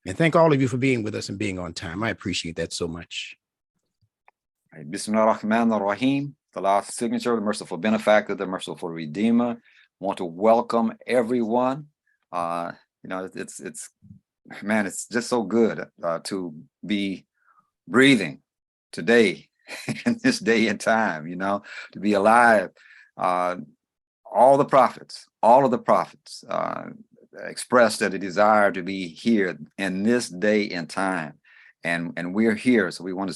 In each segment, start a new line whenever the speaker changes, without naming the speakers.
And thank all of you for being with us and being on time. I appreciate that so much.
Bismillah ar-Rahman ar-Rahim, the last signature, the merciful benefactor, the merciful redeemer. Want to welcome everyone. It's man, it's just so good to be breathing today in this day and time, to be alive. All of the prophets expressed that a desire to be here in this day and time. And we're here, so we want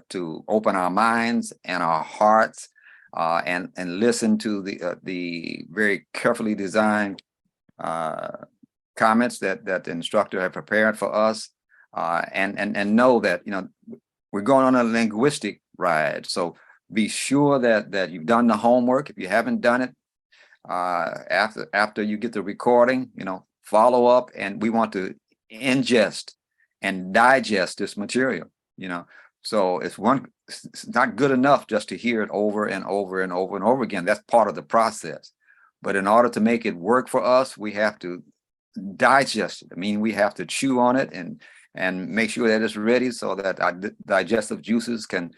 to open our minds and our hearts and listen to the very carefully designed comments that the instructor had prepared for us, and know that we're going on a linguistic ride. So be sure that you've done the homework. If you haven't done it, after you get the recording, follow up, and we want to ingest and digest this material, so it's not good enough just to hear it over and over and over and over again. That's part of the process. But in order to make it work for us, we have to digest it. I mean, we have to chew on it and make sure that it's ready so that our digestive juices can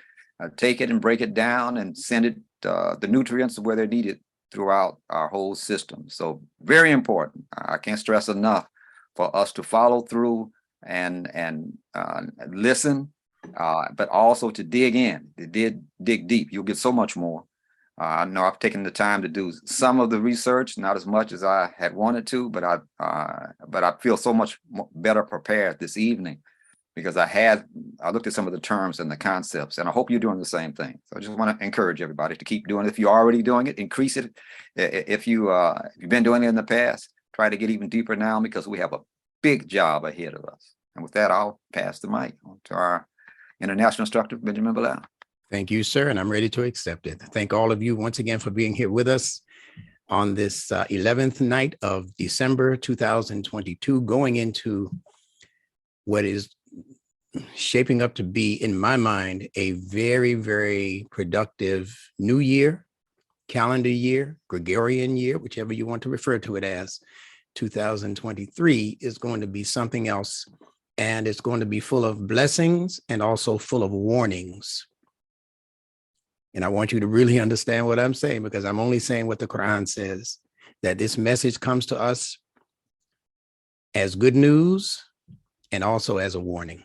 take it and break it down and send it the nutrients where they're needed throughout our whole system. So very important. I can't stress enough for us to follow through and listen, but also to dig in, to dig deep. You'll get so much more. I know I've taken the time to do some of the research, not as much as I had wanted to, but I feel so much better prepared this evening because I looked at some of the terms and the concepts, and I hope you're doing the same thing. So I just want to encourage everybody to keep doing it. If you're already doing it, increase it. If you've been doing it in the past, try to get even deeper now because we have a big job ahead of us. And with that, I'll pass the mic on to our international instructor, Benjamin Bilal.
Thank you, sir, and I'm ready to accept it. Thank all of you once again for being here with us on this 11th night of December 2022, going into what is shaping up to be, in my mind, a very, very productive new year, calendar year, Gregorian year, whichever you want to refer to it as. 2023 is going to be something else, and it's going to be full of blessings and also full of warnings. And I want you to really understand what I'm saying, because I'm only saying what the Quran says, that this message comes to us as good news and also as a warning.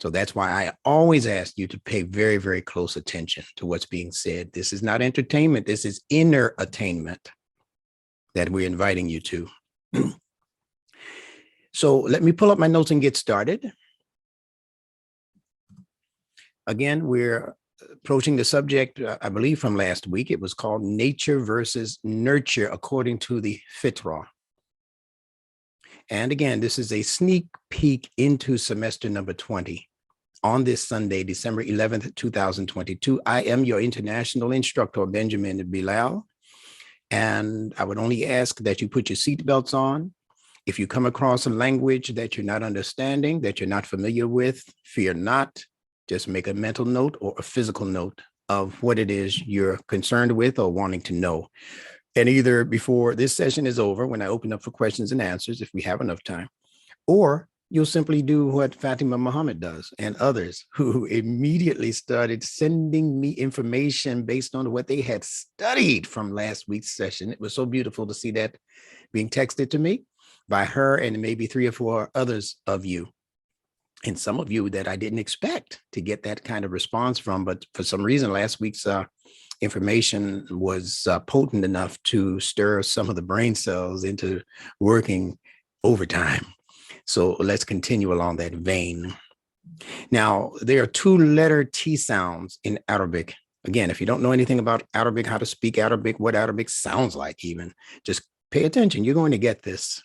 So that's why I always ask you to pay very, very close attention to what's being said. This is not entertainment. This is inner attainment that we're inviting you to. So let me pull up my notes and get started. Again, we're approaching the subject, I believe from last week. It was called Nature versus Nurture according to the Fitrah. And again, this is a sneak peek into semester number 20. On this Sunday, December 11th, 2022, I am your international instructor, Benjamin Bilal. And I would only ask that you put your seatbelts on. If you come across a language that you're not understanding, that you're not familiar with, fear not. Just make a mental note or a physical note of what it is you're concerned with or wanting to know. And either before this session is over, when I open up for questions and answers, if we have enough time, or you'll simply do what Fatima Muhammad does and others who immediately started sending me information based on what they had studied from last week's session. It was so beautiful to see that being texted to me by her and maybe 3 or 4 others of you. And some of you that I didn't expect to get that kind of response from, but for some reason, last week's information was potent enough to stir some of the brain cells into working overtime. So let's continue along that vein. Now, there are 2-letter T sounds in Arabic. Again, if you don't know anything about Arabic, how to speak Arabic, what Arabic sounds like even, just pay attention. You're going to get this.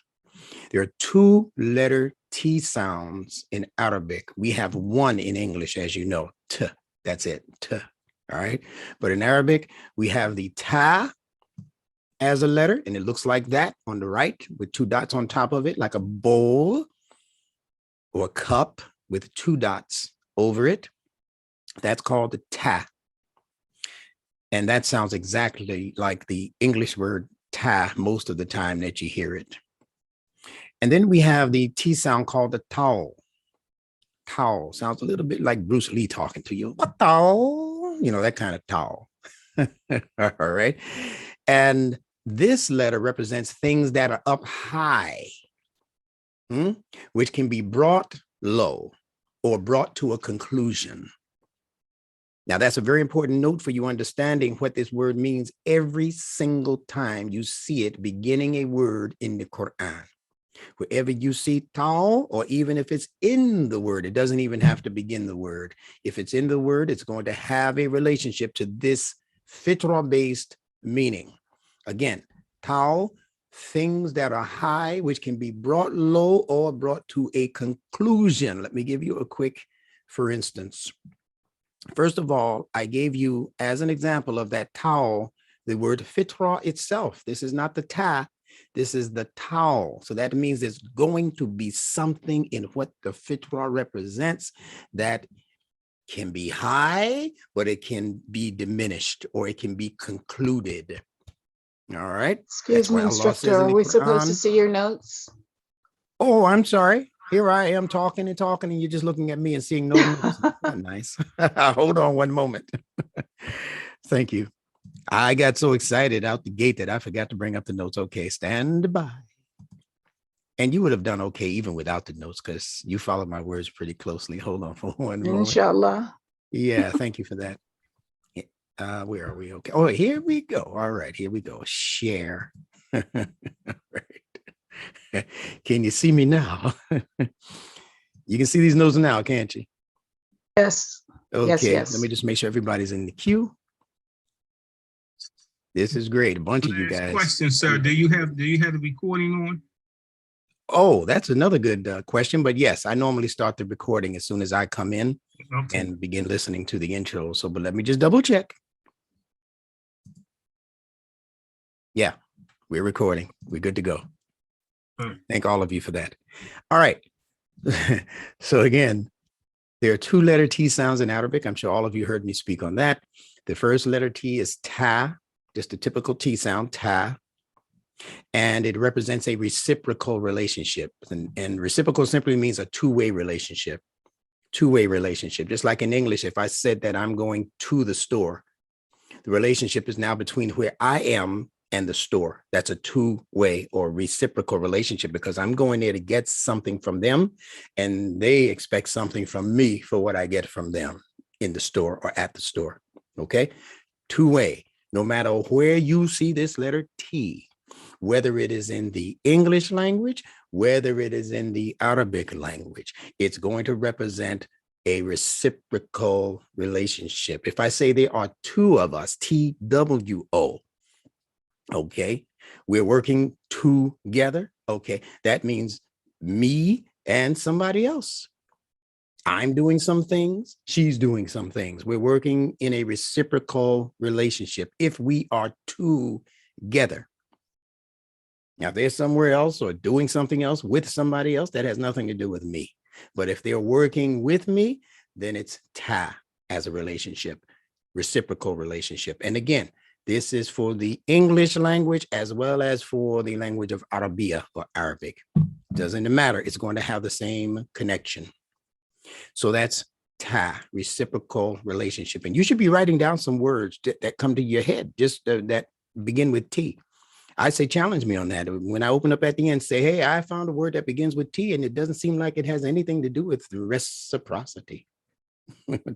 There are 2-letter T sounds in Arabic. We have 1 in English, as you know, T, that's it, T, all right? But in Arabic, we have the ta as a letter, and it looks like that on the right with 2 dots on top of it, like a bowl or a cup with 2 dots over it. That's called the ta. And that sounds exactly like the English word ta most of the time that you hear it. And then we have the T sound called the tau. Tau sounds a little bit like Bruce Lee talking to you. What tau? You know, that kind of tau. All right. And this letter represents things that are up high, which can be brought low or brought to a conclusion. Now, that's a very important note for you understanding what this word means every single time you see it beginning a word in the Quran. Wherever you see tau, or even if it's in the word, it doesn't even have to begin the word. If it's in the word, it's going to have a relationship to this fitra-based meaning. Again, tau, things that are high, which can be brought low or brought to a conclusion. Let me give you a quick, for instance. First of all, I gave you as an example of that tau, the word fitra itself. This is not the ta, this is the tau. So that means there's going to be something in what the fitra represents that can be high, but it can be diminished or it can be concluded. All right.
Excuse me, instructor, are we supposed to see your notes?
Oh, I'm sorry. Here I am talking and talking, and you're just looking at me and seeing no notes. Not nice. Hold on one moment. Thank you. I got so excited out the gate that I forgot to bring up the notes. Okay, stand by. And you would have done okay even without the notes because you followed my words pretty closely. Hold on for one moment.
Inshallah.
Yeah, thank you for that. Where are we? Okay. Oh, here we go. All right, here we go. Share. All right. Can you see me now? You can see these notes now, can't you?
Yes.
Okay,
Yes.
let me just make sure everybody's in the queue. This is great. A bunch of you guys.
Question, sir. Do you have the recording on?
Oh, that's another good question. But yes, I normally start the recording as soon as I come in and begin listening to the intro. So, but let me just double check. Yeah, we're recording. We're good to go. Thank all of you for that. All right. So again, there are two letter T sounds in Arabic. I'm sure all of you heard me speak on that. The first letter T is ta, just a typical T sound, ta. And it represents a reciprocal relationship. And reciprocal simply means a two-way relationship. Two-way relationship. Just like in English, if I said that I'm going to the store, the relationship is now between where I am and the store. That's a two-way or reciprocal relationship because I'm going there to get something from them and they expect something from me for what I get from them in the store or at the store. Okay, two-way. No matter where you see this letter T, whether it is in the English language, whether it is in the Arabic language, it's going to represent a reciprocal relationship. If I say there are two of us, TWO, okay, we're working together. Okay, that means me and somebody else. I'm doing some things, she's doing some things. We're working in a reciprocal relationship if we are together. Now, if they're somewhere else or doing something else with somebody else, that has nothing to do with me. But if they're working with me, then it's ta as a relationship, reciprocal relationship. And again, this is for the English language as well as for the language of Arabia or Arabic. Doesn't matter. It's going to have the same connection. So that's ta, reciprocal relationship. And you should be writing down some words that come to your head, just that begin with T. I say challenge me on that. When I open up at the end, say, hey, I found a word that begins with T and it doesn't seem like it has anything to do with reciprocity,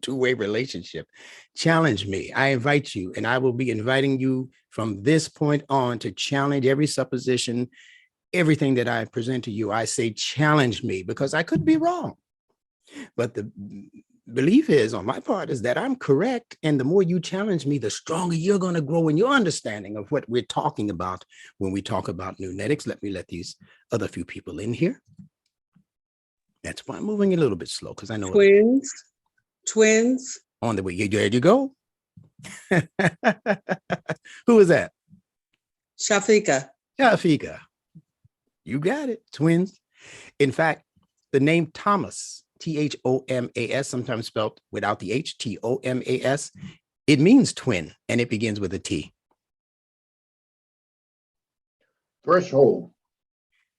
two-way relationship. Challenge me. I invite you, and I will be inviting you from this point on to challenge every supposition, everything that I present to you. I say challenge me because I could be wrong. But the belief is on my part is that I'm correct. And the more you challenge me, the stronger you're going to grow in your understanding of what we're talking about when we talk about Nunetics. Let me let these other few people in here. That's why I'm moving a little bit slow because I know
Twins.
On the way. There you go. Who is that?
Shafika.
Shafika. You got it. Twins. In fact, the name Thomas, Thomas, sometimes spelled without the H, Thomas, it means twin, and it begins with a T.
Threshold.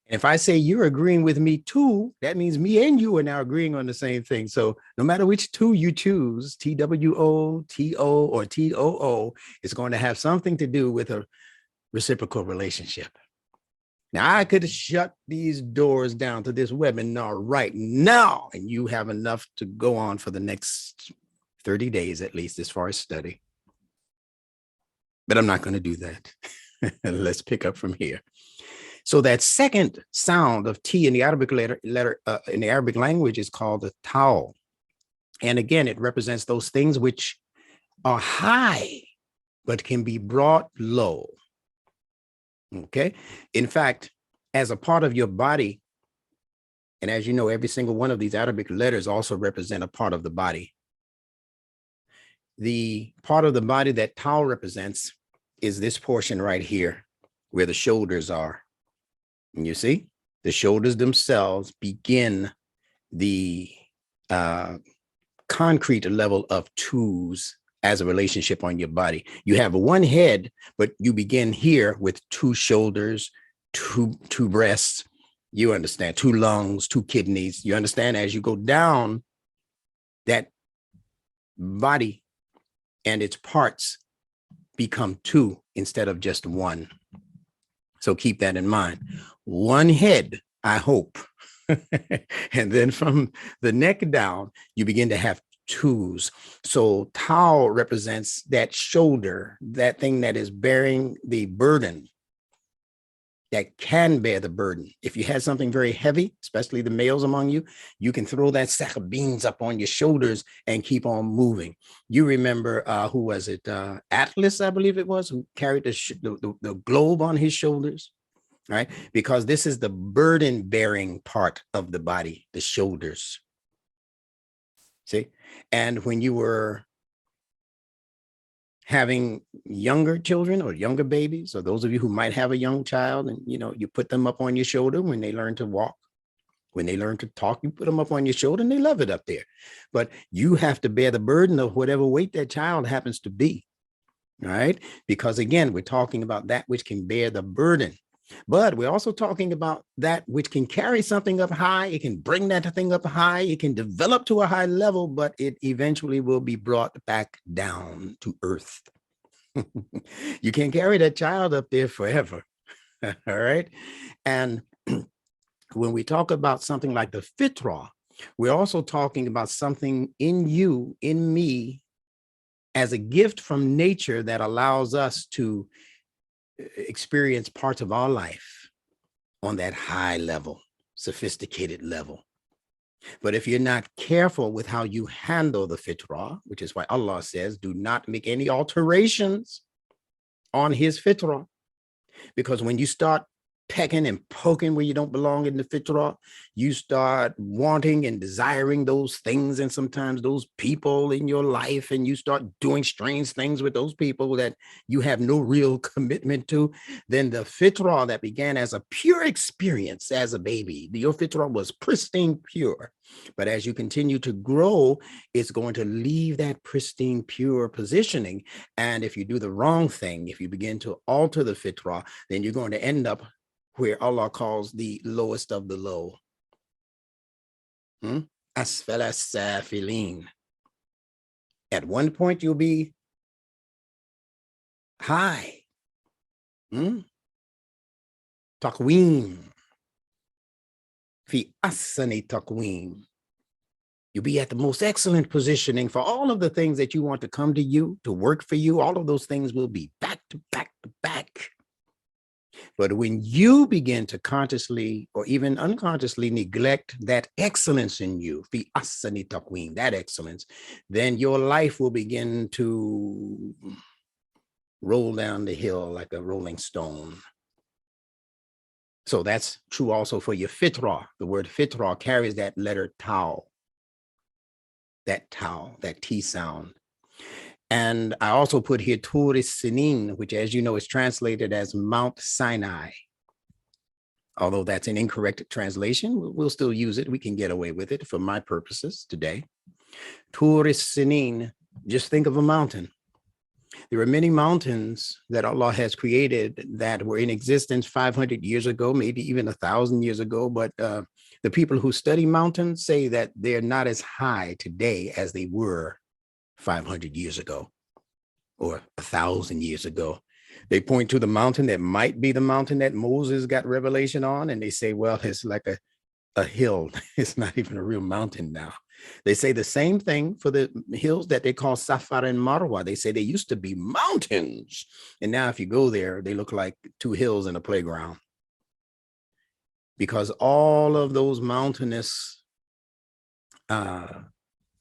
If I say you're agreeing with me too, that means me and you are now agreeing on the same thing. So no matter which two you choose, TWO, TO, or TOO, it's going to have something to do with a reciprocal relationship. Now, I could shut these doors down to this webinar right now, and you have enough to go on for the next 30 days, at least, as far as study. But I'm not going to do that. Let's pick up from here. So that second sound of T in the Arabic letter in the Arabic language is called the tau. And again, it represents those things which are high, but can be brought low. Okay. In fact, as a part of your body, and as you know, every single one of these Arabic letters also represent a part of the body. The part of the body that tau represents is this portion right here, where the shoulders are. And you see, the shoulders themselves begin the concrete level of twos as a relationship on your body. You have one head, but you begin here with two shoulders, two breasts, you understand, two lungs, two kidneys. You understand, as you go down, that body and its parts become two instead of just one. So keep that in mind. One head, I hope. And then from the neck down, you begin to have twos. So tau represents that shoulder, that thing that is bearing the burden, that can bear the burden. If you had something very heavy, especially the males among you, you can throw that sack of beans up on your shoulders and keep on moving. You remember, who was it? Atlas, I believe it was, who carried the globe on his shoulders, right? Because this is the burden bearing part of the body, the shoulders. See? And when you were having younger children or younger babies, or those of you who might have a young child, and you put them up on your shoulder when they learn to walk, when they learn to talk, you put them up on your shoulder and they love it up there. But you have to bear the burden of whatever weight that child happens to be, right? Because again, we're talking about that which can bear the burden. But we're also talking about that which can carry something up high. It can bring that thing up high. It can develop to a high level, but it eventually will be brought back down to earth. You can't carry that child up there forever. All right. And when we talk about something like the fitrah, we're also talking about something in you, in me, as a gift from nature that allows us to experience parts of our life on that high level, sophisticated level. But if you're not careful with how you handle the fitrah, which is why Allah says, do not make any alterations on his fitrah, because when you start pecking and poking where you don't belong in the fitrah, you start wanting and desiring those things and sometimes those people in your life, and you start doing strange things with those people that you have no real commitment to, then the fitrah that began as a pure experience as a baby, your fitrah was pristine pure. But as you continue to grow, it's going to leave that pristine pure positioning. And if you do the wrong thing, if you begin to alter the fitrah, then you're going to end up where Allah calls the lowest of the low. Asfala safilin. At one point, you'll be high. Taqweem. Fi asani taqweem. You'll be at the most excellent positioning for all of the things that you want to come to you, to work for you. All of those things will be back to back to back. But when you begin to consciously or even unconsciously neglect that excellence in you, fi asani taqweem, that excellence, then your life will begin to roll down the hill like a rolling stone. So that's true also for your fitrah. The word fitrah carries that letter tau, that T sound. And I also put here Tur Sinin, which, as you know, is translated as Mount Sinai. Although that's an incorrect translation, we'll still use it. We can get away with it for my purposes today. Tur Sinin, just think of a mountain. There are many mountains that Allah has created that were in existence 500 years ago, maybe even 1,000 years ago. But the people who study mountains say that they're not as high today as they were 500 years ago or 1,000 years ago. They point to the mountain that might be the mountain that Moses got revelation on, and they say, well, it's like a hill. It's not even a real mountain now. They say the same thing for the hills that they call Safar and Marwa. They say they used to be mountains. And now if you go there, they look like two hills in a playground. Because all of those mountainous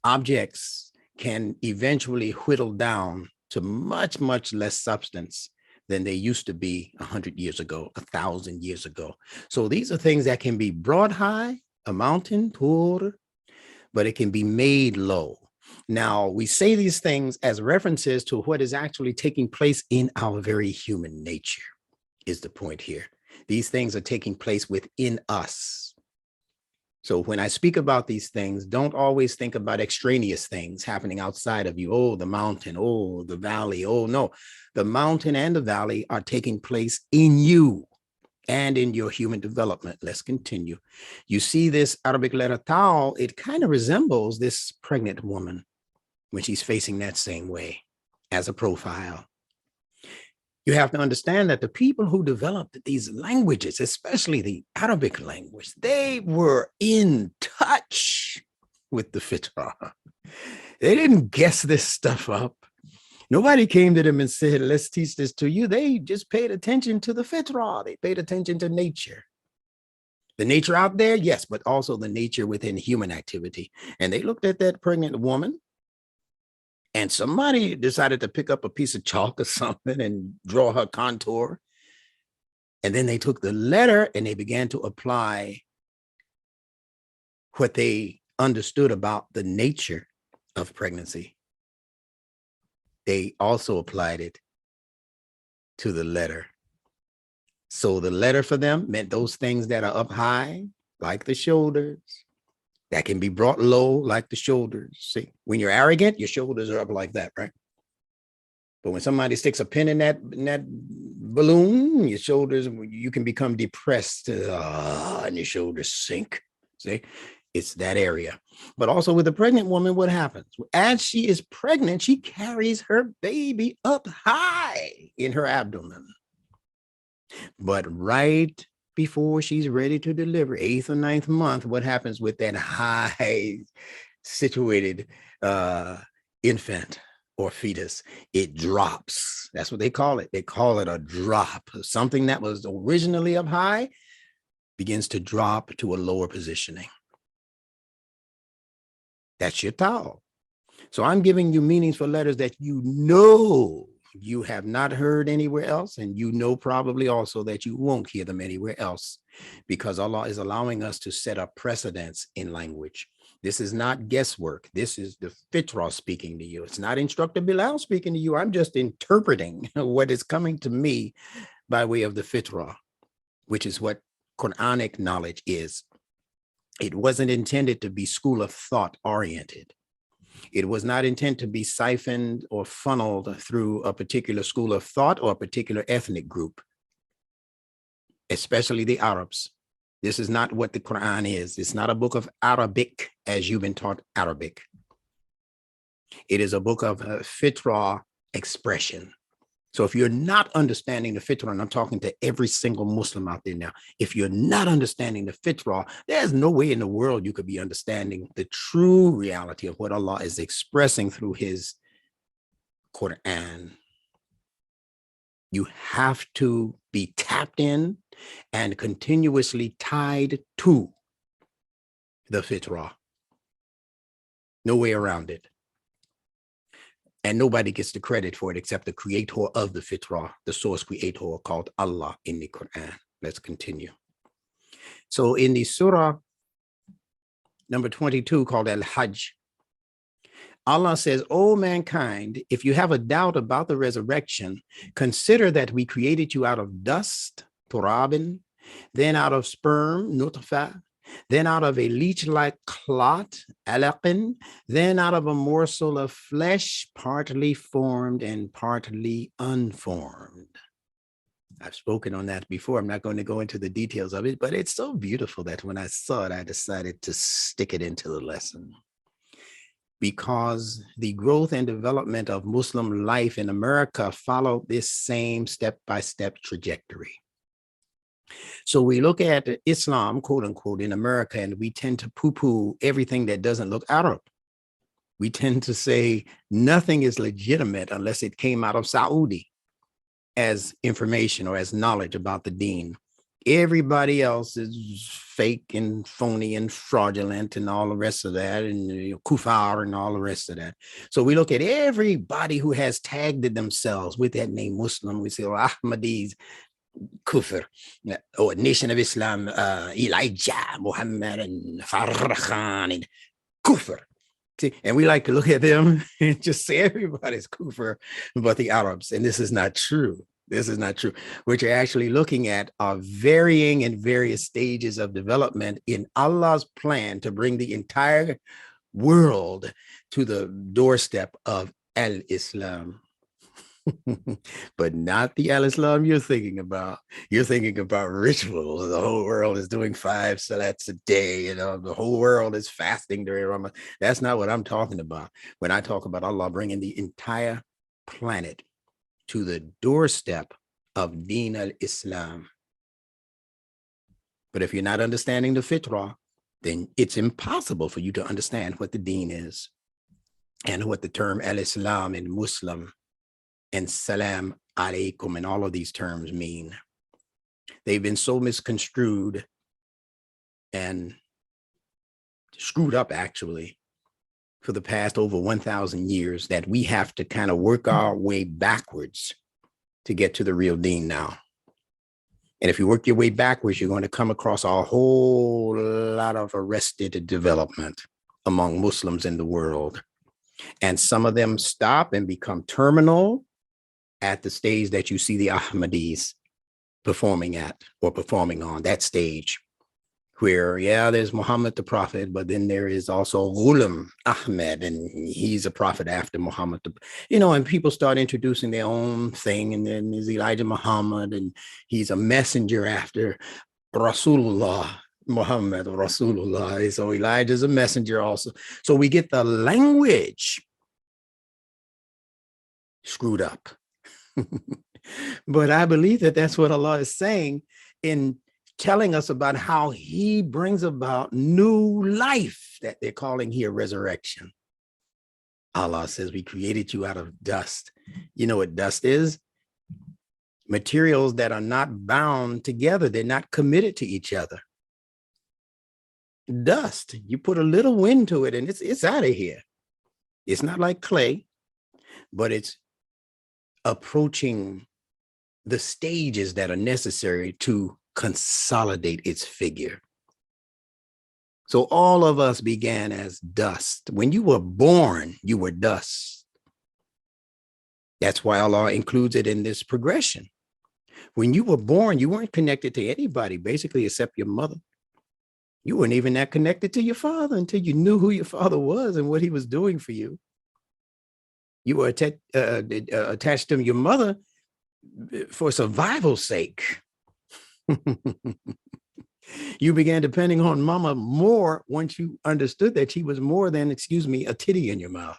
objects can eventually whittle down to much, much less substance than they used to be 100 years ago, 1,000 years ago. So these are things that can be brought high, a mountain, but it can be made low. Now, we say these things as references to what is actually taking place in our very human nature, is the point here. These things are taking place within us. So when I speak about these things, don't always think about extraneous things happening outside of you. Oh, the mountain, oh, the valley. Oh, no, the mountain and the valley are taking place in you and in your human development. Let's continue. You see this Arabic letter Tau, it kind of resembles this pregnant woman when she's facing that same way as a profile. You have to understand that the people who developed these languages, especially the Arabic language, they were in touch with the fitrah. They didn't guess this stuff up. Nobody came to them and said, let's teach this to you. They just paid attention to the fitrah. They paid attention to nature. The nature out there, yes, but also the nature within human activity. And they looked at that pregnant woman, and somebody decided to pick up a piece of chalk or something and draw her contour. And then they took the letter and they began to apply what they understood about the nature of pregnancy. They also applied it to the letter. So the letter for them meant those things that are up high, like the shoulders, that can be brought low, like the shoulders. See, when you're arrogant, your shoulders are up like that, right? But when somebody sticks a pin in that balloon, your shoulders, you can become depressed and your shoulders sink. See, it's that area. But also with a pregnant woman, what happens? As she is pregnant, she carries her baby up high in her abdomen. But right before she's ready to deliver, 8th or 9th month, what happens with that high situated infant or fetus? It drops. That's what they call it. They call it a drop. Something that was originally up high begins to drop to a lower positioning. That's your tau. So I'm giving you meanings for letters that you know you have not heard anywhere else, and you know probably also that you won't hear them anywhere else, because Allah is allowing us to set up precedents in language. This is not guesswork. This is the fitrah speaking to you. It's not Instructor Bilal speaking to you. I'm just interpreting what is coming to me by way of the fitrah, which is what Quranic knowledge is. It wasn't intended to be school of thought oriented. It was not intended to be siphoned or funneled through a particular school of thought or a particular ethnic group, especially the Arabs. This is not what the Quran is. It's not a book of Arabic as you've been taught Arabic. It is a book of fitrah expression. So if you're not understanding the fitrah, and I'm talking to every single Muslim out there now, if you're not understanding the fitrah, there's no way in the world you could be understanding the true reality of what Allah is expressing through his Quran. You have to be tapped in and continuously tied to the fitrah. No way around it. And nobody gets the credit for it except the creator of the fitrah, the source creator called Allah in the Quran. Let's continue. So in the surah number 22 called Al-Hajj, Allah says, "O mankind, if you have a doubt about the resurrection, consider that we created you out of dust, turabin, then out of sperm, nutfah, then out of a leech-like clot, alaqin, then out of a morsel of flesh, partly formed and partly unformed. I've spoken on that before. I'm not going to go into the details of it, but it's so beautiful that when I saw it, I decided to stick it into the lesson. Because the growth and development of Muslim life in America followed this same step-by-step trajectory. So we look at Islam, quote unquote, in America, and we tend to poo-poo everything that doesn't look Arab. We tend to say nothing is legitimate unless it came out of Saudi as information or as knowledge about the deen. Everybody else is fake and phony and fraudulent and all the rest of that, and kufar and all the rest of that. So we look at everybody who has tagged themselves with that name Muslim. We say, oh, Ahmadis, kufr, or Nation of Islam, Elijah, Muhammad, and Farrakhan, and kufr. See, and we like to look at them and just say everybody's kufr but the Arabs, and this is not true. This is not true. What you're actually looking at are varying and various stages of development in Allah's plan to bring the entire world to the doorstep of Al-Islam. But not the Al-Islam you're thinking about. You're thinking about rituals. The whole world is doing 5 salats a day. The whole world is fasting during Ramadan. That's not what I'm talking about. When I talk about Allah bringing the entire planet to the doorstep of Deen al-Islam. But if you're not understanding the fitrah, then it's impossible for you to understand what the deen is and what the term al-Islam and Muslim and salam alaikum and all of these terms mean. They've been so misconstrued and screwed up actually for the past over 1,000 years that we have to kind of work our way backwards to get to the real deen now. And if you work your way backwards, you're going to come across a whole lot of arrested development among Muslims in the world. And some of them stop and become terminal at the stage that you see the Ahmadis performing at or performing on, that stage where, yeah, there's Muhammad the prophet, but then there is also Ghulam Ahmed, and he's a prophet after Muhammad, and people start introducing their own thing, and then there's Elijah Muhammad, and he's a messenger after Rasulullah, Muhammad Rasulullah. So Elijah's a messenger also. So we get the language screwed up. But I believe that that's what Allah is saying in telling us about how he brings about new life that they're calling here resurrection. Allah says, we created you out of dust. You know what dust is? Materials that are not bound together. They're not committed to each other. Dust, you put a little wind to it and it's out of here. It's not like clay, but it's approaching the stages that are necessary to consolidate its figure. So all of us began as dust. When you were born, you were dust. That's why Allah includes it in this progression. When you were born, you weren't connected to anybody, basically, except your mother. You weren't even that connected to your father until you knew who your father was and what he was doing for you. You were attached to your mother for survival's sake. You began depending on mama more once you understood that she was more than, excuse me, a titty in your mouth.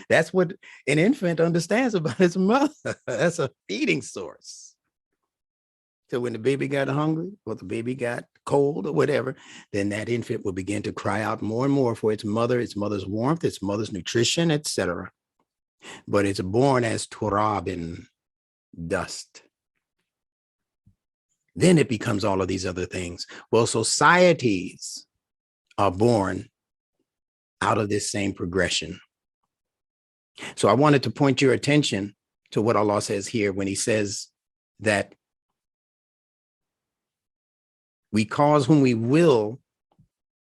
That's what an infant understands about his mother. That's a feeding source. So when the baby got hungry or the baby got cold or whatever, then that infant will begin to cry out more and more for its mother's warmth, its mother's nutrition, etc. But it's born as turab, in dust. Then it becomes all of these other things. Well, societies are born out of this same progression. So I wanted to point your attention to what Allah says here when he says that we cause whom we will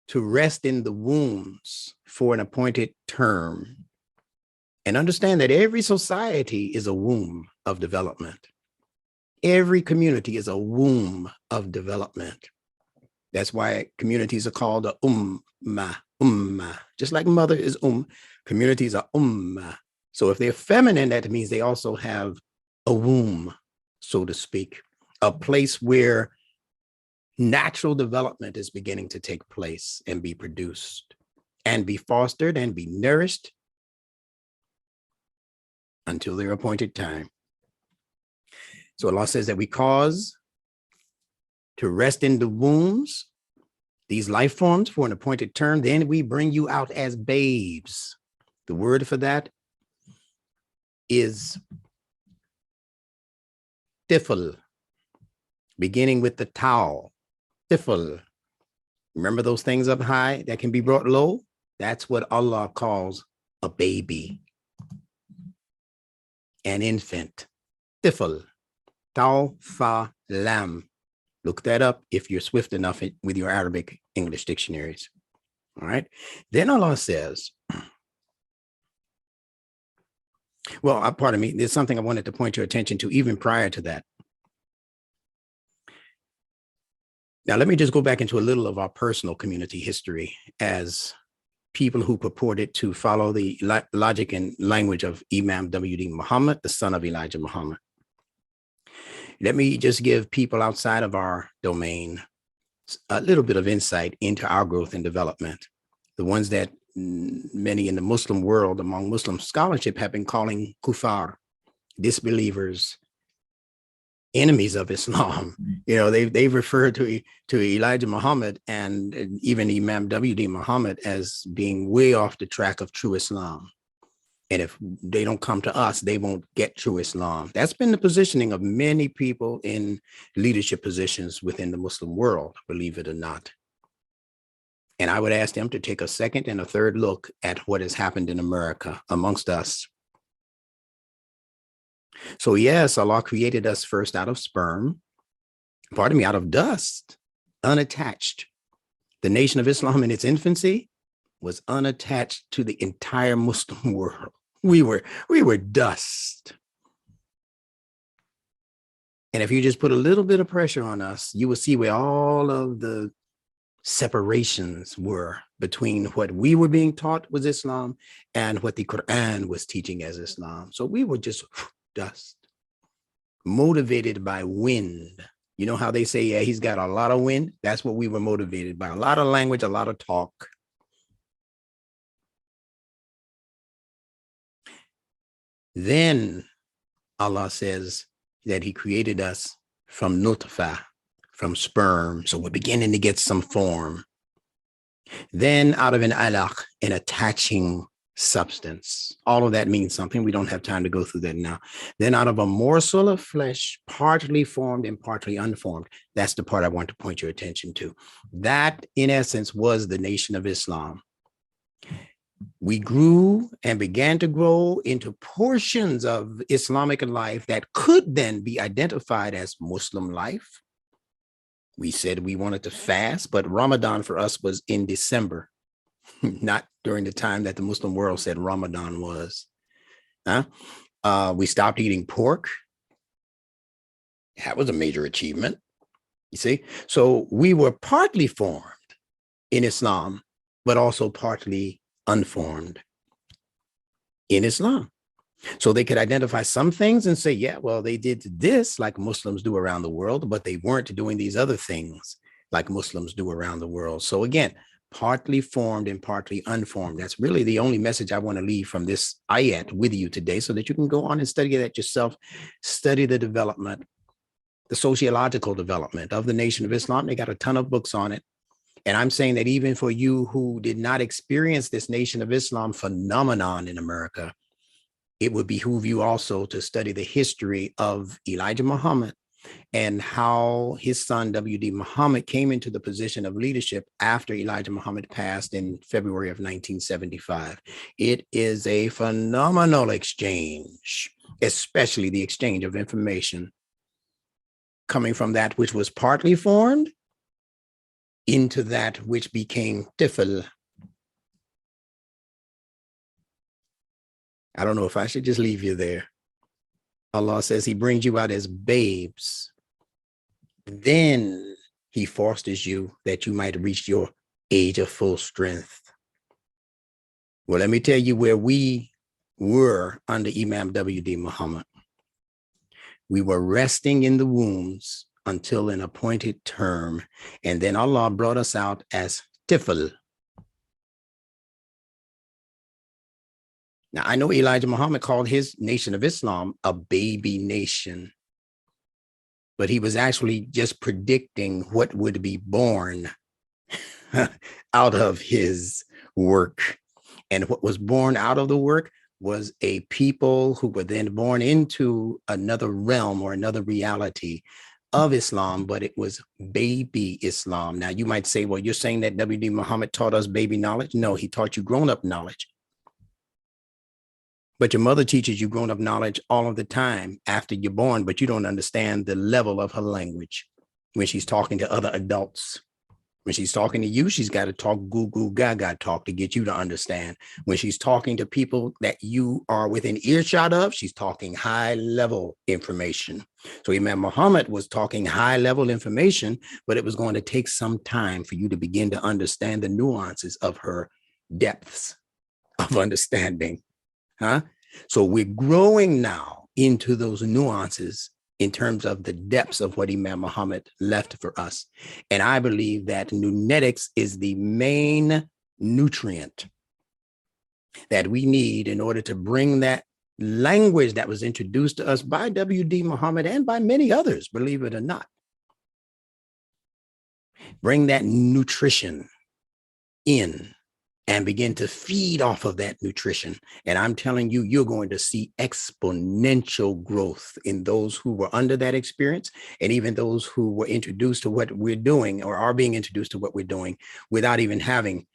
to rest in the wombs for an appointed term. And understand that every society is a womb of development. Every community is a womb of development. That's why communities are called a ummah. Just like mother is communities are ummah. So if they're feminine, that means they also have a womb, so to speak, a place where natural development is beginning to take place and be produced and be fostered and be nourished until their appointed time. So Allah says that we cause to rest in the wombs, these life forms for an appointed term, then we bring you out as babes. The word for that is tifl, beginning with the towel, tifl. Remember those things up high that can be brought low? That's what Allah calls a baby, an infant, tifl, taw, fa, lam. Look that up if you're swift enough with your Arabic English dictionaries. All right. Then Allah says, well, pardon me, there's something I wanted to point your attention to even prior to that. Now, let me just go back into a little of our personal community history as people who purported to follow the logic and language of Imam W.D. Muhammad, the son of Elijah Muhammad. Let me just give people outside of our domain a little bit of insight into our growth and development. The ones that many in the Muslim world, among Muslim scholarship, have been calling kuffar, disbelievers, enemies of Islam. You know, they've referred to Elijah Muhammad and even Imam W.D. Muhammad as being way off the track of true Islam. And if they don't come to us, they won't get true Islam. That's been the positioning of many people in leadership positions within the Muslim world, believe it or not. And I would ask them to take a second and a third look at what has happened in America amongst us. So yes, Allah created us first out of sperm, out of dust, unattached. The Nation of Islam in its infancy was unattached to the entire Muslim world. We were dust. And if you just put a little bit of pressure on us, you will see where all of the separations were between what we were being taught was Islam and what the Quran was teaching as Islam. So we were just dust, motivated by wind. You know how they say, yeah, he's got a lot of wind? That's what we were motivated by. A lot of language, a lot of talk. Then Allah says that he created us from nutfah, from sperm. So we're beginning to get some form. Then out of an alaq, an attaching substance. All of that means something. We don't have time to go through that now. Then out of a morsel of flesh, partly formed and partly unformed. That's the part I want to point your attention to. That, in essence, was the Nation of Islam. We grew and began to grow into portions of Islamic life that could then be identified as Muslim life. We said we wanted to fast, but Ramadan for us was in December, not during the time that the Muslim world said Ramadan was. We stopped eating pork. That was a major achievement, you see. So we were partly formed in Islam, but also partly unformed in Islam. So they could identify some things and say, yeah, well, they did this like Muslims do around the world, but they weren't doing these other things like Muslims do around the world. So again, partly formed and partly unformed. That's really the only message I want to leave from this ayat with you today, so that you can go on and study that yourself, study the development, the sociological development of the Nation of Islam. They got a ton of books on it. And I'm saying that even for you who did not experience this Nation of Islam phenomenon in America, it would behoove you also to study the history of Elijah Muhammad and how his son W.D. Muhammad came into the position of leadership after Elijah Muhammad passed in February of 1975. It is a phenomenal exchange, especially the exchange of information coming from that which was partly formed into that which became tifl. I don't know if I should just leave you there. Allah says he brings you out as babes. Then he fosters you that you might reach your age of full strength. Well, let me tell you where we were under Imam W.D. Muhammad. We were resting in the wombs until an appointed term, and then Allah brought us out as tifl. Now, I know Elijah Muhammad called his nation of Islam a baby nation, but he was actually just predicting what would be born out of his work. And what was born out of the work was a people who were then born into another realm or another reality of Islam, but it was baby Islam. Now, you might say, well, you're saying that W.D. Muhammad taught us baby knowledge? No, he taught you grown-up knowledge. But your mother teaches you grown-up knowledge all of the time after you're born, but you don't understand the level of her language when she's talking to other adults. When she's talking to you, she's got to talk goo goo gaga talk to get you to understand. When she's talking to people that you are within earshot of, she's talking high level information. So Imam Muhammad was talking high level information, but it was going to take some time for you to begin to understand the nuances of her depths of understanding. So we're growing now into those nuances in terms of the depths of what Imam Muhammad left for us. And I believe that Nunetics is the main nutrient that we need in order to bring that language that was introduced to us by W.D. Muhammad and by many others, believe it or not. Bring that nutrition in and begin to feed off of that nutrition. And I'm telling you, you're going to see exponential growth in those who were under that experience, and even those who were introduced to what we're doing or are being introduced to what we're doing without even having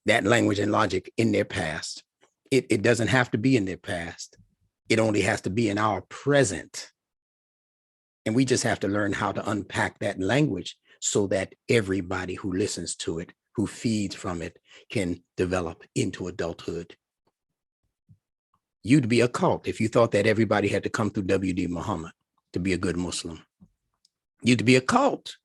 that language and logic in their past. It doesn't have to be in their past. It only has to be in our present. And we just have to learn how to unpack that language so that everybody who listens to it, who feeds from it, can develop into adulthood. You'd be a cult if you thought that everybody had to come through W.D. Muhammad to be a good Muslim. You'd be a cult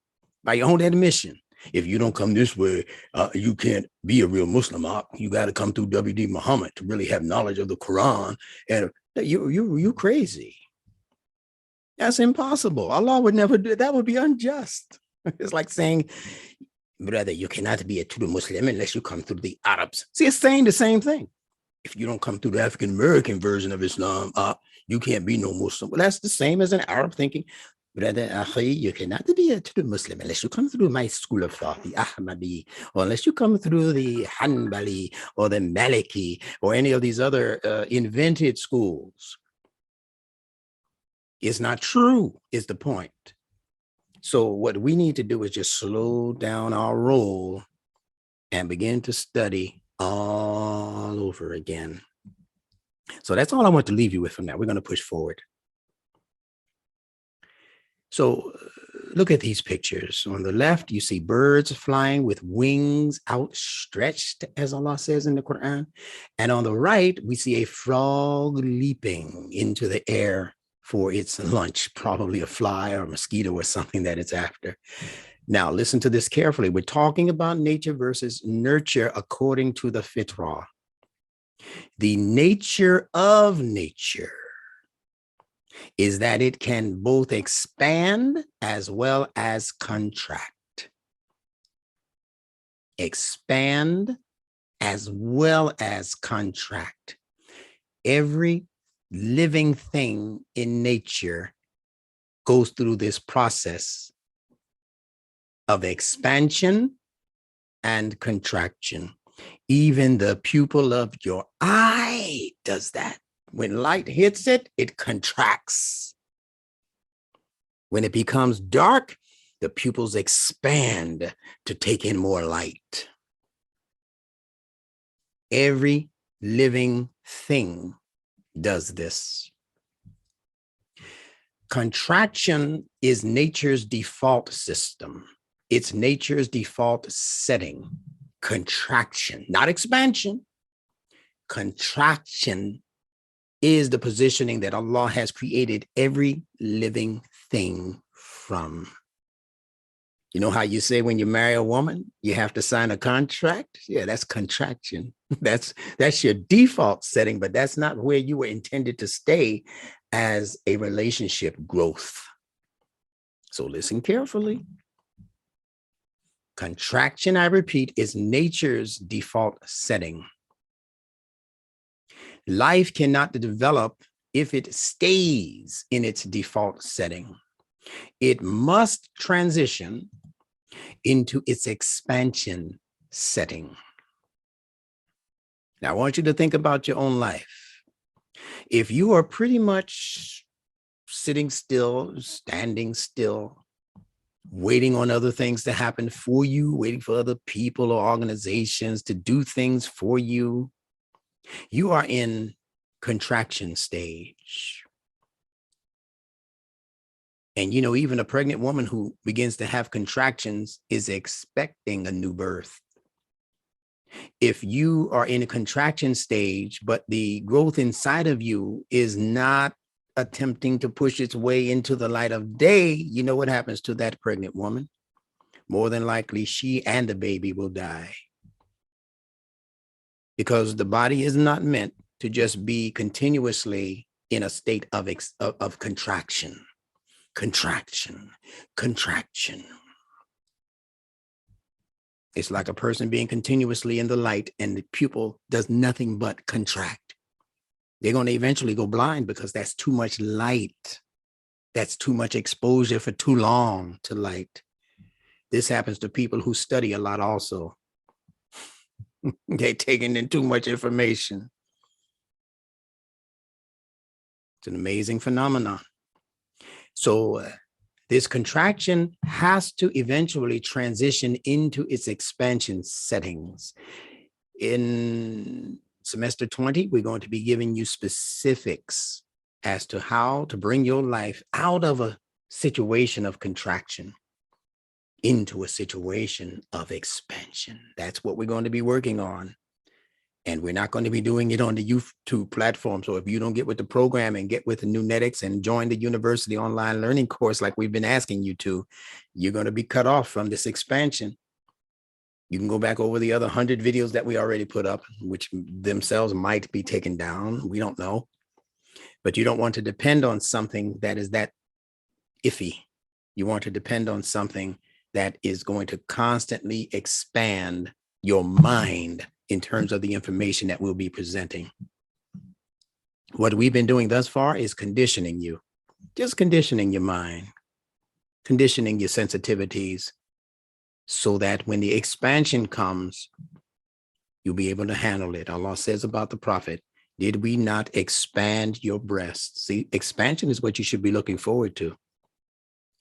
by your own admission. If you don't come this way, you can't be a real Muslim. You got to come through W.D. Muhammad to really have knowledge of the Quran. And you crazy. That's impossible. Allah would never do that. Would be unjust. It's like saying, brother, you cannot be a true Muslim unless you come through the Arabs. See, it's saying the same thing. If you don't come through the African American version of Islam, you can't be no Muslim. Well, that's the same as an Arab thinking, brother, you cannot be a true Muslim unless you come through my school of thought, the Ahmadi, or unless you come through the Hanbali or the Maliki or any of these other invented schools. It's not true, is the point. So what we need to do is just slow down our roll and begin to study all over again. So that's all I want to leave you with from that. We're going to push forward. So look at these pictures. On the left, you see birds flying with wings outstretched, as Allah says in the Quran. And on the right, we see a frog leaping into the air for its lunch, probably a fly or a mosquito or something that it's after. Now, listen to this carefully. We're talking about nature versus nurture according to the fitrah. The nature of nature is that it can both expand as well as contract. Expand as well as contract. Every living thing in nature goes through this process of expansion and contraction. Even the pupil of your eye does that. When light hits it, it contracts. When it becomes dark, the pupils expand to take in more light. Every living thing does this. Contraction is nature's default system. It's nature's default setting. Contraction, not expansion. Contraction is the positioning that Allah has created every living thing from. You know how you say when you marry a woman, you have to sign a contract? Yeah, that's contraction. That's your default setting, but that's not where you were intended to stay as a relationship growth. So listen carefully. Contraction, I repeat, is nature's default setting. Life cannot develop if it stays in its default setting. It must transition into its expansion setting. Now, I want you to think about your own life. If you are pretty much sitting still, standing still, waiting on other things to happen for you, waiting for other people or organizations to do things for you, you are in contraction stage. And you know, even a pregnant woman who begins to have contractions is expecting a new birth. If you are in a contraction stage, but the growth inside of you is not attempting to push its way into the light of day, you know what happens to that pregnant woman? More than likely, she and the baby will die. Because the body is not meant to just be continuously in a state of contraction, contraction, contraction. It's like a person being continuously in the light and the pupil does nothing but contract. They're going to eventually go blind because that's too much light. That's too much exposure for too long to light. This happens to people who study a lot also. They're taking in too much information. It's an amazing phenomenon. So this contraction has to eventually transition into its expansion settings. In semester 20, we're going to be giving you specifics as to how to bring your life out of a situation of contraction into a situation of expansion. That's what we're going to be working on. And we're not going to be doing it on the YouTube platform. So if you don't get with the program and get with the Nunetics and join the university online learning course like we've been asking you to, you're going to be cut off from this expansion. You can go back over the other 100 videos that we already put up, which themselves might be taken down. We don't know. But you don't want to depend on something that is that iffy. You want to depend on something that is going to constantly expand your mind in terms of the information that we'll be presenting. What we've been doing thus far is conditioning you, just conditioning your mind, conditioning your sensitivities so that when the expansion comes, you'll be able to handle it. Allah says about the prophet, did we not expand your breasts? See, expansion is what you should be looking forward to.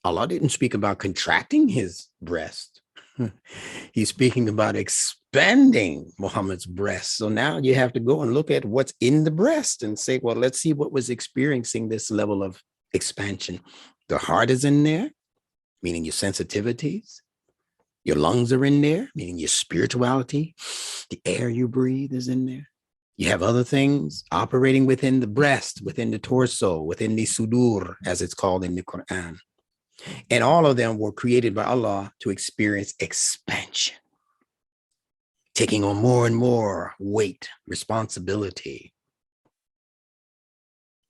Allah didn't speak about contracting his breast. He's speaking about expanding Muhammad's breast. So now you have to go and look at what's in the breast and say, well, let's see what was experiencing this level of expansion. The heart is in there, meaning your sensitivities. Your lungs are in there, meaning your spirituality. The air you breathe is in there. You have other things operating within the breast, within the torso, within the sudur, as it's called in the Quran. And all of them were created by Allah to experience expansion, taking on more and more weight, responsibility.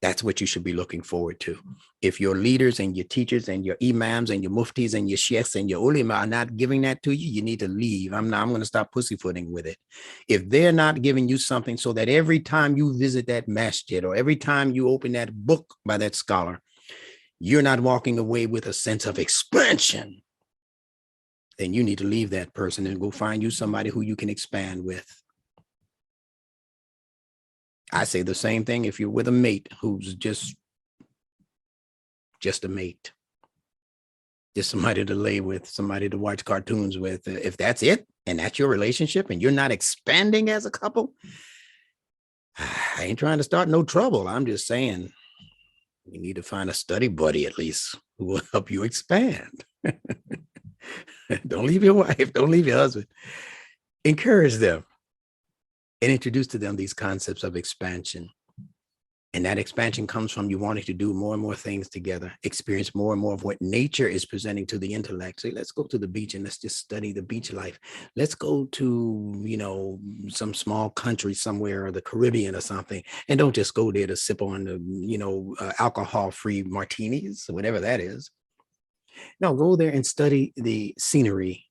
That's what you should be looking forward to. If your leaders and your teachers and your imams and your muftis and your sheikhs and your ulama are not giving that to you, you need to leave. I'm going to stop pussyfooting with it. If they're not giving you something so that every time you visit that masjid or every time you open that book by that scholar, you're not walking away with a sense of expansion, then you need to leave that person and go find you somebody who you can expand with. I say the same thing if you're with a mate who's just a mate, just somebody to lay with, somebody to watch cartoons with. If that's it, and that's your relationship, and you're not expanding as a couple, I ain't trying to start no trouble. I'm just saying, you need to find a study buddy at least who will help you expand. Don't leave your wife. Don't leave your husband. Encourage them and introduce to them these concepts of expansion. And that expansion comes from you wanting to do more and more things together, experience more and more of what nature is presenting to the intellect. Say, let's go to the beach and let's just study the beach life. Let's go to, you know, some small country somewhere, or the Caribbean or something, and don't just go there to sip on the, you know, alcohol-free martinis, whatever that is. No, go there and study the scenery,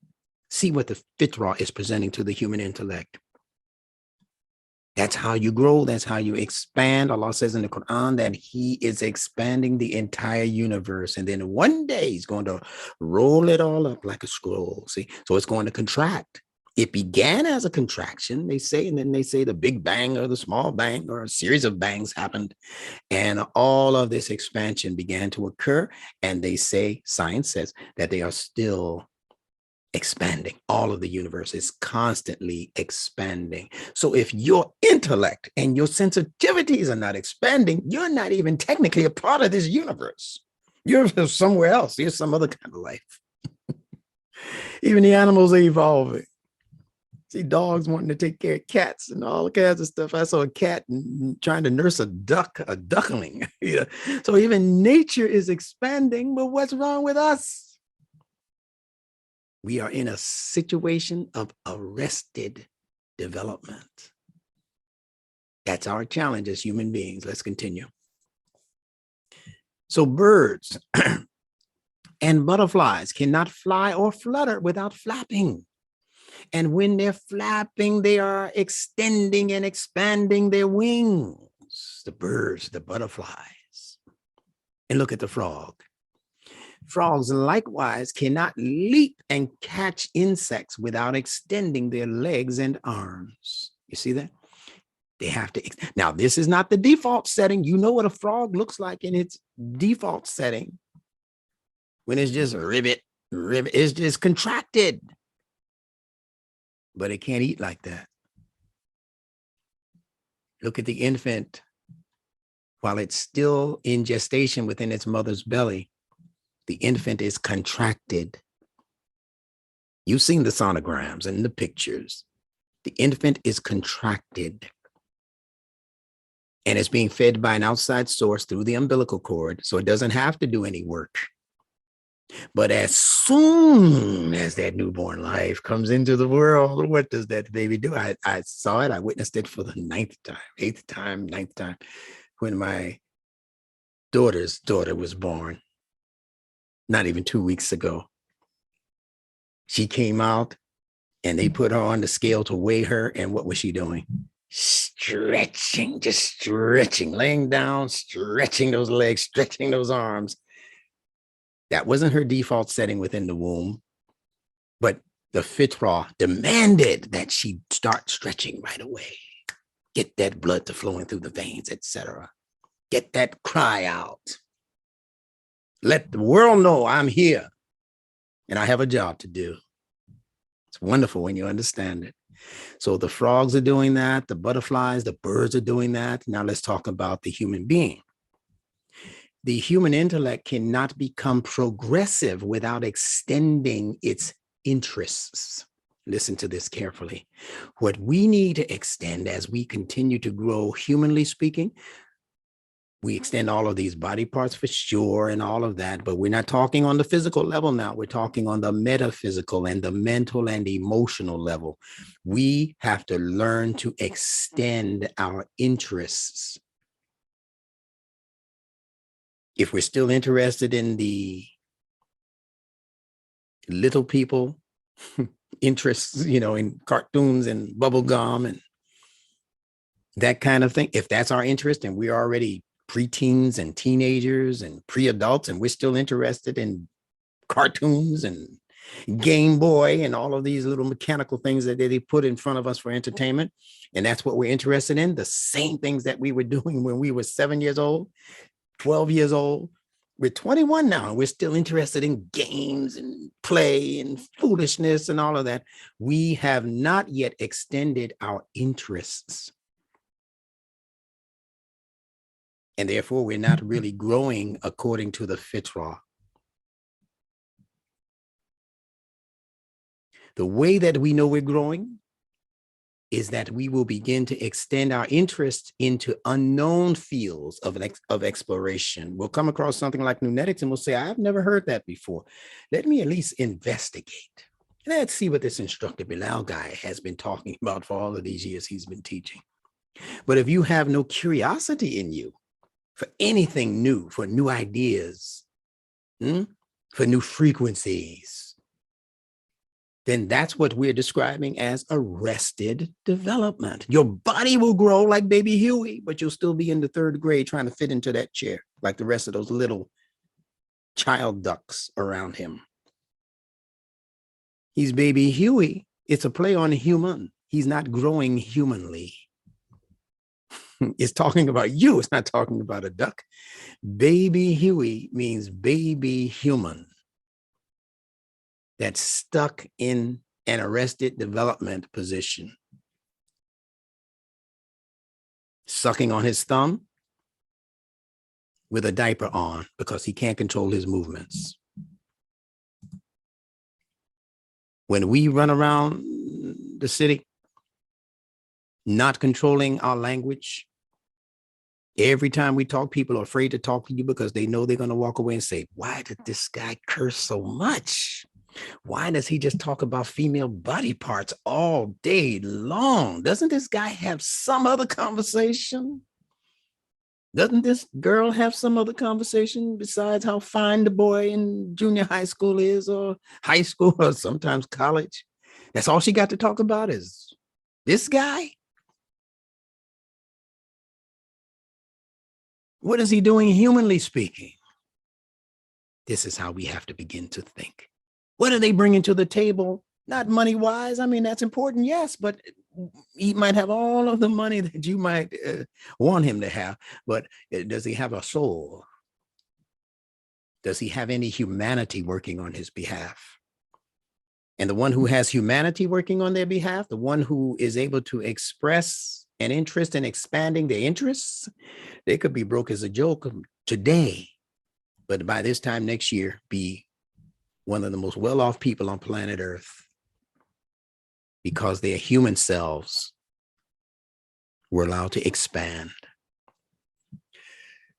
see what the fitrah is presenting to the human intellect. That's how you grow. That's how you expand. Allah says in the Quran that he is expanding the entire universe. And then one day he's going to roll it all up like a scroll. See, so it's going to contract. It began as a contraction, they say, and then they say the big bang or the small bang or a series of bangs happened. And all of this expansion began to occur. And they say, science says that they are still expanding. All of the universe is constantly expanding. So if your intellect and your sensitivities are not expanding, you're not even technically a part of this universe. You're somewhere else. You're some other kind of life. Even the animals are evolving. See dogs wanting to take care of cats and all kinds of stuff. I saw a cat trying to nurse a duckling. Yeah. So even nature is expanding, but what's wrong with us? We are in a situation of arrested development. That's our challenge as human beings. Let's continue. So birds and butterflies cannot fly or flutter without flapping. And when they're flapping, they are extending and expanding their wings. The birds, the butterflies. And look at the frog. Frogs likewise cannot leap and catch insects without extending their legs and arms. You see that? They have to. Now, this is not the default setting. You know what a frog looks like in its default setting. When it's just ribbit, it's just contracted. But it can't eat like that. Look at the infant while it's still in gestation within its mother's belly. The infant is contracted. You've seen the sonograms and the pictures. The infant is contracted. And it's being fed by an outside source through the umbilical cord, so it doesn't have to do any work. But as soon as that newborn life comes into the world, what does that baby do? I saw it. I witnessed it for the 9th time, 9th time, when my daughter's daughter was born. Not even 2 weeks ago. She came out and they put her on the scale to weigh her. And what was she doing? Stretching, just stretching, laying down, stretching those legs, stretching those arms. That wasn't her default setting within the womb, but the fitrah demanded that she start stretching right away. Get that blood to flowing through the veins, etc. Get that cry out. Let the world know I'm here and I have a job to do. It's wonderful when you understand it. So the frogs are doing that, the butterflies, the birds are doing that. Now let's talk about the human being. The human intellect cannot become progressive without extending its interests. Listen to this carefully. What we need to extend as we continue to grow, humanly speaking, we extend all of these body parts for sure and all of that, but we're not talking on the physical level now. We're talking on the metaphysical and the mental and emotional level. We have to learn to extend our interests. If we're still interested in the little people interests, you know, in cartoons and bubble gum and that kind of thing, if that's our interest and we're already preteens and teenagers and pre-adults and we're still interested in cartoons and Game Boy and all of these little mechanical things that they put in front of us for entertainment, and that's what we're interested in, the same things that we were doing when we were 7 years old, 12 years old. We're 21 now and we're still interested in games and play and foolishness and all of that. We have not yet extended our interests. And therefore, we're not really growing according to the fitrah. The way that we know we're growing is that we will begin to extend our interest into unknown fields of exploration. We'll come across something like Nunetics and we'll say, I've never heard that before. Let me at least investigate. Let's see what this instructor Bilal guy has been talking about for all of these years he's been teaching. But if you have no curiosity in you for anything new, for new ideas, for new frequencies, then that's what we're describing as arrested development. Your body will grow like baby Huey, but you'll still be in the 3rd grade trying to fit into that chair like the rest of those little child ducks around him. He's baby Huey. It's a play on human. He's not growing humanly. It's talking about you. It's not talking about a duck. Baby Huey means baby human that's stuck in an arrested development position, sucking on his thumb with a diaper on because he can't control his movements. When we run around the city, not controlling our language, every time we talk, people are afraid to talk to you because they know they're going to walk away and say, why did this guy curse so much? Why does he just talk about female body parts all day long? Doesn't this guy have some other conversation? Doesn't this girl have some other conversation besides how fine the boy in junior high school is, or high school, or sometimes college? That's all she got to talk about is this guy? What is he doing humanly speaking? This is how we have to begin to think. What are they bringing to the table? Not money-wise. I mean, that's important, yes, but he might have all of the money that you might want him to have, but does he have a soul? Does he have any humanity working on his behalf? And the one who has humanity working on their behalf, the one who is able to express an interest in expanding their interests, they could be broke as a joke today, but by this time next year, be one of the most well-off people on planet Earth because their human selves were allowed to expand.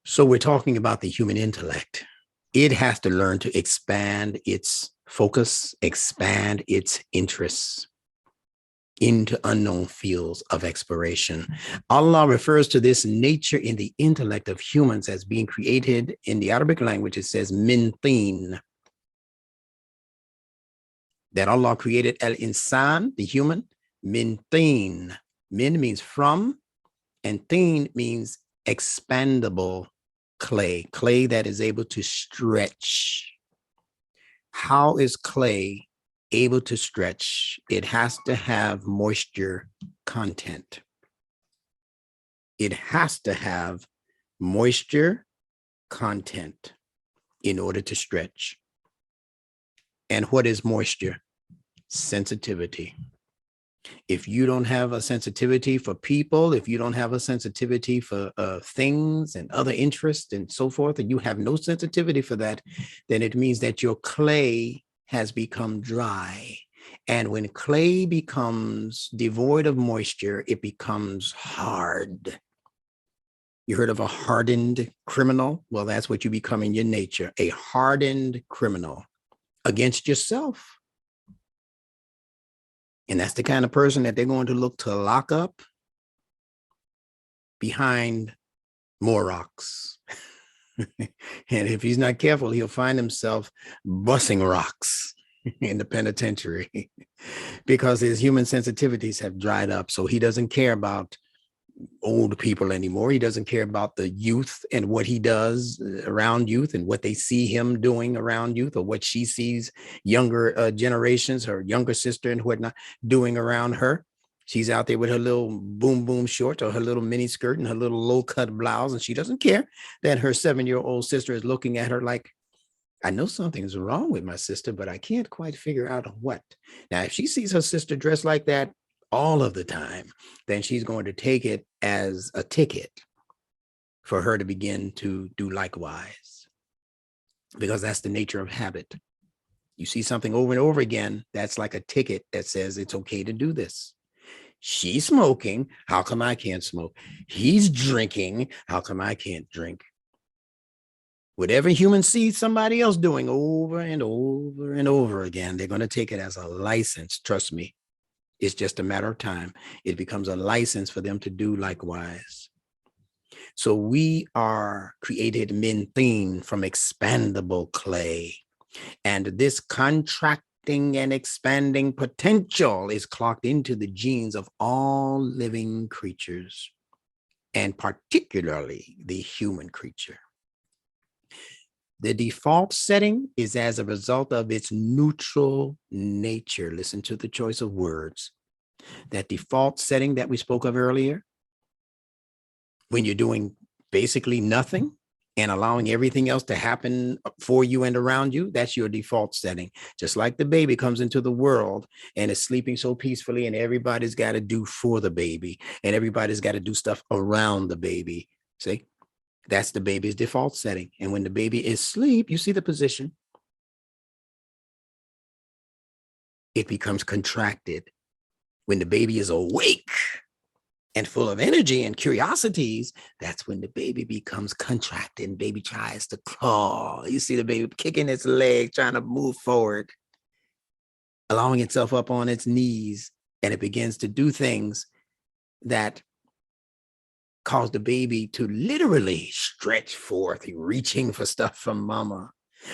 So we're talking about the human intellect. It has to learn to expand its focus, expand its interests into unknown fields of exploration. Allah refers to this nature in the intellect of humans as being created in the Arabic language. It says min tin. That Allah created al-insan, the human, min tin. Min means from, and tin means expandable clay, clay that is able to stretch. How is clay able to stretch? It has to have moisture content. It has to have moisture content in order to stretch. And what is moisture? Sensitivity. If you don't have a sensitivity for people, if you don't have a sensitivity for things and other interests and so forth, and you have no sensitivity for that, then it means that your clay has become dry. And when clay becomes devoid of moisture, it becomes hard. You heard of a hardened criminal? Well, that's what you become in your nature, a hardened criminal against yourself. And that's the kind of person that they're going to look to lock up behind more rocks. And if he's not careful, he'll find himself bussing rocks in the penitentiary because his human sensitivities have dried up. So he doesn't care about old people anymore. He doesn't care about the youth and what he does around youth and what they see him doing around youth, or what she sees younger generations, her younger sister and whatnot, doing around her. She's out there with her little boom boom shorts or her little mini skirt and her little low cut blouse, and she doesn't care that her 7-year-old sister is looking at her like, I know something's wrong with my sister, but I can't quite figure out what. Now, if she sees her sister dressed like that all of the time, then she's going to take it as a ticket for her to begin to do likewise, because that's the nature of habit. You see something over and over again, that's like a ticket that says it's okay to do this. She's smoking. How come I can't smoke? He's drinking. How come I can't drink? Whatever human sees somebody else doing over and over and over again, they're going to take it as a license. Trust me. It's just a matter of time. It becomes a license for them to do likewise. So we are created min thin from expandable clay. And this contracting and expanding potential is clocked into the genes of all living creatures, and particularly the human creature. The default setting is as a result of its neutral nature. Listen to the choice of words. That default setting that we spoke of earlier, when you're doing basically nothing and allowing everything else to happen for you and around you, that's your default setting. Just like the baby comes into the world and is sleeping so peacefully, and everybody's got to do for the baby, and everybody's got to do stuff around the baby. See? That's the baby's default setting. And when the baby is asleep, you see the position. It becomes contracted. When the baby is awake and full of energy and curiosities, that's when the baby becomes contracted and baby tries to claw. You see the baby kicking its leg, trying to move forward, allowing itself up on its knees, and it begins to do things that cause the baby to literally stretch forth, reaching for stuff from mama,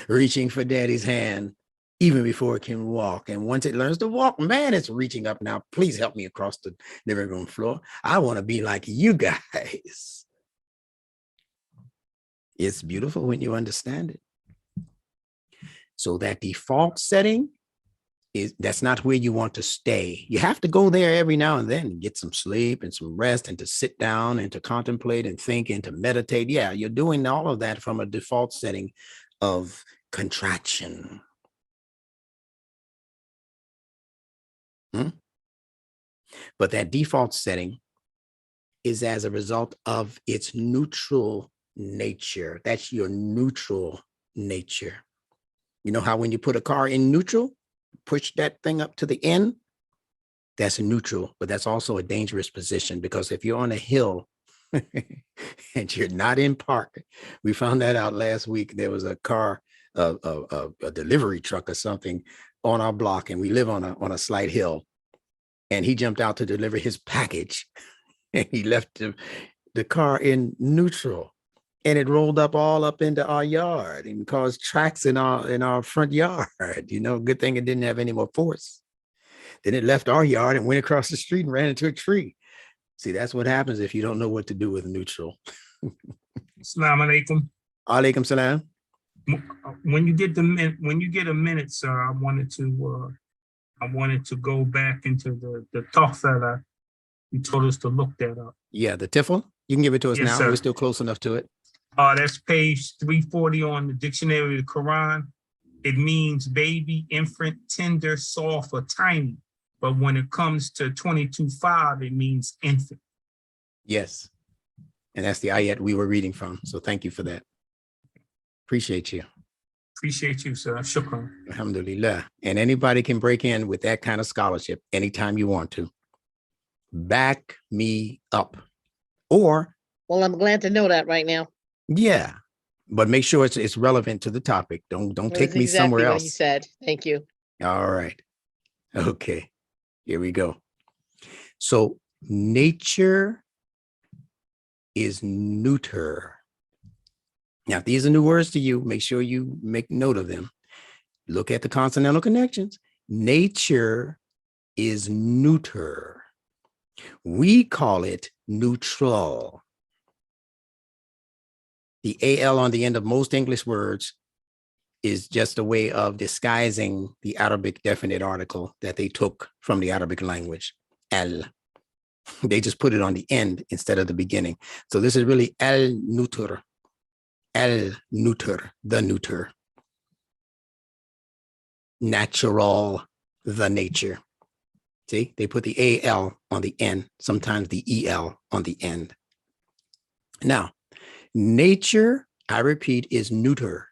reaching for daddy's hand, even before it can walk. And once it learns to walk, man, it's reaching up now. Please help me across the living room floor. I want to be like you guys. It's beautiful when you understand it. So that default setting that's not where you want to stay. You have to go there every now and then and get some sleep and some rest, and to sit down and to contemplate and think and to meditate. Yeah, you're doing all of that from a default setting of contraction. But that default setting is as a result of its neutral nature. That's your neutral nature. You know how when you put a car in neutral, push that thing up to the end, that's a neutral, but that's also a dangerous position, because if you're on a hill and you're not in park, we found that out last week. There was a car, a delivery truck or something on our block, and we live on a slight hill, and he jumped out to deliver his package, and he left the car in neutral. And it rolled up all up into our yard and caused tracks in our front yard. You know, good thing it didn't have any more force. Then it left our yard and went across the street and ran into a tree. See, that's what happens if you don't know what to do with neutral.
Assalamu alaikum.
Alaikum salam.
When you get a minute, sir, I wanted to go back into the Tahfela. You told us to look that up.
Yeah, the Tifl. You can give it to us
Yes,
now.
sir.
We're still close enough to it.
That's page 340 on the dictionary of the Quran. It means baby, infant, tender, soft, or tiny. But when it comes to 22:5, it means infant.
Yes. And that's the ayat we were reading from. So thank you for that. Appreciate you.
Appreciate you, sir. Shukran.
Alhamdulillah. And anybody can break in with that kind of scholarship anytime you want to. Back me up. Or,
Well, I'm glad to know that right now.
yeah, but make sure it's relevant to the topic. Don't
That
take
was
me
exactly
somewhere
what
else.
he said. Thank you.
All right. Okay. Here we go. So nature is neuter. Now, if these are new words to you, make sure you make note of them. Look at the consonantal connections. Nature is neuter. We call it neutral. The AL on the end of most English words is just a way of disguising the Arabic definite article that they took from the Arabic language, al. They just put it on the end instead of the beginning. So this is really al-neuter, the neuter. Natural, the nature. See, they put the AL on the end, sometimes the EL on the end. Now, nature, I repeat, is neuter.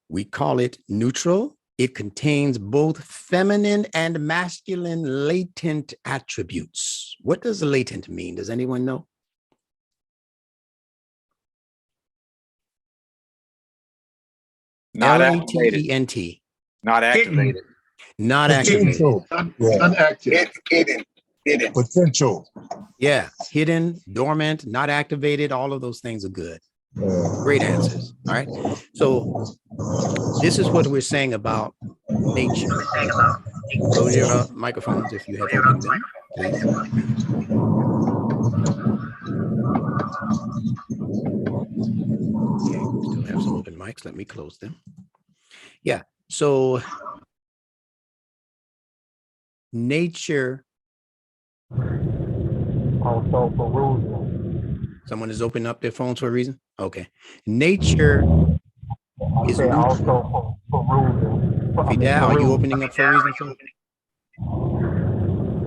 We call it neutral It contains both feminine and masculine latent attributes. What does latent mean? Does anyone know?
Not activated.
Latent.
Not
Hidden.
activated.
Not activated.
Potential. Yeah.
Unactive. Hidden.
Potential.
Yeah, hidden, dormant, not activated. All of those things are good.
Yeah.
Great answers. All right. So this is what we're saying about nature. Close your microphones if you have opened them, please. Okay, still have some open mics. Let me close them. Yeah. So nature.
Also perusal.
Someone is opening up their phones for a reason. Okay. Nature
I
is
said
neutral.
also perusal.
Fidel, are you opening up for a reason? Sir?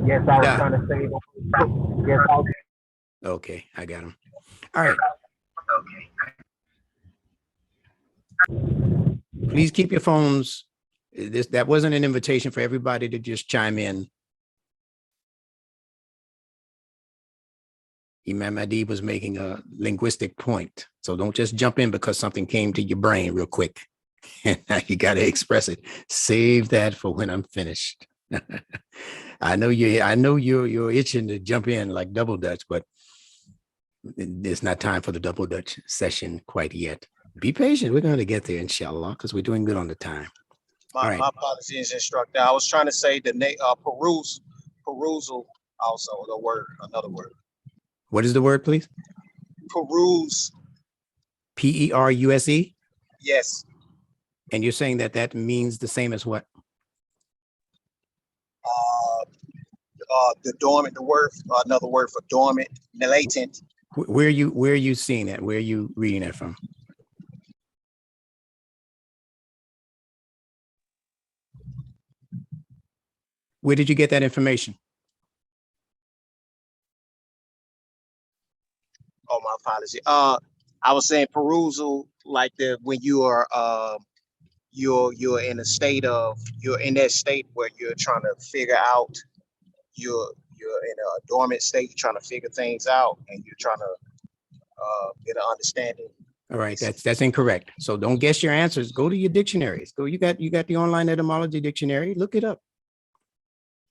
Yes, I was
Yeah.
trying to say. Yes, I was.
Okay, I got him. All right. Please keep your phones. That wasn't an invitation for everybody to just chime in. Imam Adib was making a linguistic point. So don't just jump in because something came to your brain real quick. You got to express it. Save that for when I'm finished. I know you're itching to jump in like double dutch, but it's not time for the double dutch session quite yet. Be patient. We're going to get there, inshallah, because we're doing good on the time. All right.
My apologies, instructor. I was trying to say the perusal also another word.
What is the word, please?
Peruse.
Peruse?
Yes.
And you're saying that that means the same as what?
The dormant, another word for dormant, latent.
Where are you seeing that? Where are you reading that from? Where did you get that information?
Oh, my apology. I was saying perusal, like when you are you're in a state of you're in that state where you're trying to figure out you're in a dormant state, you're trying to figure things out, and you're trying to get an understanding.
All right, that's incorrect. So don't guess your answers. Go to your dictionaries. You got the online etymology dictionary. Look it up.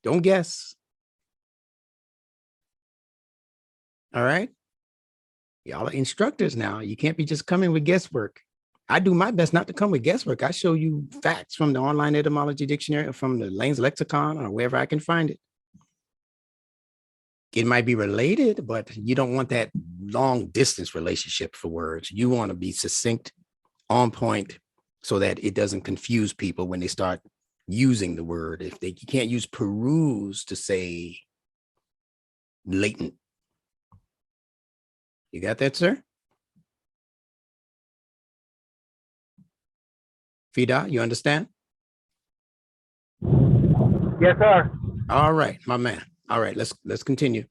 Don't guess. All right. Y'all are instructors now. You can't be just coming with guesswork. I do my best not to come with guesswork. I show you facts from the online etymology dictionary or from the Lane's lexicon or wherever I can find it. It might be related, but you don't want that long distance relationship for words. You want to be succinct, on point, so that it doesn't confuse people when they start using the word. You can't use peruse to say latent. You got that, sir? Fida, you understand?
Yes, sir.
All right, my man. All right, let's continue.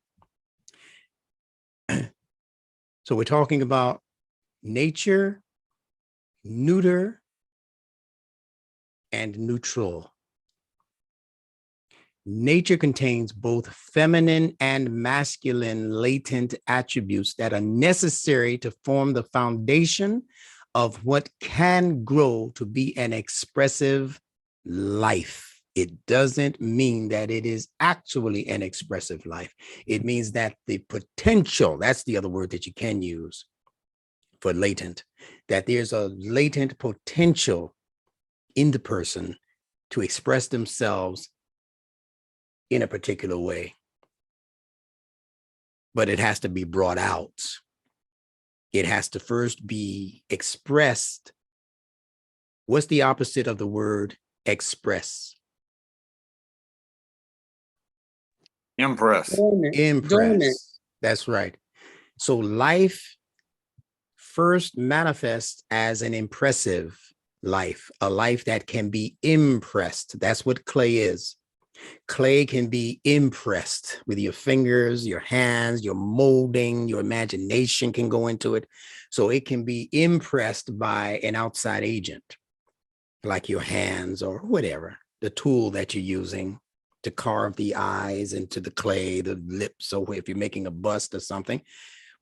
So we're talking about nature, neuter, and neutral. Nature contains both feminine and masculine latent attributes that are necessary to form the foundation of what can grow to be an expressive life. It doesn't mean that it is actually an expressive life. It means that the potential, that's the other word that you can use for latent, that there's a latent potential in the person to express themselves in a particular way. But it has to be brought out. It has to first be expressed. What's the opposite of the word express?
Impress.
Impress. That's right. So life first manifests as an impressive life, a life that can be impressed. That's what clay is. Clay can be impressed with your fingers, your hands, your molding, your imagination can go into it. So it can be impressed by an outside agent. like your hands or whatever, the tool that you're using to carve the eyes into the clay, the lips. So if you're making a bust or something,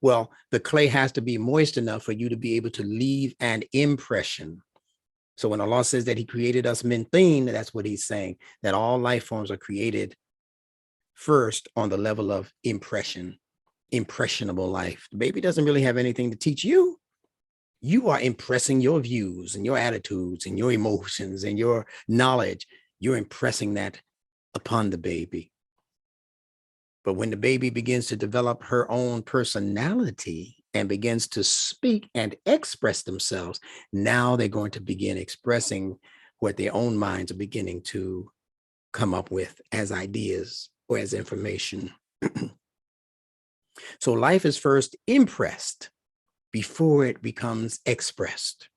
well, the clay has to be moist enough for you to be able to leave an impression. So when Allah says that he created us min teen, that's what he's saying, that all life forms are created first on the level of impression, impressionable life. The baby doesn't really have anything to teach you. You are impressing your views and your attitudes and your emotions and your knowledge. You're impressing that upon the baby. But when the baby begins to develop her own personality and begins to speak and express themselves, now they're going to begin expressing what their own minds are beginning to come up with as ideas or as information. So life is first impressed before it becomes expressed.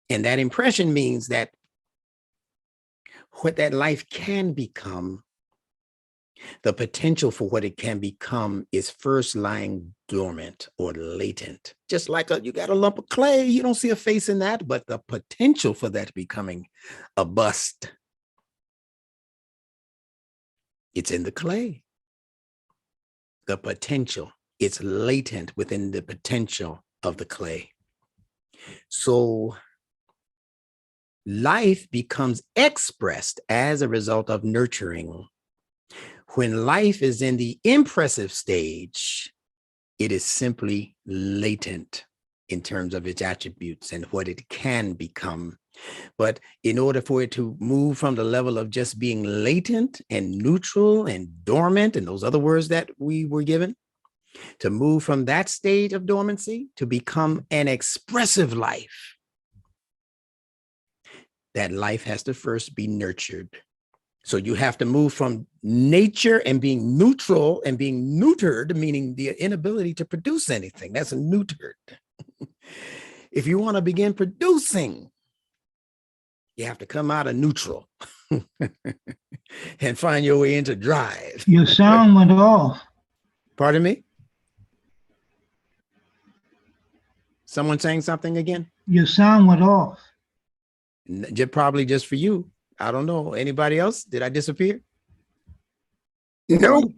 And that impression means that what that life can become, the potential for what it can become is first lying dormant or latent. Just like you got a lump of clay, you don't see a face in that, but the potential for that becoming a bust, it's in the clay. The potential, it's latent within the potential of the clay. So life becomes expressed as a result of nurturing. When life is in the impressive stage, it is simply latent in terms of its attributes and what it can become. But in order for it to move from the level of just being latent and neutral and dormant, and those other words that we were given, to move from that state of dormancy to become an expressive life, that life has to first be nurtured. So you have to move from nature and being neutral and being neutered, meaning the inability to produce anything. That's neutered. If you want to begin producing, you have to come out of neutral and find your way into drive.
Your sound went off.
Pardon me? Someone saying something again?
Your sound went off.
Probably just for you. I don't know. Anybody else? Did I disappear?
Nope.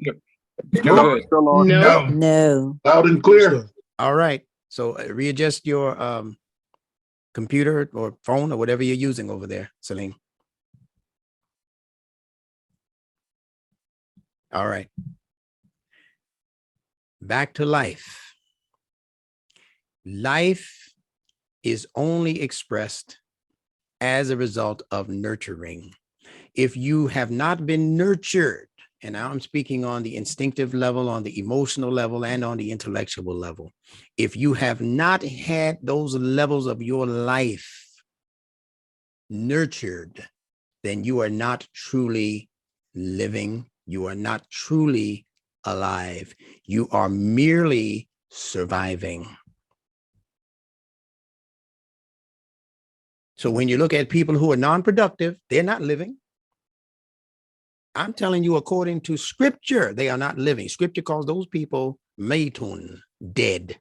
Still, still on.
No.
No.
Loud and clear.
All right. So readjust your computer or phone or whatever you're using over there, Celine. All right. Back to life. Life is only expressed as a result of nurturing. If you have not been nurtured, and now I'm speaking on the instinctive level, on the emotional level, and on the intellectual level, if you have not had those levels of your life nurtured, then you are not truly living. You are not truly alive. You are merely surviving. So when you look at people who are non-productive, they're not living. I'm telling you, according to scripture, they are not living. Scripture calls those people maytun, dead.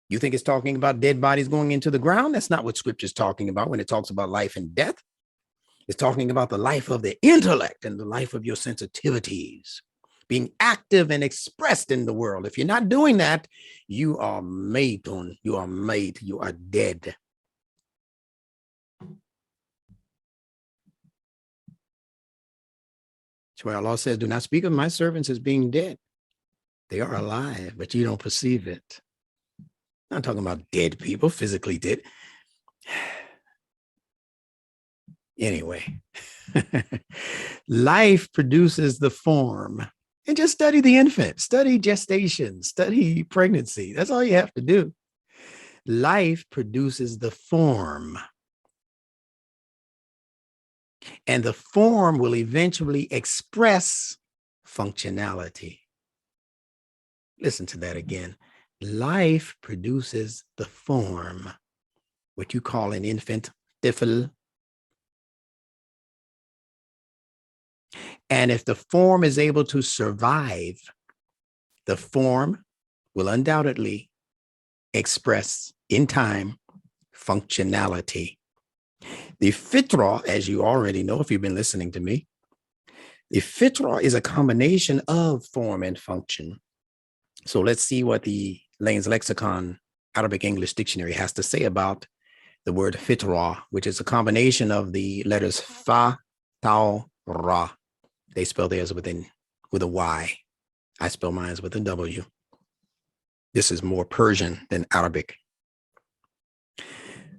You think it's talking about dead bodies going into the ground? That's not what scripture is talking about when it talks about life and death. It's talking about the life of the intellect and the life of your sensitivities, being active and expressed in the world. If you're not doing that, you are maytun, you are made, you are dead. That's why Allah says, do not speak of my servants as being dead. They are alive, but you don't perceive it. I'm not talking about dead people, physically dead. Anyway, life produces the form. And just study the infant, study gestation, study pregnancy. That's all you have to do. Life produces the form. And the form will eventually express functionality. Listen to that again. Life produces the form, what you call an infant, tifl. And if the form is able to survive, the form will undoubtedly express in time, functionality. The fitra, as you already know, if you've been listening to me, the fitra is a combination of form and function. So let's see what the Lane's Lexicon Arabic English Dictionary has to say about the word fitra, which is a combination of the letters fa, tau, ra. They spell theirs with a Y. I spell mine with a W. This is more Persian than Arabic.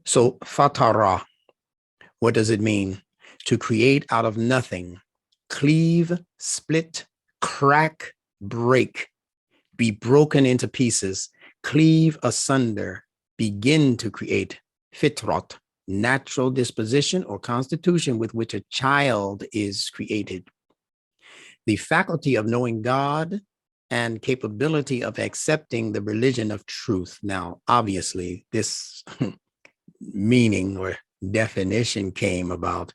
So fatara, what does it mean? To create out of nothing, cleave, split, crack, break, be broken into pieces, cleave asunder, begin to create. Fitrat, natural disposition or constitution with which a child is created. The faculty of knowing God and capability of accepting the religion of truth. Now, obviously, this meaning or definition came about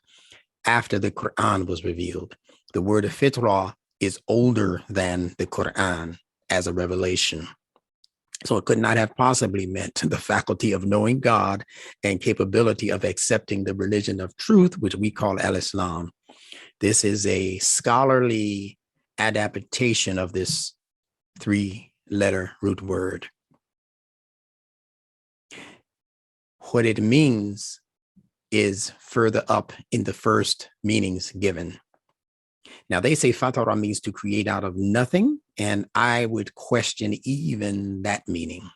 after the Quran was revealed. The word fitra is older than the Quran as a revelation. So it could not have possibly meant the faculty of knowing God and capability of accepting the religion of truth, which we call al-Islam. This is a scholarly adaptation of this 3-letter root word. What it means is further up in the first meanings given. Now they say fatara means to create out of nothing, and I would question even that meaning.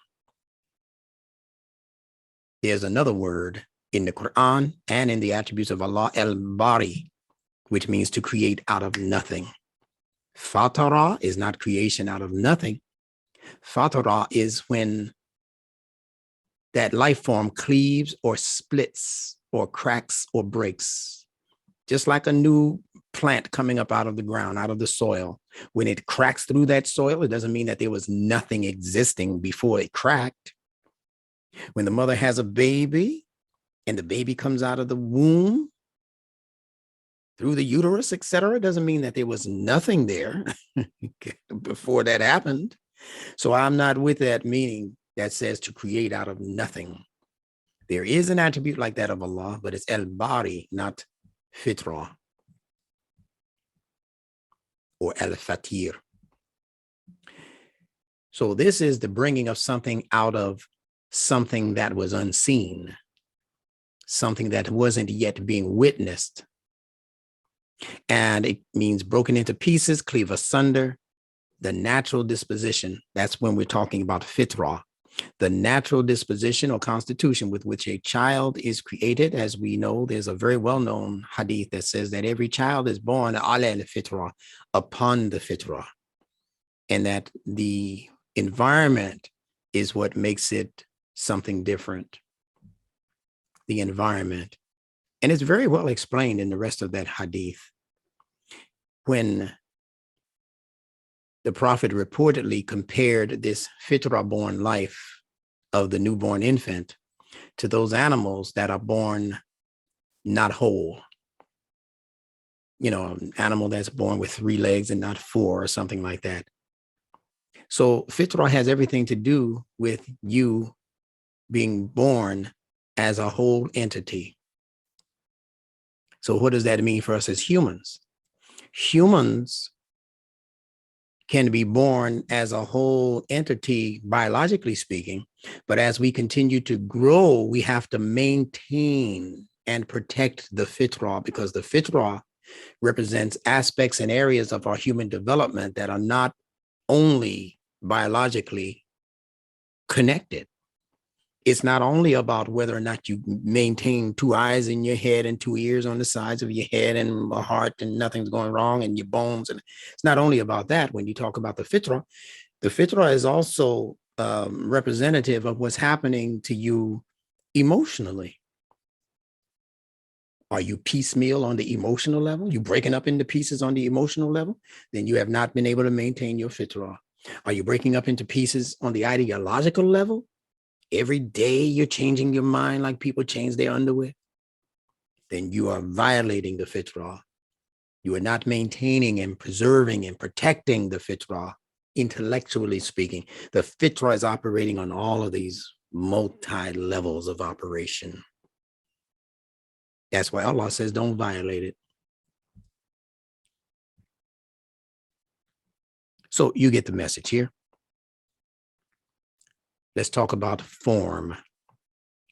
There's another word in the Quran and in the attributes of Allah, al-Bari, which means to create out of nothing. Fatara is not creation out of nothing. Fatara is when that life form cleaves or splits or cracks or breaks, just like a new plant coming up out of the ground, out of the soil. When it cracks through that soil, it doesn't mean that there was nothing existing before it cracked. When the mother has a baby and the baby comes out of the womb through the uterus, etc., it doesn't mean that there was nothing there before that happened. So I'm not with that meaning that says to create out of nothing. There is an attribute like that of Allah, but it's al-Bari, not fitra or al-Fatir. So this is the bringing of something out of something that was unseen, something that wasn't yet being witnessed. And it means broken into pieces, cleave asunder, the natural disposition. That's when we're talking about fitra, the natural disposition or constitution with which a child is created. As we know, there's a very well-known hadith that says that every child is born ala al-fitra, upon the fitra, and that the environment is what makes it something different. The environment. And it's very well explained in the rest of that hadith. When the Prophet reportedly compared this fitra-born life of the newborn infant to those animals that are born not whole. You know, an animal that's born with 3 legs and not 4 or something like that. So fitra has everything to do with you being born as a whole entity. So what does that mean for us as humans? Humans can be born as a whole entity, biologically speaking, but as we continue to grow, we have to maintain and protect the fitra, because the fitra represents aspects and areas of our human development that are not only biologically connected. It's not only about whether or not you maintain 2 eyes in your head and 2 ears on the sides of your head and a heart and nothing's going wrong and your bones. And it's not only about that. When you talk about the fitra is also representative of what's happening to you emotionally. Are you piecemeal on the emotional level? You breaking up into pieces on the emotional level? Then you have not been able to maintain your fitra. Are you breaking up into pieces on the ideological level? Every day you're changing your mind like people change their underwear? Then you are violating the fitra. You are not maintaining and preserving and protecting the fitra, intellectually speaking. The fitra is operating on all of these multi-levels of operation. That's why Allah says don't violate it. So you get the message here. Let's talk about form.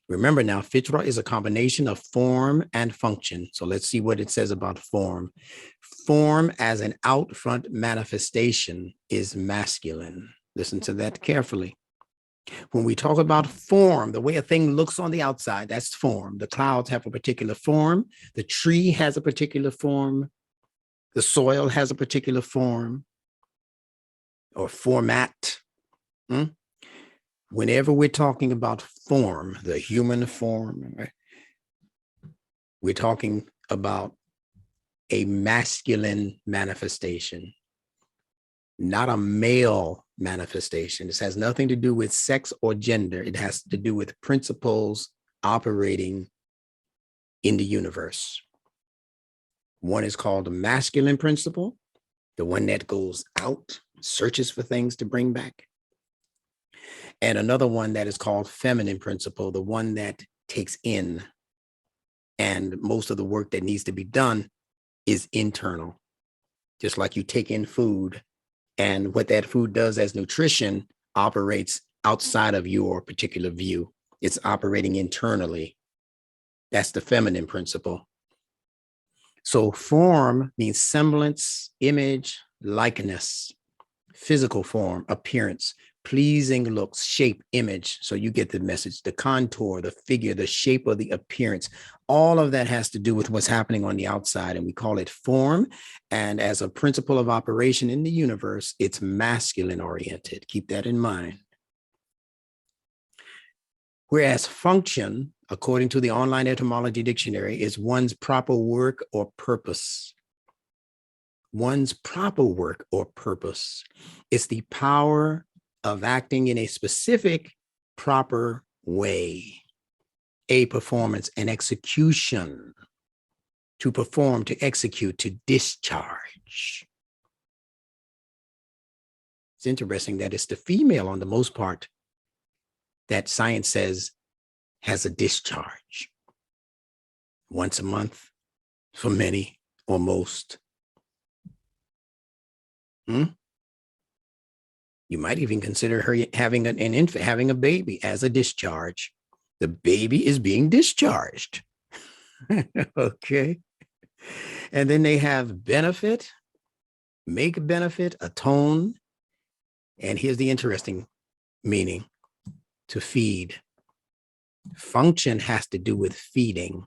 Remember now, fitra is a combination of form and function. So let's see what it says about form. Form as an out front manifestation is masculine. Listen to that carefully. When we talk about form, the way a thing looks on the outside, that's form. The clouds have a particular form. The tree has a particular form. The soil has a particular form or format. Whenever we're talking about form, the human form, right, we're talking about a masculine manifestation, not a male manifestation. This has nothing to do with sex or gender. It has to do with principles operating in the universe. One is called the masculine principle, the one that goes out, searches for things to bring back. And another one that is called feminine principle, the one that takes in. And most of the work that needs to be done is internal. Just like you take in food, and what that food does as nutrition operates outside of your particular view. It's operating internally. That's the feminine principle. So form means semblance, image, likeness, physical form, appearance, pleasing looks, shape, image. So you get the message, the contour, the figure, the shape of the appearance. All of that has to do with what's happening on the outside, and we call it form. And as a principle of operation in the universe, it's masculine oriented. Keep that in mind. Whereas function, according to the online etymology dictionary, is one's proper work or purpose. One's proper work or purpose. It's the power of acting in a specific, proper way. A performance, an execution, to perform, to execute, to discharge. It's interesting that it's the female on the most part that science says has a discharge once a month for many or most. You might even consider her having an infant, having a baby as a discharge. The baby is being discharged. Okay. And then they have benefit, make benefit, atone. And here's the interesting meaning, to feed. Function has to do with feeding,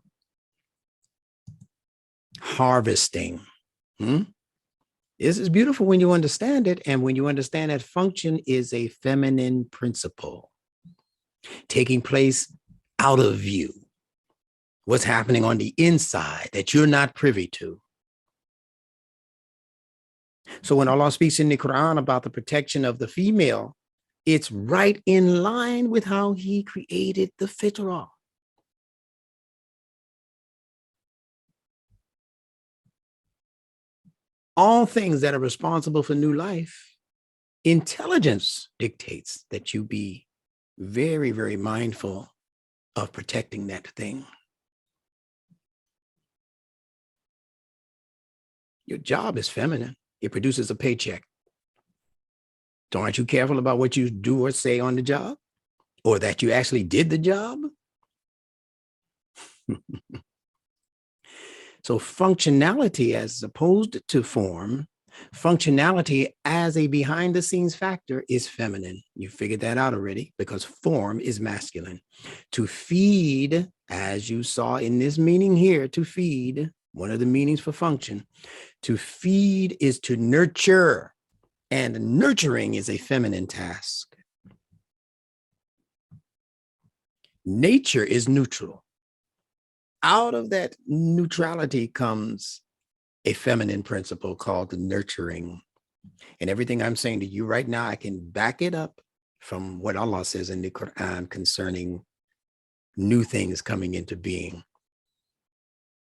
harvesting. This is beautiful when you understand it. And when you understand that function is a feminine principle taking place out of view. What's happening on the inside that you're not privy to. So when Allah speaks in the Quran about the protection of the female, it's right in line with how He created the fitrah. All things that are responsible for new life, intelligence dictates that you be very, very mindful of protecting that thing. Your job is feminine. It produces a paycheck. So aren't you careful about what you do or say on the job? Or that you actually did the job? So functionality as opposed to form, functionality as a behind the scenes factor is feminine. You figured that out already because form is masculine. To feed, as you saw in this meaning here, to feed, one of the meanings for function, to feed is to nurture, and nurturing is a feminine task. Nature is neutral. Out of that neutrality comes a feminine principle called nurturing. And everything I'm saying to you right now, I can back it up from what Allah says in the Quran concerning new things coming into being,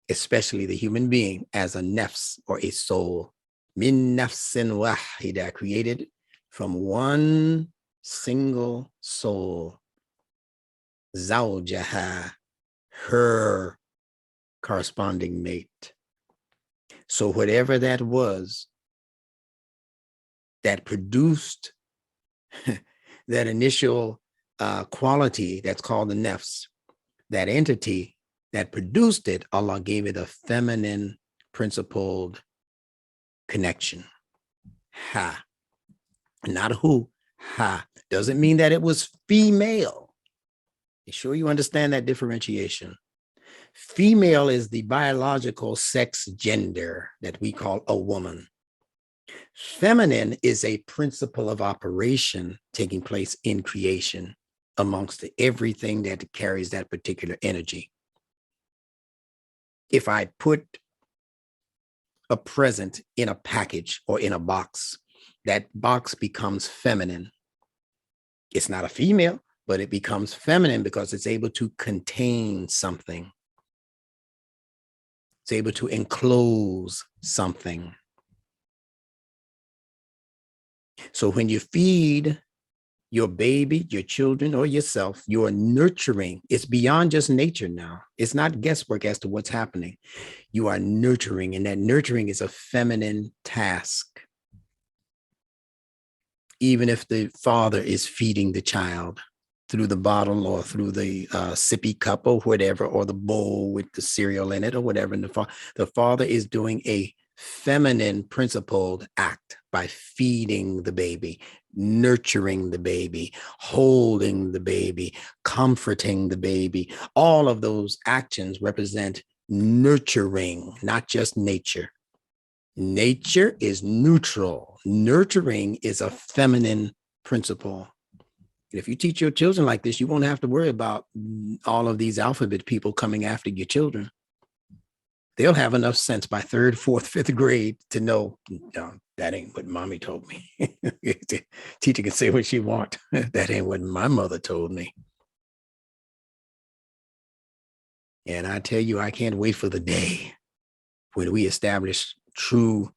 especially the human being as a nafs or a soul. Min nafsin wahida, created from one single soul. zawjaha, her corresponding mate. So whatever that was that produced that initial quality that's called the nafs, that entity that produced it, Allah gave it a feminine principled connection. Ha, not who. Ha doesn't mean that it was female. Be sure you understand that differentiation. Female is the biological sex gender that we call a woman. Feminine is a principle of operation taking place in creation amongst everything that carries that particular energy. If I put a present in a package or in a box, that box becomes feminine. It's not a female, but it becomes feminine because it's able to contain something. It's able to enclose something. So when you feed your baby, your children, or yourself, you're nurturing. It's beyond just nature now. It's not guesswork as to what's happening. You are nurturing, and that nurturing is a feminine task. Even if the father is feeding the child through the bottle or through the sippy cup or whatever, or the bowl with the cereal in it or whatever, and the father is doing a feminine principled act by feeding the baby, nurturing the baby, holding the baby, comforting the baby. All of those actions represent nurturing, not just nature. Nature is neutral. Nurturing is a feminine principle. If you teach your children like this, you won't have to worry about all of these alphabet people coming after your children. They'll have enough sense by 3rd, 4th, 5th grade to know, no, that ain't what mommy told me. Teacher can say what she wants. That ain't what my mother told me. And I tell you, I can't wait for the day when we establish true,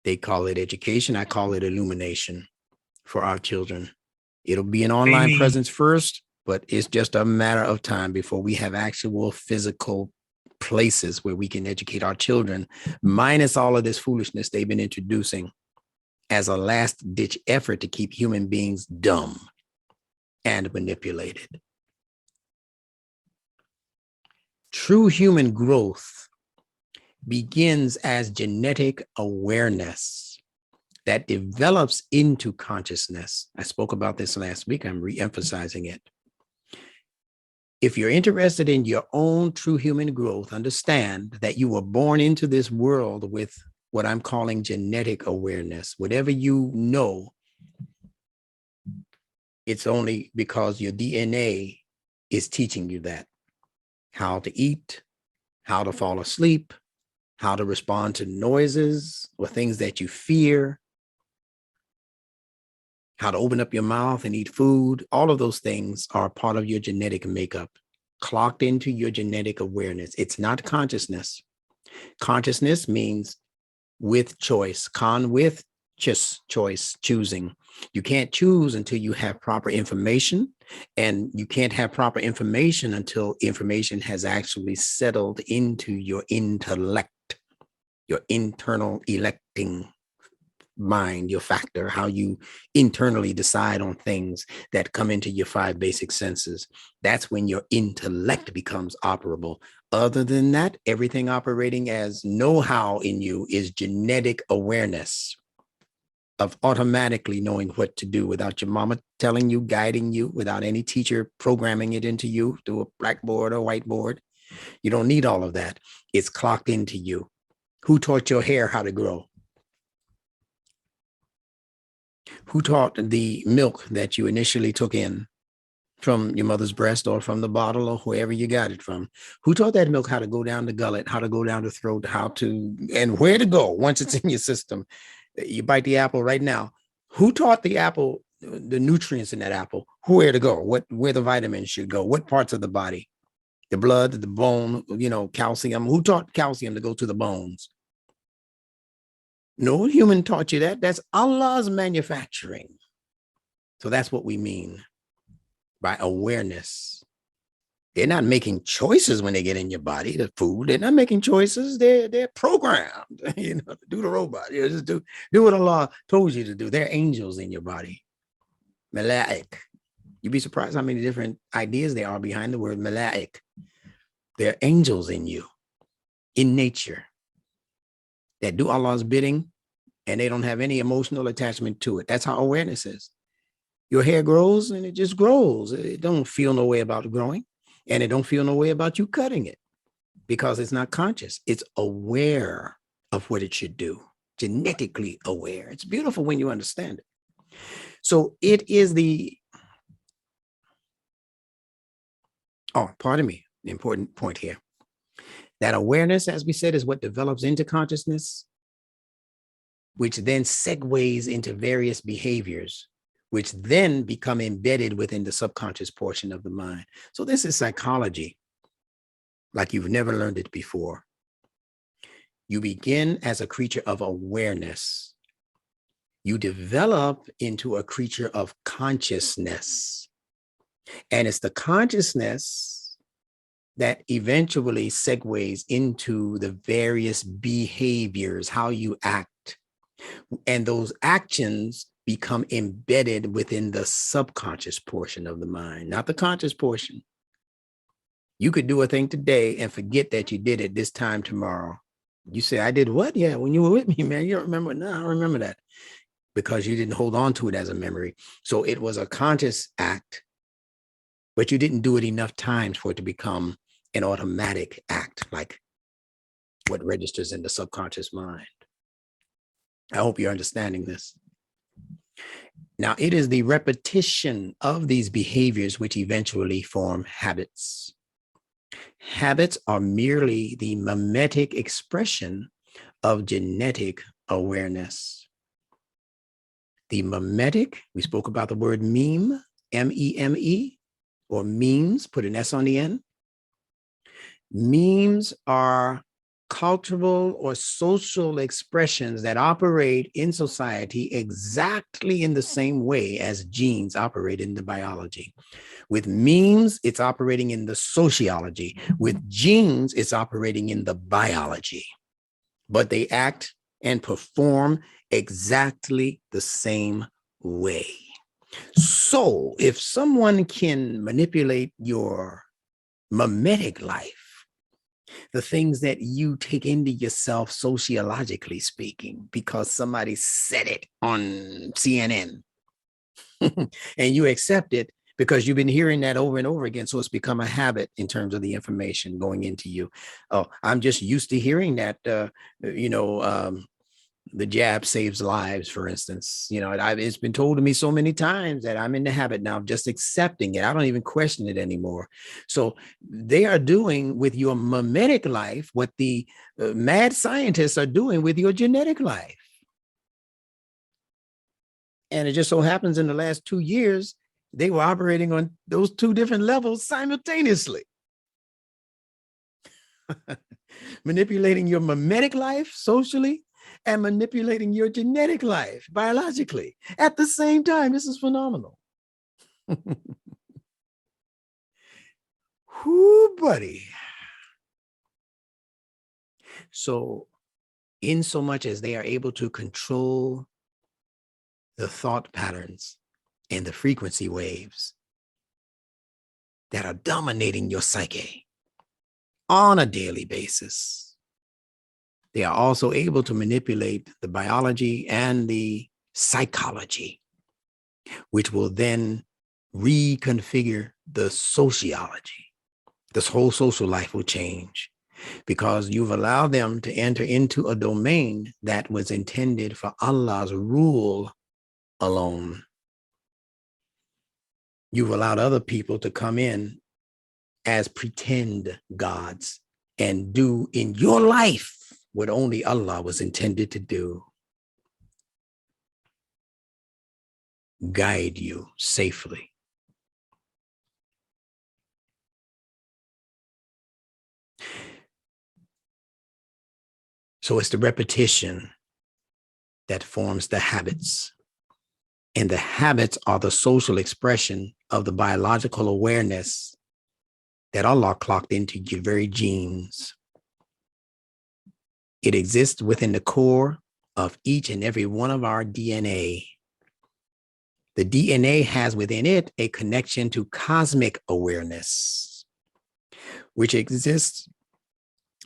they call it education, I call it illumination for our children. It'll be an online presence first, but it's just a matter of time before we have actual physical places where we can educate our children, minus all of this foolishness they've been introducing as a last ditch effort to keep human beings dumb and manipulated. True human growth begins as genetic awareness that develops into consciousness. I spoke about this last week. I'm re-emphasizing it. If you're interested in your own true human growth, understand that you were born into this world with what I'm calling genetic awareness. Whatever you know, it's only because your DNA is teaching you that. How to eat, how to fall asleep, how to respond to noises or things that you fear, how to open up your mouth and eat food. All of those things are part of your genetic makeup, clocked into your genetic awareness. It's not consciousness. Consciousness means with choice, with choice, choosing. You can't choose until you have proper information, and you can't have proper information until information has actually settled into your intellect, your internal electing mind, your factor, how you internally decide on things that come into your 5 basic senses. That's when your intellect becomes operable. Other than that, everything operating as know-how in you is genetic awareness of automatically knowing what to do without your mama telling you, guiding you, without any teacher programming it into you through a blackboard or whiteboard. You don't need all of that. It's clocked into you. Who taught your hair how to grow? Who taught the milk that you initially took in from your mother's breast or from the bottle or wherever you got it from? Who taught that milk how to go down the gullet, how to go down the throat, how to, and where to go once it's in your system? You bite the apple right now. Who taught the apple, the nutrients in that apple, where to go, where the vitamins should go, what parts of the body, the blood, the bone, calcium? Who taught calcium to go to the bones? No human taught you that. That's Allah's manufacturing. So that's what we mean by awareness. They're not making choices when they get in your body, the food. They're not making choices. They're programmed, to do the robot. Just do what Allah told you to do. They're angels in your body. Mala'ik. You'd be surprised how many different ideas there are behind the word mala'ik. They're angels in you, in nature, that do Allah's bidding, and they don't have any emotional attachment to it. That's how awareness is. Your hair grows and it just grows. It don't feel no way about growing, and it don't feel no way about you cutting it, because it's not conscious. It's aware of what it should do, genetically aware. It's beautiful when you understand it. So it is the pardon me, the important point here. That awareness, as we said, is what develops into consciousness, which then segues into various behaviors, which then become embedded within the subconscious portion of the mind. So this is psychology, like you've never learned it before. You begin as a creature of awareness. You develop into a creature of consciousness. And it's the consciousness that eventually segues into the various behaviors, how you act. And those actions become embedded within the subconscious portion of the mind, not the conscious portion. You could do a thing today and forget that you did it this time tomorrow. You say, I did what? Yeah, when you were with me, man. You don't remember? No, I don't remember that, because you didn't hold on to it as a memory. So it was a conscious act, but you didn't do it enough times for it to become an automatic act, like what registers in the subconscious mind. I hope you're understanding this. Now, it is the repetition of these behaviors which eventually form habits. Habits are merely the mimetic expression of genetic awareness. The mimetic, we spoke about the word meme, M-E-M-E, or memes, put an S on the end. Memes are cultural or social expressions that operate in society exactly in the same way as genes operate in the biology. With memes, it's operating in the sociology. With genes, it's operating in the biology. But they act and perform exactly the same way. So if someone can manipulate your mimetic life, the things that you take into yourself sociologically speaking, because somebody said it on CNN and you accept it because you've been hearing that over and over again. So it's become a habit in terms of the information going into you. Oh, I'm just used to hearing that, the jab saves lives, for instance. It's been told to me so many times that I'm in the habit now of just accepting it. I don't even question it anymore. So they are doing with your mimetic life what the mad scientists are doing with your genetic life. And it just so happens in the last 2 years, they were operating on those two different levels simultaneously. Manipulating your mimetic life socially and manipulating your genetic life biologically at the same time. This is phenomenal. Whoo, buddy. So in so much as they are able to control the thought patterns and the frequency waves that are dominating your psyche on a daily basis, they are also able to manipulate the biology and the psychology, which will then reconfigure the sociology. This whole social life will change because you've allowed them to enter into a domain that was intended for Allah's rule alone. You've allowed other people to come in as pretend gods and do in your life what only Allah was intended to do. Guide you safely. So it's the repetition that forms the habits. And the habits are the social expression of the biological awareness that Allah clocked into your very genes. It exists within the core of each and every one of our DNA. The DNA has within it a connection to cosmic awareness, which exists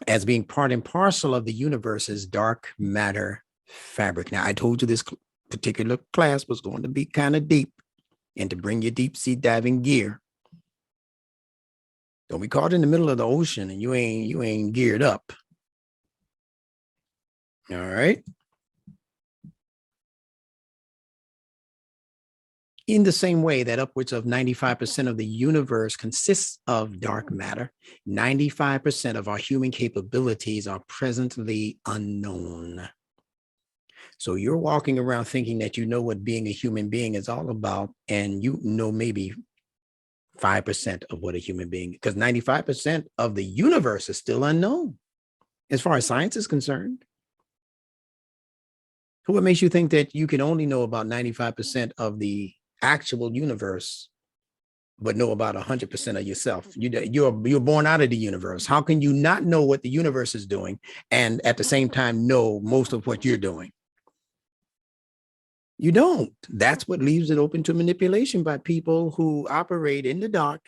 as being part and parcel of the universe's dark matter fabric. Now, I told you this particular class was going to be kind of deep, and to bring your deep sea diving gear. Don't be caught in the middle of the ocean and you ain't geared up. All right. In the same way that upwards of 95% of the universe consists of dark matter, 95% of our human capabilities are presently unknown. So you're walking around thinking that you know what being a human being is all about, and you know maybe 5% of what a human being, because 95% of the universe is still unknown as far as science is concerned. So what makes you think that you can only know about 95% of the actual universe, but know about 100% of yourself? You're born out of the universe. How can you not know what the universe is doing and at the same time know most of what you're doing? You don't. That's what leaves it open to manipulation by people who operate in the dark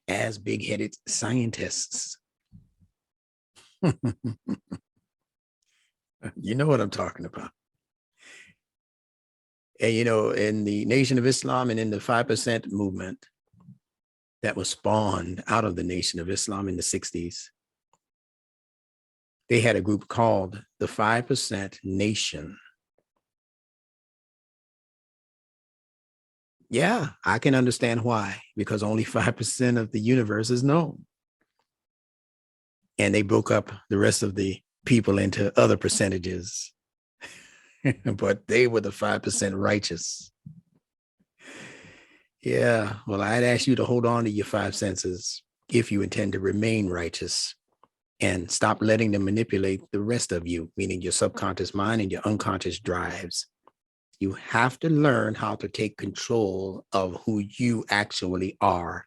as big-headed scientists. You know what I'm talking about. And, you know, in the Nation of Islam and in the 5% movement that was spawned out of the Nation of Islam in the 60s, they had a group called the 5% Nation. Yeah, I can understand why, because only 5% of the universe is known. And they broke up the rest of the people into other percentages. But they were the 5% righteous. Yeah, well, I'd ask you to hold on to your 5 senses if you intend to remain righteous, and stop letting them manipulate the rest of you, meaning your subconscious mind and your unconscious drives. You have to learn how to take control of who you actually are.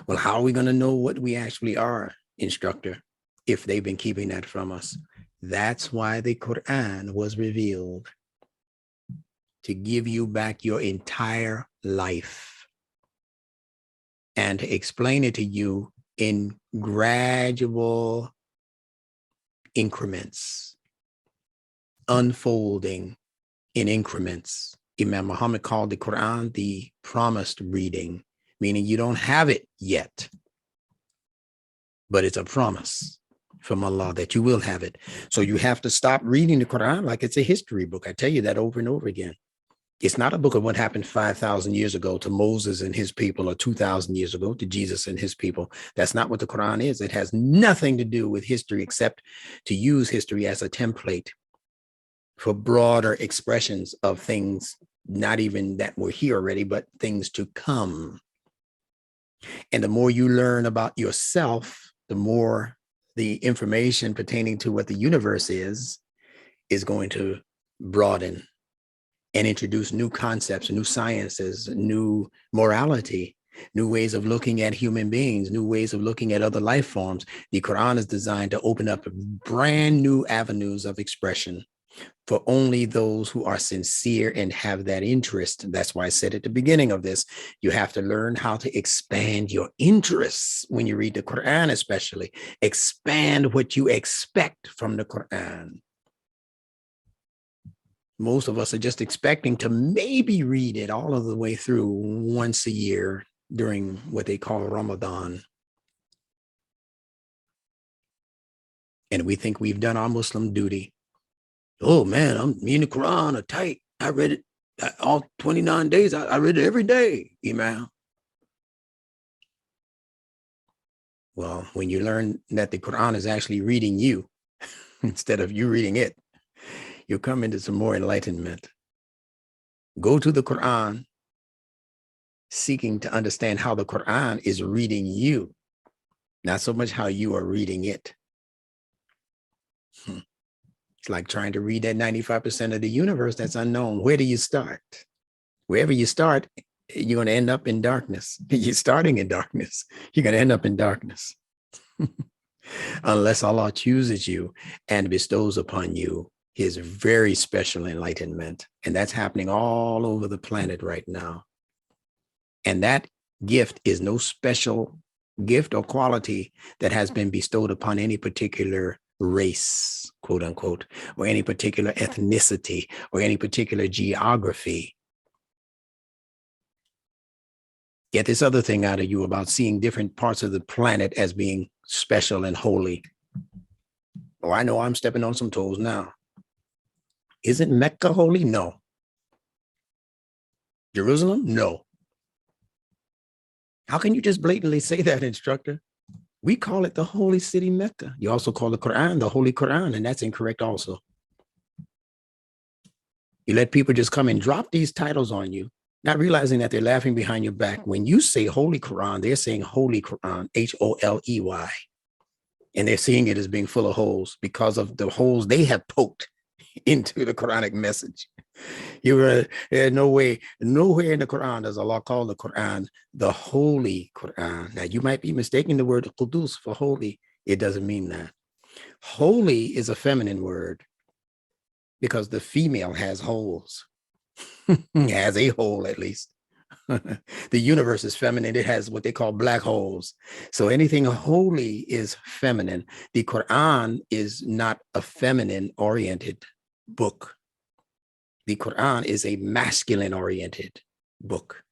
Well, how are we going to know what we actually are, instructor, if they've been keeping that from us? That's why the Quran was revealed, to give you back your entire life and to explain it to you in gradual increments, unfolding in increments. Imam Muhammad called the Quran the promised reading, meaning you don't have it yet, but it's a promise from Allah that you will have it. So you have to stop reading the Quran like it's a history book. I tell you that over and over again. It's not a book of what happened 5,000 years ago to Moses and his people, or 2,000 years ago to Jesus and his people. That's not what the Quran is. It has nothing to do with history except to use history as a template for broader expressions of things, not even that were here already, but things to come. And the more you learn about yourself, the more the information pertaining to what the universe is going to broaden and introduce new concepts, new sciences, new morality, new ways of looking at human beings, new ways of looking at other life forms. The Quran is designed to open up brand new avenues of expression for only those who are sincere and have that interest. That's why I said at the beginning of this, you have to learn how to expand your interests when you read the Quran, especially. Expand what you expect from the Quran. Most of us are just expecting to maybe read it all of the way through once a year during what they call Ramadan. And we think we've done our Muslim duty. Oh man, me and the Quran are tight. I read it all 29 days. I read it every day, Imam. Well, when you learn that the Quran is actually reading you instead of you reading it, you'll come into some more enlightenment. Go to the Quran seeking to understand how the Quran is reading you, not so much how you are reading it. It's like trying to read that 95% of the universe that's unknown. Where do you start? Wherever you start, you're going to end up in darkness. You're starting in darkness. You're going to end up in darkness. Unless Allah chooses you and bestows upon you his very special enlightenment. And that's happening all over the planet right now. And that gift is no special gift or quality that has been bestowed upon any particular race, quote unquote, or any particular ethnicity or any particular geography. Get this other thing out of you about seeing different parts of the planet as being special and holy. Oh, I know I'm stepping on some toes now. Isn't Mecca holy? No. Jerusalem? No. How can you just blatantly say that, instructor? We call it the holy city Mecca. You also call the Quran the Holy Quran, and that's incorrect also. You let people just come and drop these titles on you, not realizing that they're laughing behind your back. When you say Holy Quran, they're saying Holy Quran, Holey. And they're seeing it as being full of holes because of the holes they have poked into the Quranic message. There's no way, nowhere in the Quran does Allah call the Quran the Holy Quran. Now, you might be mistaking the word Qudus for holy. It doesn't mean that. Holy is a feminine word because the female has holes, has a hole at least. The universe is feminine. It has what they call black holes. So anything holy is feminine. The Quran is not a feminine oriented book. The Quran is a masculine oriented book.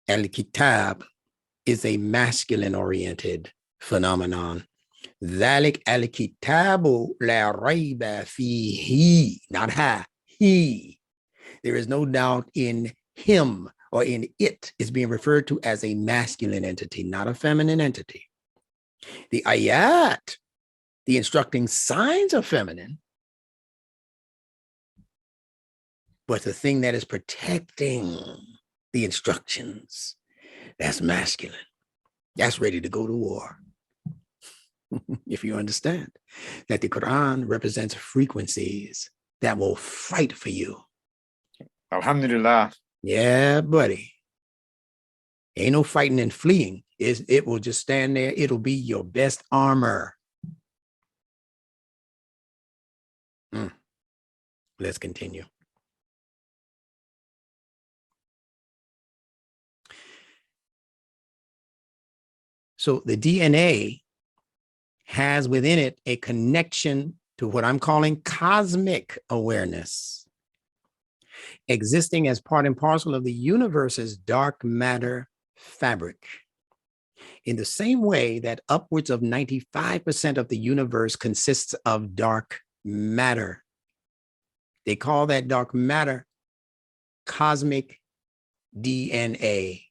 Al-Kitab is a masculine oriented phenomenon. ذَلِكَ الْكِتَابُ لَا رَيْبَ فِيهِ, not ha, he. There is no doubt in him or in it is being referred to as a masculine entity, not a feminine entity. The ayat, the instructing signs are feminine, but the thing that is protecting the instructions, that's masculine. That's ready to go to war. If you understand that the Quran represents frequencies that will fight for you.
Alhamdulillah.
Yeah, buddy. Ain't no fighting and fleeing. It will just stand there. It'll be your best armor. Let's continue. So the DNA has within it a connection to what I'm calling cosmic awareness, existing as part and parcel of the universe's dark matter fabric. In the same way that upwards of 95% of the universe consists of dark matter. They call that dark matter cosmic DNA.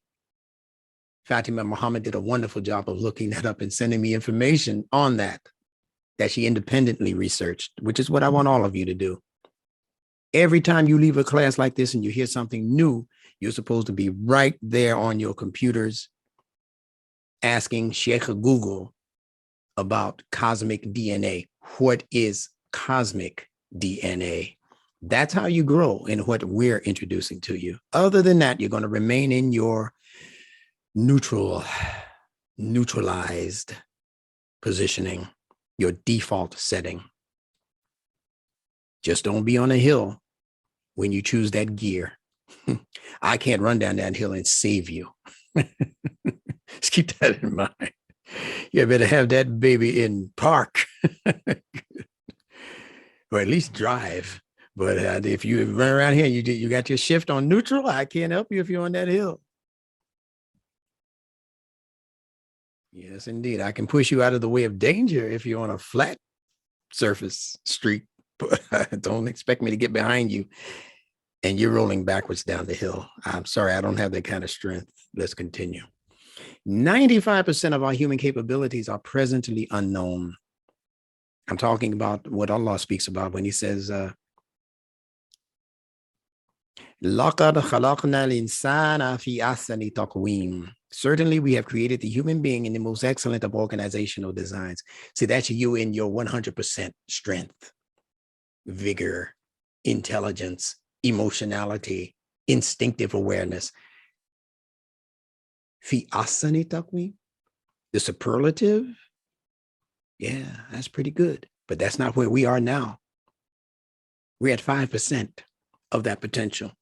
Fatima Muhammad did a wonderful job of looking that up and sending me information on that she independently researched, which is what I want all of you to do. Every time you leave a class like this and you hear something new, you're supposed to be right there on your computers asking Sheikh Google about cosmic DNA. What is cosmic DNA? That's how you grow in what we're introducing to you. Other than that, you're going to remain in your neutralized positioning, your default setting. Just don't be on a hill when you choose that gear. I can't run down that hill and save you. Just keep that in mind. You better have that baby in park or at least drive. But if you run around here, you got your shift on neutral, I can't help you if you're on that hill. Yes, indeed. I can push you out of the way of danger if you're on a flat surface street, but don't expect me to get behind you and you're rolling backwards down the hill. I'm sorry, I don't have that kind of strength. Let's continue. 95% of our human capabilities are presently unknown. I'm talking about what Allah speaks about when he says, لَقَدْ خَلَقْنَا الْإِنسَانَ فِي أَحْسَنِ تَقْوِيمٍ. Certainly, we have created the human being in the most excellent of organizational designs. See, that's you in your 100% strength, vigor, intelligence, emotionality, instinctive awareness. Fi asani taqwim, the superlative. Yeah, that's pretty good. But that's not where we are now. We're at 5% of that potential.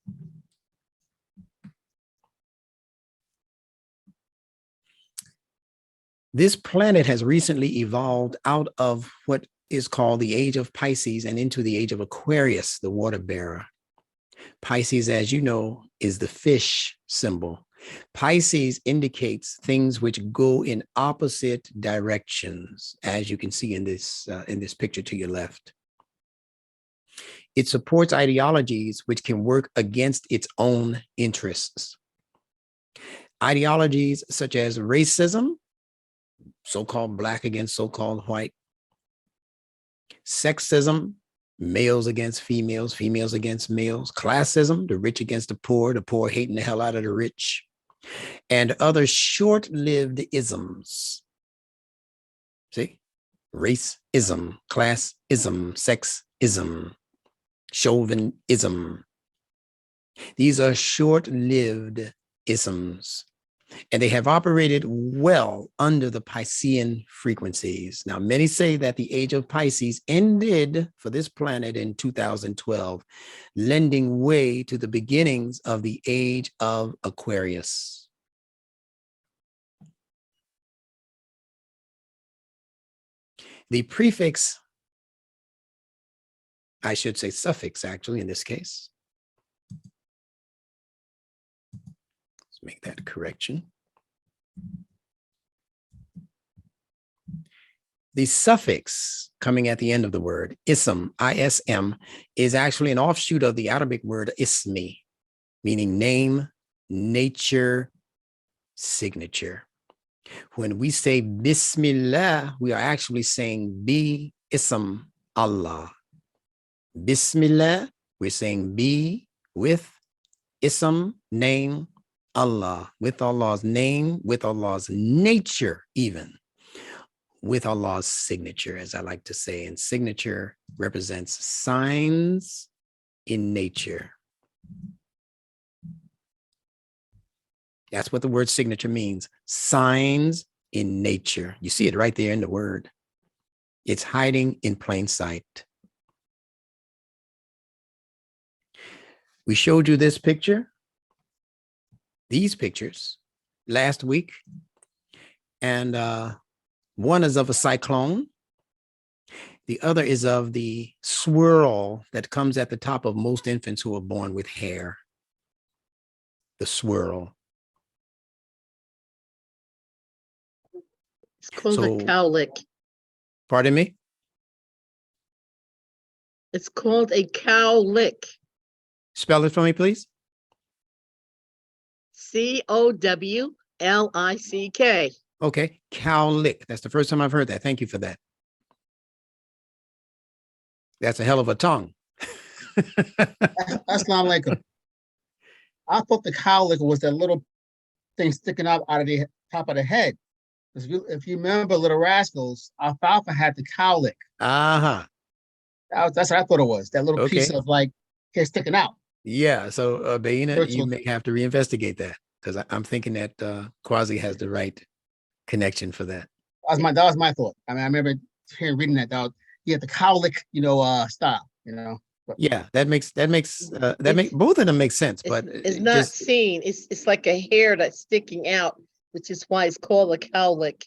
This planet has recently evolved out of what is called the age of Pisces and into the age of Aquarius, the water bearer. Pisces, as you know, is the fish symbol. Pisces indicates things which go in opposite directions, as you can see in this picture to your left. It supports ideologies which can work against its own interests. Ideologies such as racism, so-called black against so-called white, sexism, males against females, females against males, classism, the rich against the poor hating the hell out of the rich, and other short-lived isms. See? Racism, classism, sexism, chauvinism. These are short-lived isms, and they have operated well under the Piscean frequencies. Now, many say that the age of Pisces ended for this planet in 2012, lending way to the beginnings of the age of Aquarius. The prefix, I should say suffix actually in this case. Let's make that correction. The suffix coming at the end of the word, ism, I-S-M, is actually an offshoot of the Arabic word ismi, meaning name, nature, signature. When we say Bismillah, we are actually saying Bi Ism Allah. Bismillah, we're saying be with Ism, name, Allah, with Allah's name, with Allah's nature, even with Allah's signature, as I like to say. And signature represents signs in nature. That's what the word signature means. Signs in nature. You see it right there in the word. It's hiding in plain sight. We showed you this picture, these pictures last week. And one is of a cyclone. The other is of the swirl that comes at the top of most infants who are born with hair. The swirl.
It's called
So-
a cowlick.
Pardon me?
It's called a cowlick.
Spell it for me, please.
C-O-W-L-I-C-K.
Okay, cowlick. That's the first time I've heard that. Thank you for that. That's a hell of a tongue.
Assalamu alaikum. I thought the cowlick was that little thing sticking out of the top of the head. If you remember Little Rascals, Alfalfa had the cowlick.
Uh-huh.
That's what I thought it was. That little piece
Okay.
of like hair sticking out.
Yeah, so Baina, you
Virtual-
may have to reinvestigate that because I'm thinking that Quasi has the right connection for that.
That was my thought. I mean, I remember reading that. He had the cowlick, style. But
Yeah, that makes both of them make sense, but
It's
it
not
just,
seen. It's like a hair that's sticking out, which is why it's called a cowlick.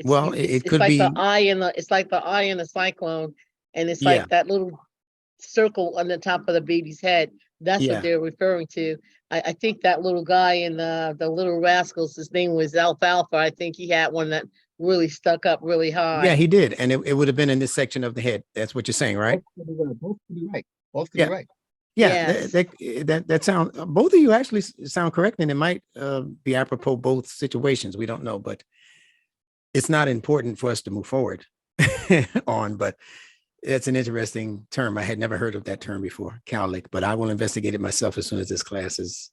Well, it could
like
be-
the eye in the. It's like the eye in the cyclone, and it's
Yeah.
like that little circle on the top of the baby's head. That's
Yeah.
what they're referring to. I think that little guy in the Little Rascals, his name was Alfalfa. I think he had one that really stuck up really high.
yeah, he did, and it would have been in this section of the head. That's what you're saying, right?
both could be right. Both could
Yeah.
be right.
Yeah,
Yes.
that sound both of you actually sound correct, and it might be apropos both situations. We don't know, but it's not important for us to move forward on. But it's an interesting term. I had never heard of that term before, cowlick. But I will investigate it myself as soon as this class is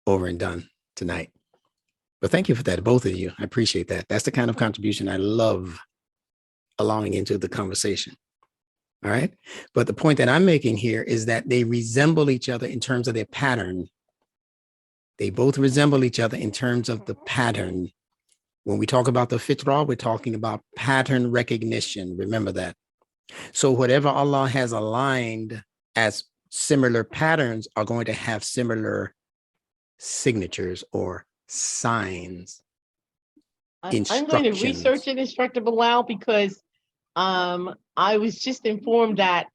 over and done tonight. But thank you for that, both of you. I appreciate that. That's the kind of contribution I love allowing into the conversation. All right. But the point that I'm making here is that they resemble each other in terms of their pattern. They both resemble each other in terms of the pattern. When we talk about the fitrah, we're talking about pattern recognition. Remember that. So whatever Allah has aligned as similar patterns are going to have similar signatures or signs.
I'm going to research it, Instructor Bilal, because I was just informed that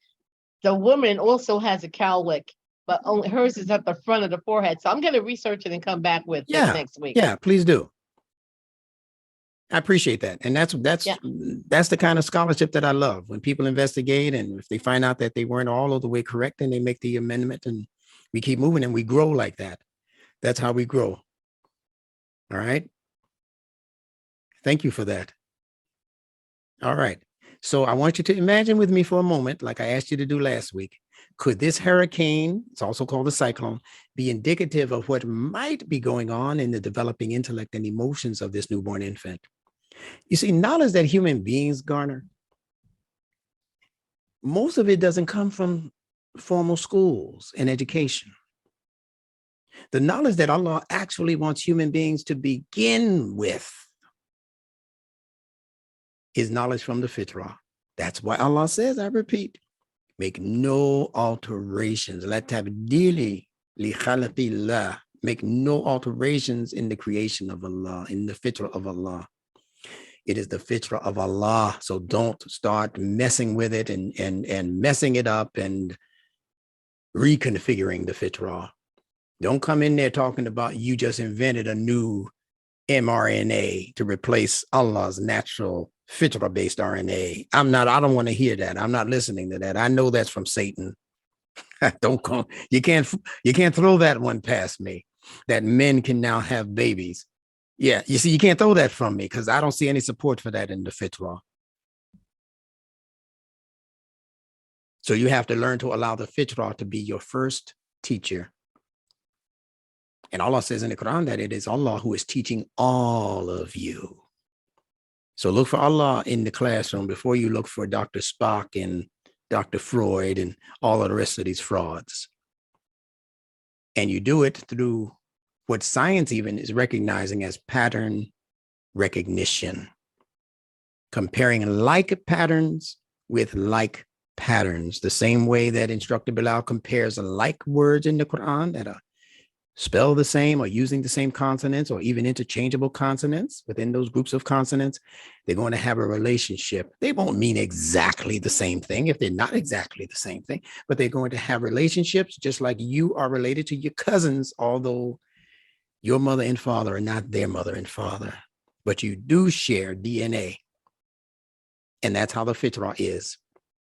the woman also has a cowlick, but only hers is at the front of the forehead. So I'm going to research it and come back with it next week.
Yeah, please do. I appreciate that. And that's the kind of scholarship that I love. When people investigate and if they find out that they weren't all of the way correct, and they make the amendment and we keep moving and we grow like that. That's how we grow. All right. Thank you for that. All right. So I want you to imagine with me for a moment, like I asked you to do last week, could this hurricane, it's also called a cyclone, be indicative of what might be going on in the developing intellect and emotions of this newborn infant? You see, knowledge that human beings garner, most of it doesn't come from formal schools and education. The knowledge that Allah actually wants human beings to begin with is knowledge from the fitrah. That's why Allah says, I repeat, make no alterations. La tabdili li khalqillah. Make no alterations in the creation of Allah, in the fitrah of Allah. It is the fitrah of Allah. So don't start messing with it and messing it up and reconfiguring the fitrah. Don't come in there talking about you just invented a new mRNA to replace Allah's natural fitrah-based RNA. I don't want to hear that. I'm not listening to that. I know that's from Satan. Don't come. You can't throw that one past me, that men can now have babies. Yeah, you see, you can't throw that from me because I don't see any support for that in the fitrah. So you have to learn to allow the fitrah to be your first teacher. And Allah says in the Quran that it is Allah who is teaching all of you. So look for Allah in the classroom before you look for Dr. Spock and Dr. Freud and all of the rest of these frauds. And you do it through what science even is recognizing as pattern recognition, comparing like patterns with like patterns, the same way that Instructor Bilal compares like words in the Quran that are spell the same or using the same consonants or even interchangeable consonants within those groups of consonants. They're going to have a relationship. They won't mean exactly the same thing if they're not exactly the same thing, but they're going to have relationships just like you are related to your cousins, although your mother and father are not their mother and father, but you do share DNA. And that's how the fitrah is.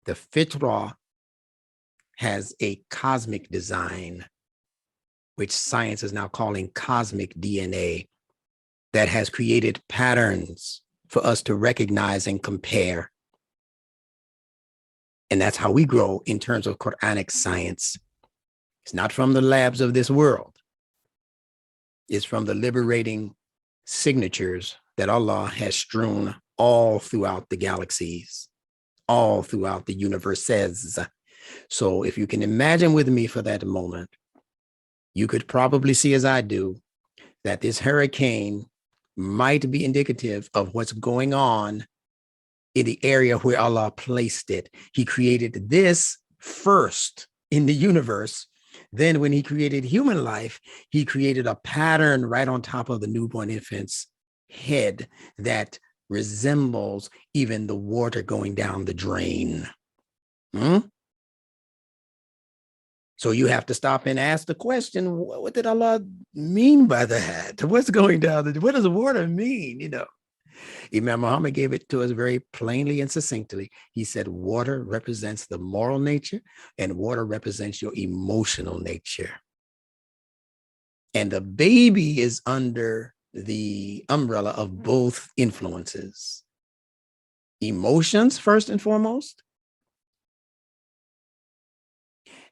The fitrah has a cosmic design, which science is now calling cosmic DNA, that has created patterns for us to recognize and compare. And that's how we grow in terms of Quranic science. It's not from the labs of this world. It's from the liberating signatures that Allah has strewn all throughout the galaxies, all throughout the universes. So if you can imagine with me for that moment, you could probably see, as I do, that this hurricane might be indicative of what's going on in the area where Allah placed it. He created this first in the universe. Then when he created human life, he created a pattern right on top of the newborn infant's head that resembles even the water going down the drain. So you have to stop and ask the question, what did Allah mean by that? What's going down? What does water mean? You know, Imam Muhammad gave it to us very plainly and succinctly. He said, water represents the moral nature and water represents your emotional nature. And the baby is under the umbrella of both influences. Emotions, first and foremost,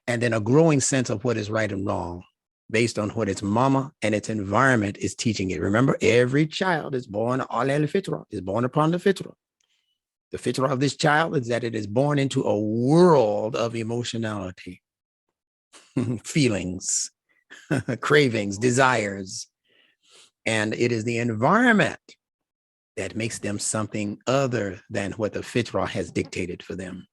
and then a growing sense of what is right and wrong based on what its mama and its environment is teaching it. Remember, every child is born is born upon the fitrah. The fitrah of this child is that it is born into a world of emotionality, feelings, cravings, desires. And it is the environment that makes them something other than what the Fitrah has dictated for them.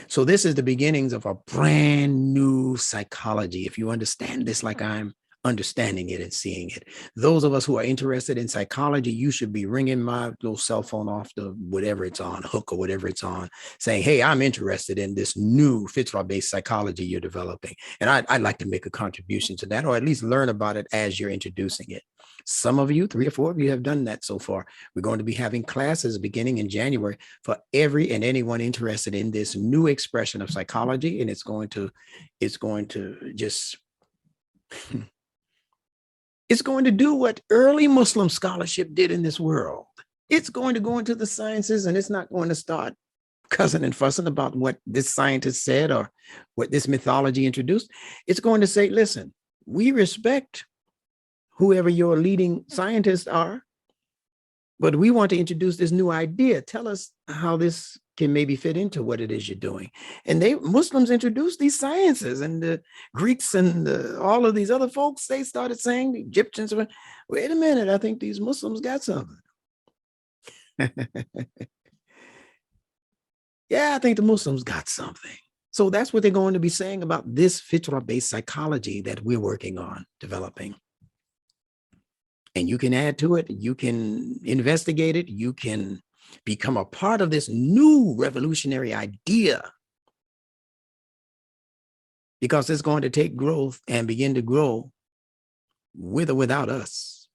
So this is the beginnings of a brand new psychology. If you understand this like I'm understanding it and seeing it, those of us who are interested in psychology, you should be ringing my little cell phone off the whatever it's on, hook or whatever it's on, saying, hey, I'm interested in this new Fitrah-based psychology you're developing. And I'd like to make a contribution to that, or at least learn about it as you're introducing it. Some of you, 3 or 4 of you, have done that so far. We're going to be having classes beginning in January for every and anyone interested in this new expression of psychology. And it's going to just, it's going to do what early Muslim scholarship did in this world. It's going to go into the sciences, and it's not going to start cussing and fussing about what this scientist said or what this mythology introduced. It's going to say, listen, we respect whoever your leading scientists are, but we want to introduce this new idea. Tell us how this can maybe fit into what it is you're doing. And Muslims introduced these sciences, and the Greeks and all of these other folks, they started saying, the Egyptians, wait a minute, I think these Muslims got something. Yeah, I think the Muslims got something. So that's what they're going to be saying about this Fitrah-based psychology that we're working on developing. And you can add to it, you can investigate it, you can become a part of this new revolutionary idea, because it's going to take growth and begin to grow with or without us,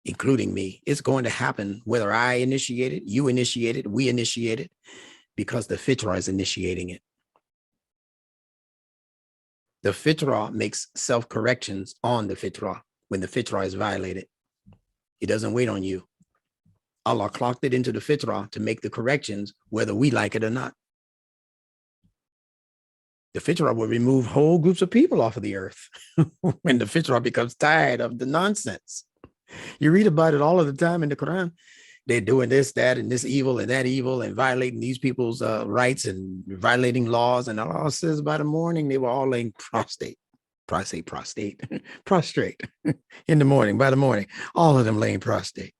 including me. It's going to happen whether I initiate it, you initiate it, we initiate it, because the Fitrah is initiating it. The Fitrah makes self-corrections on the Fitrah when the Fitrah is violated. It doesn't wait on you. Allah clocked it into the Fitrah to make the corrections, whether we like it or not. The Fitrah will remove whole groups of people off of the earth when the Fitrah becomes tired of the nonsense. You read about it all of the time in the Quran. They're doing this, that, and this evil and that evil, and violating these people's rights and violating laws. And Allah says by the morning, they were all laying prostrate in the morning, by the morning, all of them laying prostrate.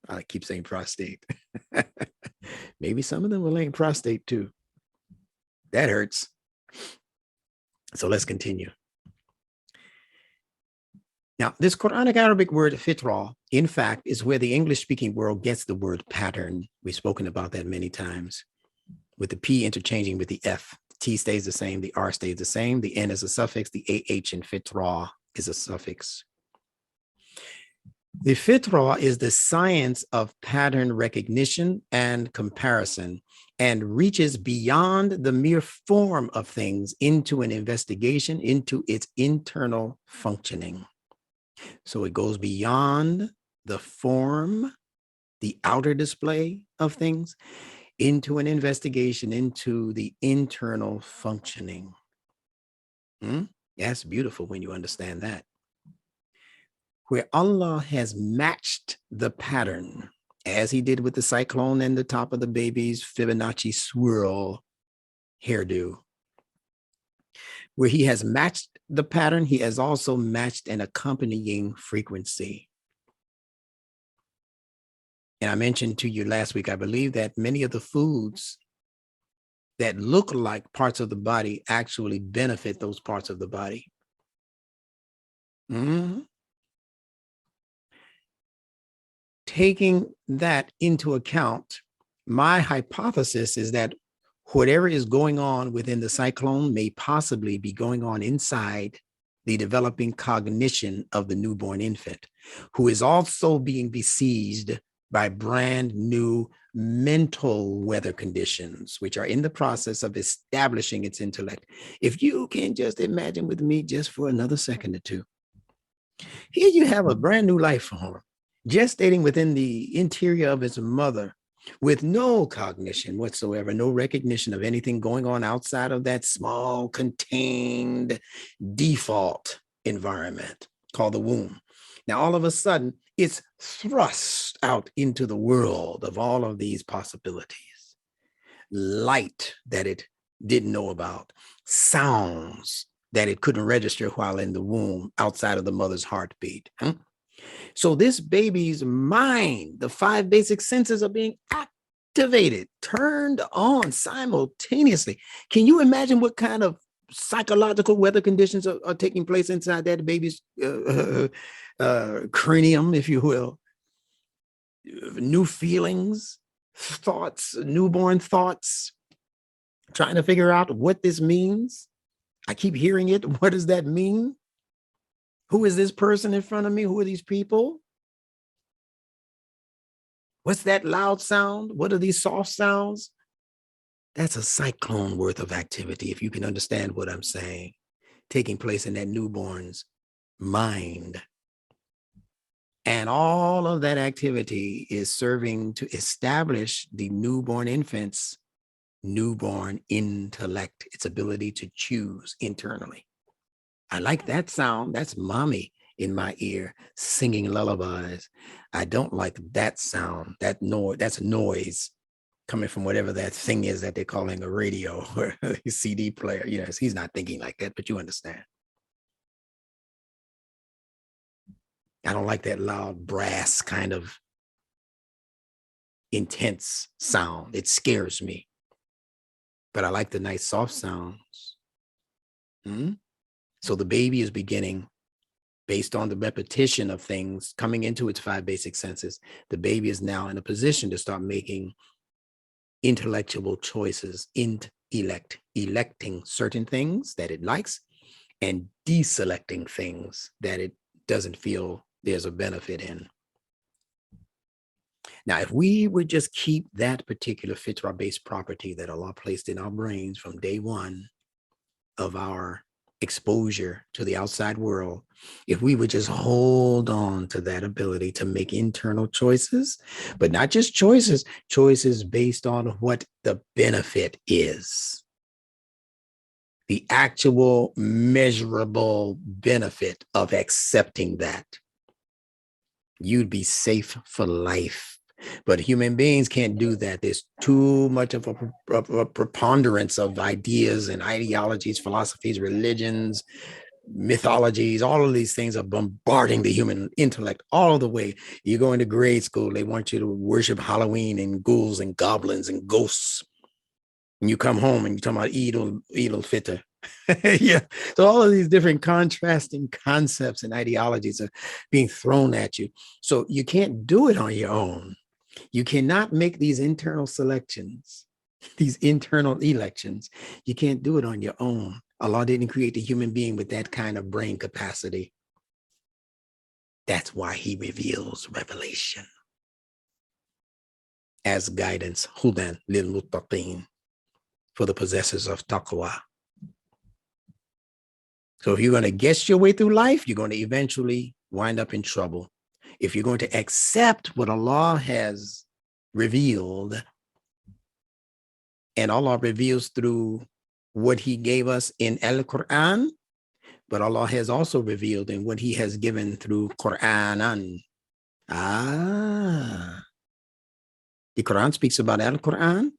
I keep saying prostate. Maybe some of them were laying prostrate too. That hurts. So let's continue. Now, this Quranic Arabic word fitrah, in fact, is where the English-speaking world gets the word pattern. We've spoken about that many times, with the P interchanging with the F. T stays the same, the R stays the same, the N is a suffix, the AH in fitrah is a suffix. The fitrah is the science of pattern recognition and comparison, and reaches beyond the mere form of things into an investigation into its internal functioning. So it goes beyond the form, the outer display of things, into an investigation into the internal functioning. That's beautiful when you understand that. Where Allah has matched the pattern, as he did with the cyclone and the top of the baby's Fibonacci swirl hairdo. Where he has matched the pattern, he has also matched an accompanying frequency. And I mentioned to you last week, I believe, that many of the foods that look like parts of the body actually benefit those parts of the body. Taking that into account, my hypothesis is that whatever is going on within the cyclone may possibly be going on inside the developing cognition of the newborn infant, who is also being besieged by brand new mental weather conditions, which are in the process of establishing its intellect. If you can just imagine with me just for another second or two, here you have a brand new life form, gestating within the interior of its mother with no cognition whatsoever, no recognition of anything going on outside of that small, contained default environment called the womb. Now, all of a sudden, it's thrust out into the world of all of these possibilities. Light that it didn't know about, sounds that it couldn't register while in the womb outside of the mother's heartbeat. So this baby's mind, the 5 basic senses are being activated, turned on simultaneously. Can you imagine what kind of psychological weather conditions are taking place inside that baby's cranium, if you will? New feelings, thoughts, newborn thoughts, trying to figure out what this means. I keep hearing it. What does that mean? Who is this person in front of me? Who are these people? What's that loud sound? What are these soft sounds? That's a cyclone worth of activity, if you can understand what I'm saying, taking place in that newborn's mind. And all of that activity is serving to establish the newborn infant's newborn intellect, its ability to choose internally. I like that sound. That's mommy in my ear singing lullabies. I don't like that sound, that noise. That's noise coming from whatever that thing is that they're calling a radio or a CD player. Yes, he's not thinking like that, but you understand. I don't like that loud brass kind of intense sound. It scares me. But I like the nice soft sounds. So the baby is beginning, based on the repetition of things coming into its 5 basic senses, the baby is now in a position to start making intellectual choices, electing certain things that it likes and deselecting things that it doesn't feel there's a benefit in. Now, if we would just keep that particular fitra-based property that Allah placed in our brains from day one of our exposure to the outside world, if we would just hold on to that ability to make internal choices, but not just choices, choices based on what the benefit is, the actual measurable benefit of accepting that, you'd be safe for life. But human beings can't do that. There's too much of a preponderance of ideas and ideologies, philosophies, religions, mythologies. All of these things are bombarding the human intellect all the way. You go into grade school, they want you to worship Halloween and ghouls and goblins and ghosts. And you come home and you talk about Eid al-Fitr. Yeah. So all of these different contrasting concepts and ideologies are being thrown at you. So you can't do it on your own. You cannot make these internal selections, these internal elections. You can't do it on your own. Allah didn't create the human being with that kind of brain capacity. That's why he reveals revelation as guidance, hudan lil muttaqin, for the possessors of taqwa. So if you're going to guess your way through life, you're going to eventually wind up in trouble. If you're going to accept what Allah has revealed, and Allah reveals through what he gave us in Al-Quran, but Allah has also revealed in what he has given through Quranan. The Quran speaks about Al-Quran.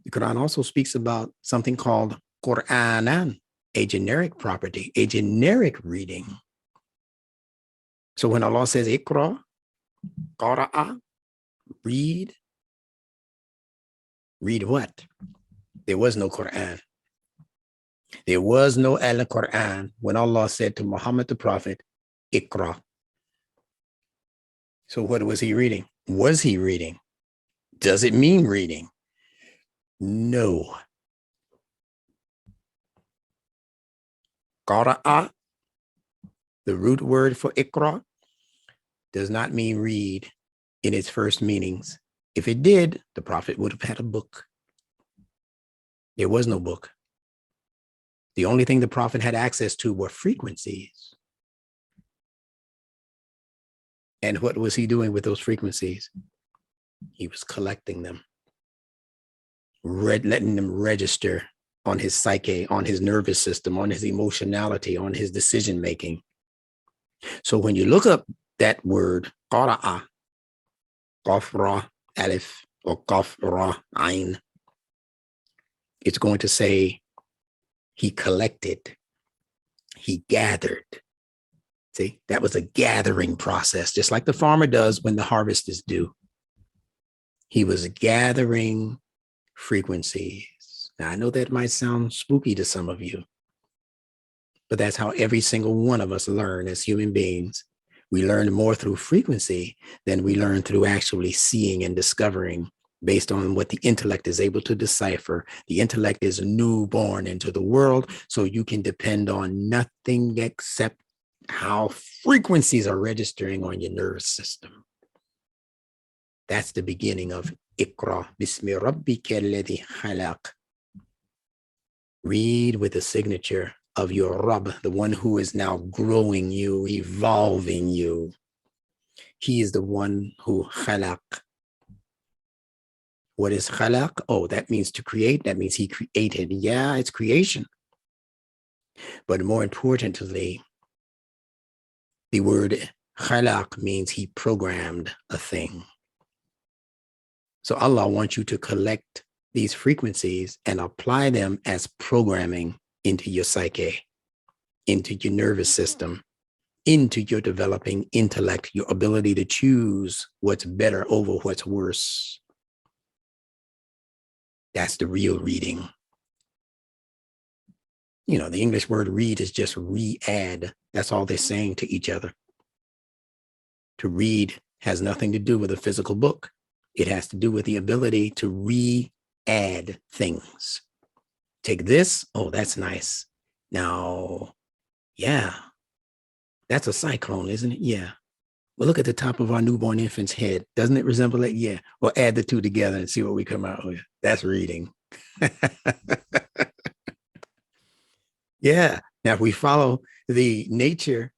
The Quran also speaks about something called Quranan, a generic property, a generic reading. So when Allah says Iqra, Qara'a, read what? There was no Quran. There was no Al-Quran when Allah said to Muhammad the Prophet, Iqra. So what was he reading? Was he reading? Does it mean reading? No. Qara'a, the root word for Iqra, does not mean read in its first meanings. If it did, the Prophet would have had a book. There was no book. The only thing the Prophet had access to were frequencies. And what was he doing with those frequencies? He was collecting them, letting them register on his psyche, on his nervous system, on his emotionality, on his decision-making. So when you look up that word, qara'a, qaf ra alif, or qaf ra ain, it's going to say he collected. he gathered. See, that was a gathering process, just like the farmer does when the harvest is due. He was gathering frequencies. Now, I know that might sound spooky to some of you, but that's how every single one of us learn as human beings. We learn more through frequency than we learn through actually seeing and discovering based on what the intellect is able to decipher. The intellect is newborn into the world, so you can depend on nothing except how frequencies are registering on your nervous system. That's the beginning of Iqra Bismi Rabbika alladhi khalaq. Read with the signature of your Rabb, the one who is now growing you, evolving you. He is the one who khalaq. What is khalaq? Oh, that means to create. That means he created. Yeah, it's creation. But more importantly, the word khalaq means he programmed a thing. So Allah wants you to collect these frequencies and apply them as programming into your psyche, into your nervous system, into your developing intellect, your ability to choose what's better over what's worse. That's the real reading. You know, the English word read is just re-add. That's all they're saying to each other. To read has nothing to do with a physical book. It has to do with the ability to re-add things. Take this. Oh, that's nice. Now, yeah, that's a cyclone, isn't it? Yeah. Well, look at the top of our newborn infant's head. Doesn't it resemble it? Yeah. Well, add the two together and see what we come out with. That's reading. Yeah. Now, if we follow the nature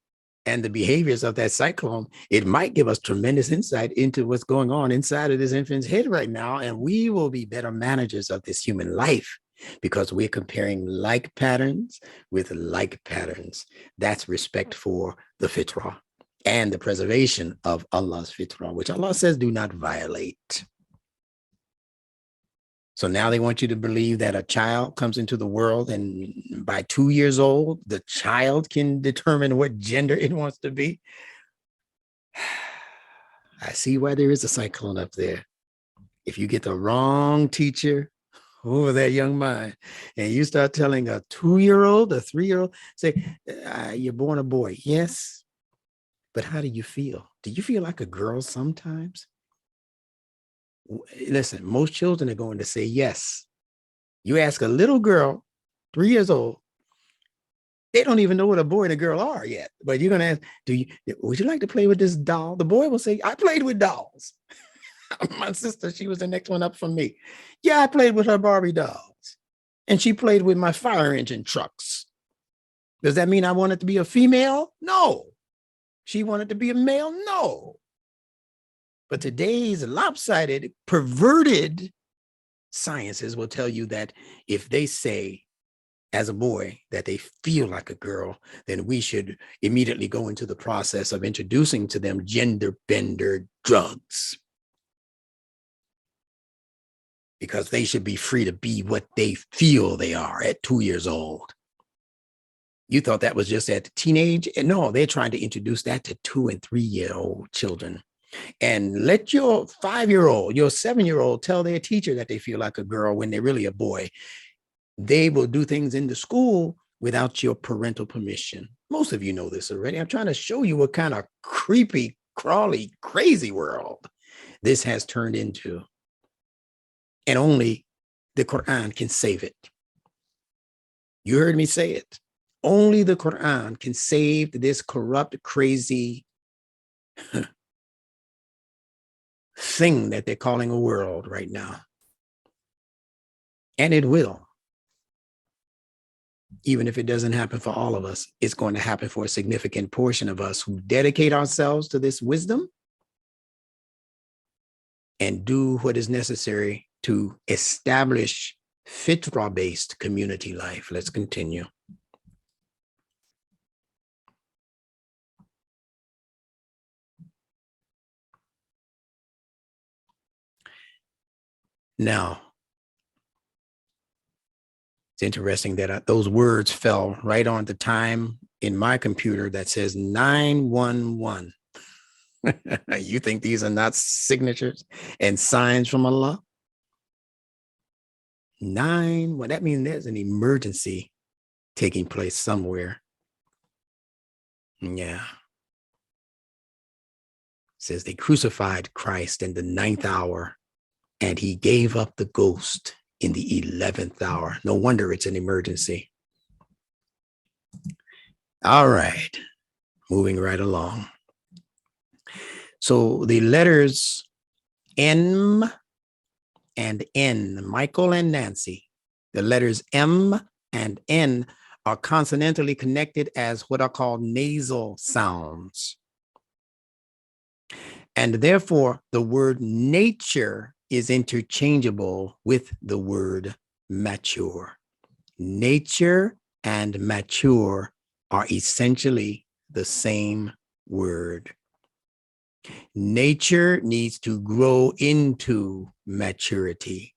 and the behaviors of that cyclone, it might give us tremendous insight into what's going on inside of this infant's head right now. And we will be better managers of this human life because we're comparing like patterns with like patterns. That's respect for the fitrah and the preservation of Allah's fitrah, which Allah says do not violate. So now they want you to believe that a child comes into the world and by 2 years old, the child can determine what gender it wants to be. I see why there is a cyclone up there. If you get the wrong teacher over that young mind and you start telling a 2-year-old, a 3-year-old, say, you're born a boy. Yes, but how do you feel? Do you feel like a girl sometimes? Listen, most children are going to say yes. You ask a little girl, 3 years old, they don't even know what a boy and a girl are yet. But you're going to ask, would you like to play with this doll? The boy will say, I played with dolls. My sister, she was the next one up from me. Yeah, I played with her Barbie dolls. And she played with my fire engine trucks. Does that mean I wanted to be a female? No. She wanted to be a male? No. But today's lopsided, perverted sciences will tell you that if they say as a boy that they feel like a girl, then we should immediately go into the process of introducing to them gender bender drugs. Because they should be free to be what they feel they are at 2 years old. You thought that was just at the teenage? And no, they're trying to introduce that to 2- and 3-year-old children. And let your 5-year-old, your 7-year-old tell their teacher that they feel like a girl when they're really a boy. They will do things in the school without your parental permission. Most of you know this already. I'm trying to show you what kind of creepy, crawly, crazy world this has turned into. And only the Quran can save it. You heard me say it. Only the Quran can save this corrupt, crazy thing that they're calling a world right now. And it will. Even if it doesn't happen for all of us, it's going to happen for a significant portion of us who dedicate ourselves to this wisdom and do what is necessary to establish fitrah-based community life. Let's continue. Now, It's interesting that those words fell right on the time in my computer that says 911. You think these are not signatures and signs from Allah? Well, that means there's an emergency taking place somewhere. Yeah. It says they crucified Christ in the 9th hour, and he gave up the ghost in the 11th hour. No wonder it's an emergency. All right, moving right along. So the letters M and N, Michael and Nancy, the letters M and N are consonantally connected as what are called nasal sounds. And therefore, the word nature is interchangeable with the word mature. Nature and mature are essentially the same word. Nature needs to grow into maturity.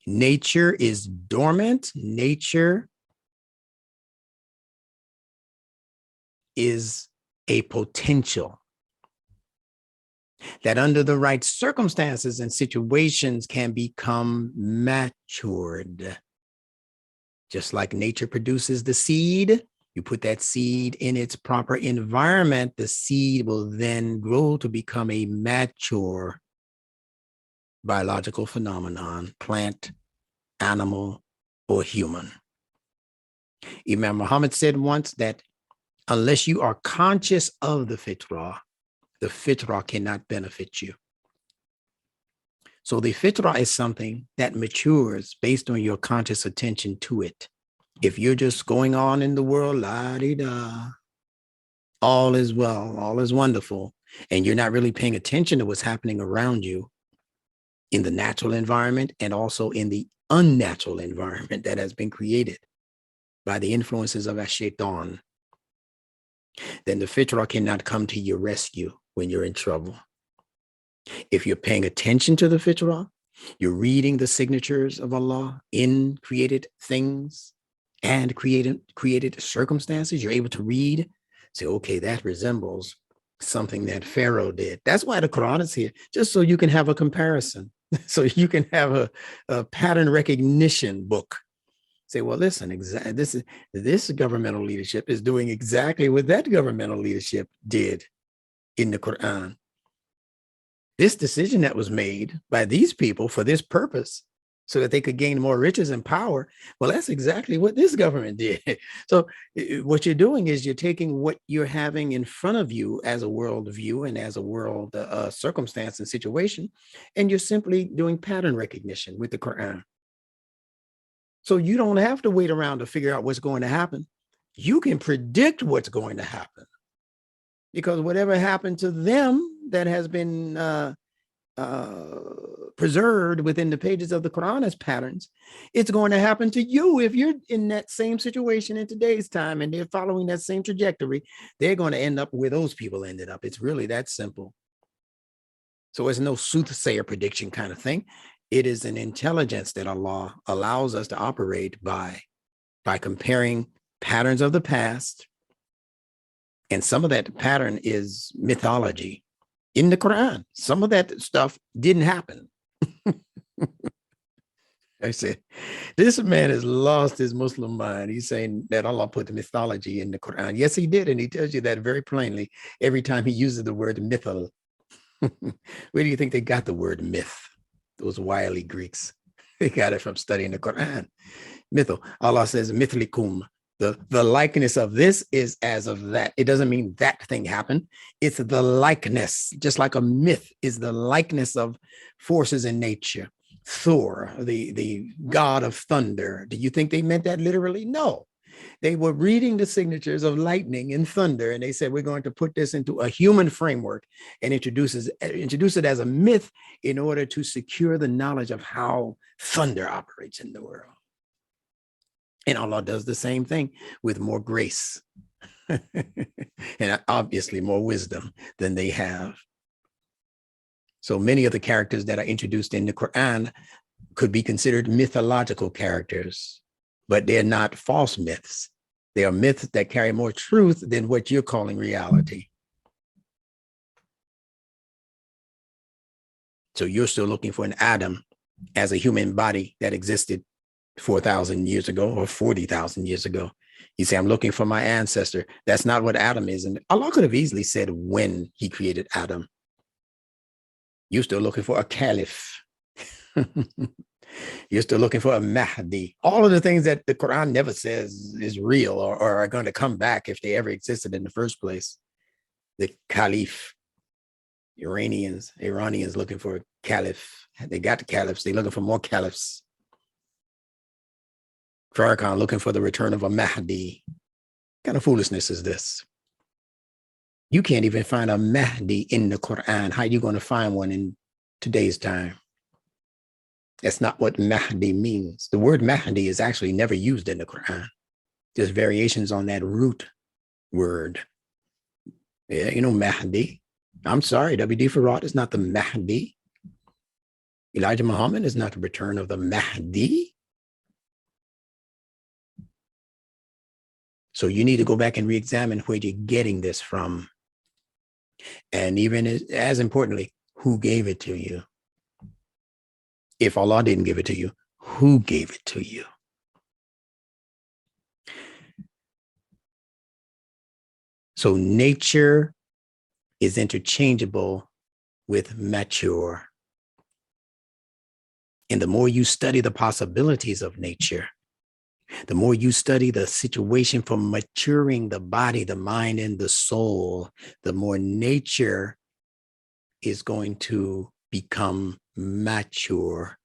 Nature is dormant. Nature is a potential that under the right circumstances and situations can become matured. Just like nature produces the seed, you put that seed in its proper environment, the seed will then grow to become a mature biological phenomenon, plant, animal, or human. Imam Muhammad said once that unless you are conscious of the fitrah cannot benefit you. So the fitrah is something that matures based on your conscious attention to it. If you're just going on in the world, la-di-da, all is well, all is wonderful, and you're not really paying attention to what's happening around you in the natural environment and also in the unnatural environment that has been created by the influences of Ash-Shaytan, then the fitrah cannot come to your rescue when you're in trouble. If you're paying attention to the fitrah, you're reading the signatures of Allah in created things and created circumstances, you're able to read, say, okay, that resembles something that Pharaoh did. That's why the Quran is here, just so you can have a comparison, so you can have a pattern recognition book. Say, well, listen, this governmental leadership is doing exactly what that governmental leadership did in the Quran. This decision that was made by these people for this purpose, so that they could gain more riches and power, well, that's exactly what this government did. So what you're doing is you're taking what you're having in front of you as a world view and as a world circumstance and situation, and you're simply doing pattern recognition with the Quran. So you don't have to wait around to figure out what's going to happen. You can predict what's going to happen, because whatever happened to them that has been preserved within the pages of the Quran as patterns, it's going to happen to you if you're in that same situation in today's time and they're following that same trajectory. They're going to end up where those people ended up. It's really that simple. So it's no soothsayer prediction kind of thing. It is an intelligence that Allah allows us to operate by comparing patterns of the past. And some of that pattern is mythology in the Quran. Some of that stuff didn't happen. I said, this man has lost his Muslim mind. He's saying that Allah put the mythology in the Quran. Yes, he did. And he tells you that very plainly every time he uses the word mythal. Where do you think they got the word myth? Those wily Greeks. They got it from studying the Quran. Mythal. Allah says, mithlikum. The likeness of this is as of that. It doesn't mean that thing happened. It's the likeness, just like a myth is the likeness of forces in nature. Thor, the god of thunder. Do you think they meant that literally? No. They were reading the signatures of lightning and thunder, and they said, we're going to put this into a human framework and introduce it as a myth in order to secure the knowledge of how thunder operates in the world. And Allah does the same thing with more grace and obviously more wisdom than they have. So many of the characters that are introduced in the Quran could be considered mythological characters. but they're not false myths. They are myths that carry more truth than what you're calling reality. So you're still looking for an Adam as a human body that existed 4,000 years ago or 40,000 years ago. You say, I'm looking for my ancestor. That's not what Adam is. And Allah could have easily said when he created Adam. You're still looking for a caliph. You're still looking for a Mahdi. All of the things that the Quran never says is real or are going to come back if they ever existed in the first place. The caliph. Iranians looking for a caliph. They got the caliphs. They're looking for more caliphs. Farrakhan looking for the return of a Mahdi. What kind of foolishness is this? You can't even find a Mahdi in the Quran. How are you going to find one in today's time? That's not what Mahdi means. The word Mahdi is actually never used in the Quran. There's variations on that root word. Yeah, you know, Mahdi. I'm sorry, W.D. Farad is not the Mahdi. Elijah Muhammad is not the return of the Mahdi. So you need to go back and re-examine where you're getting this from. And even as importantly, who gave it to you? If Allah didn't give it to you, who gave it to you? So nature is interchangeable with mature. And the more you study the possibilities of nature, the more you study the situation for maturing the body, the mind, and the soul, the more nature is going to become mature.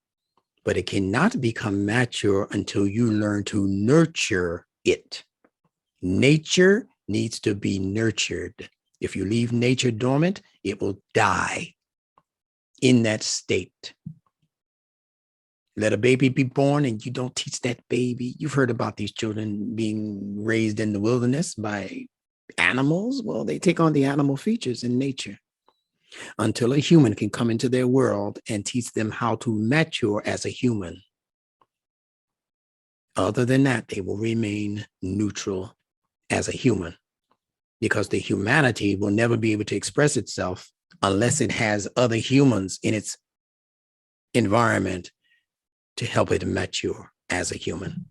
But it cannot become mature until you learn to nurture it. Nature needs to be nurtured. If you leave nature dormant, it will die in that state. Let a baby be born and you don't teach that baby. You've heard about these children being raised in the wilderness by animals. Well, they take on the animal features in nature until a human can come into their world and teach them how to mature as a human. Other than that, they will remain neutral as a human because the humanity will never be able to express itself unless it has other humans in its environment to help it mature as a human.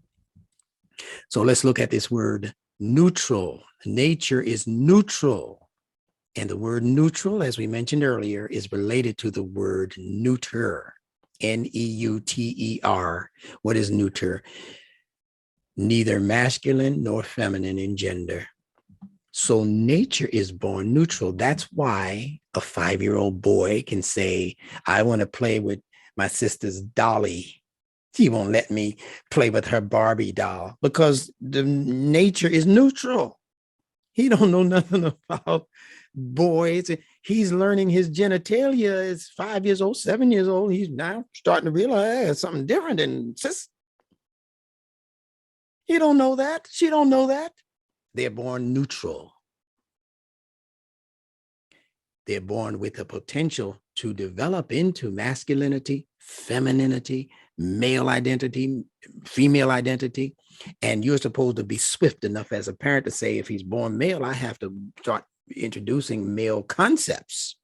So let's look at this word neutral. Nature is neutral. And the word neutral, as we mentioned earlier, is related to the word neuter, N-E-U-T-E-R. What is neuter? Neither masculine nor feminine in gender. So nature is born neutral. That's why a 5-year-old boy can say, I want to play with my sister's dolly. She won't let me play with her Barbie doll because the nature is neutral. He don't know nothing about boys. He's learning his genitalia is 5 years old, 7 years old. He's now starting to realize something different than sis. He don't know that. She don't know that. They're born neutral. They're born with the potential to develop into masculinity, femininity, male identity, female identity. And you're supposed to be swift enough as a parent to say, if he's born male, I have to start introducing male concepts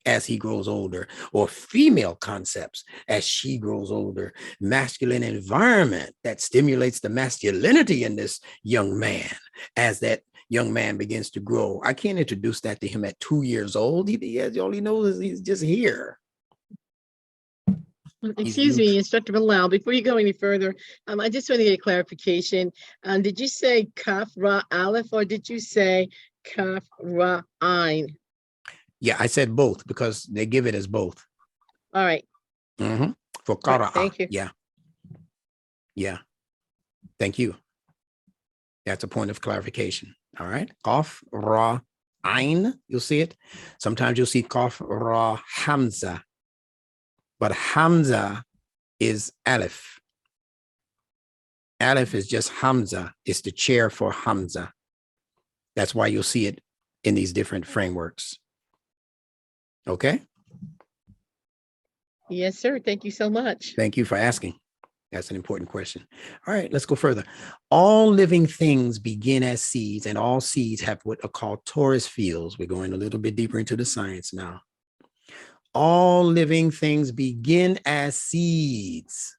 as he grows older, or female concepts as she grows older. Masculine environment that stimulates the masculinity in this young man as that young man begins to grow. I can't introduce that to him at 2 years old. All he knows is he's just here.
Excuse me, Instructor Bilal, before you go any further, I just want to get a clarification. Did you say Kaf Ra Aleph or did you say Kaf Ra Ain?
Yeah, I said both because they give it as both.
All right.
Mm-hmm. For Qara'a.
Thank you.
Yeah. Yeah. Thank you. That's a point of clarification. All right. Qaf Ra Ain. You'll see it. Sometimes you'll see Qaf Ra Hamza. But Hamza is Aleph. Aleph is just Hamza. It's the chair for Hamza. That's why you'll see it in these different frameworks. Okay?
Yes, sir. Thank you so much.
Thank you for asking. That's an important question. All right, let's go further. All living things begin as seeds, and all seeds have what are called torus fields. We're going a little bit deeper into the science now. All living things begin as seeds,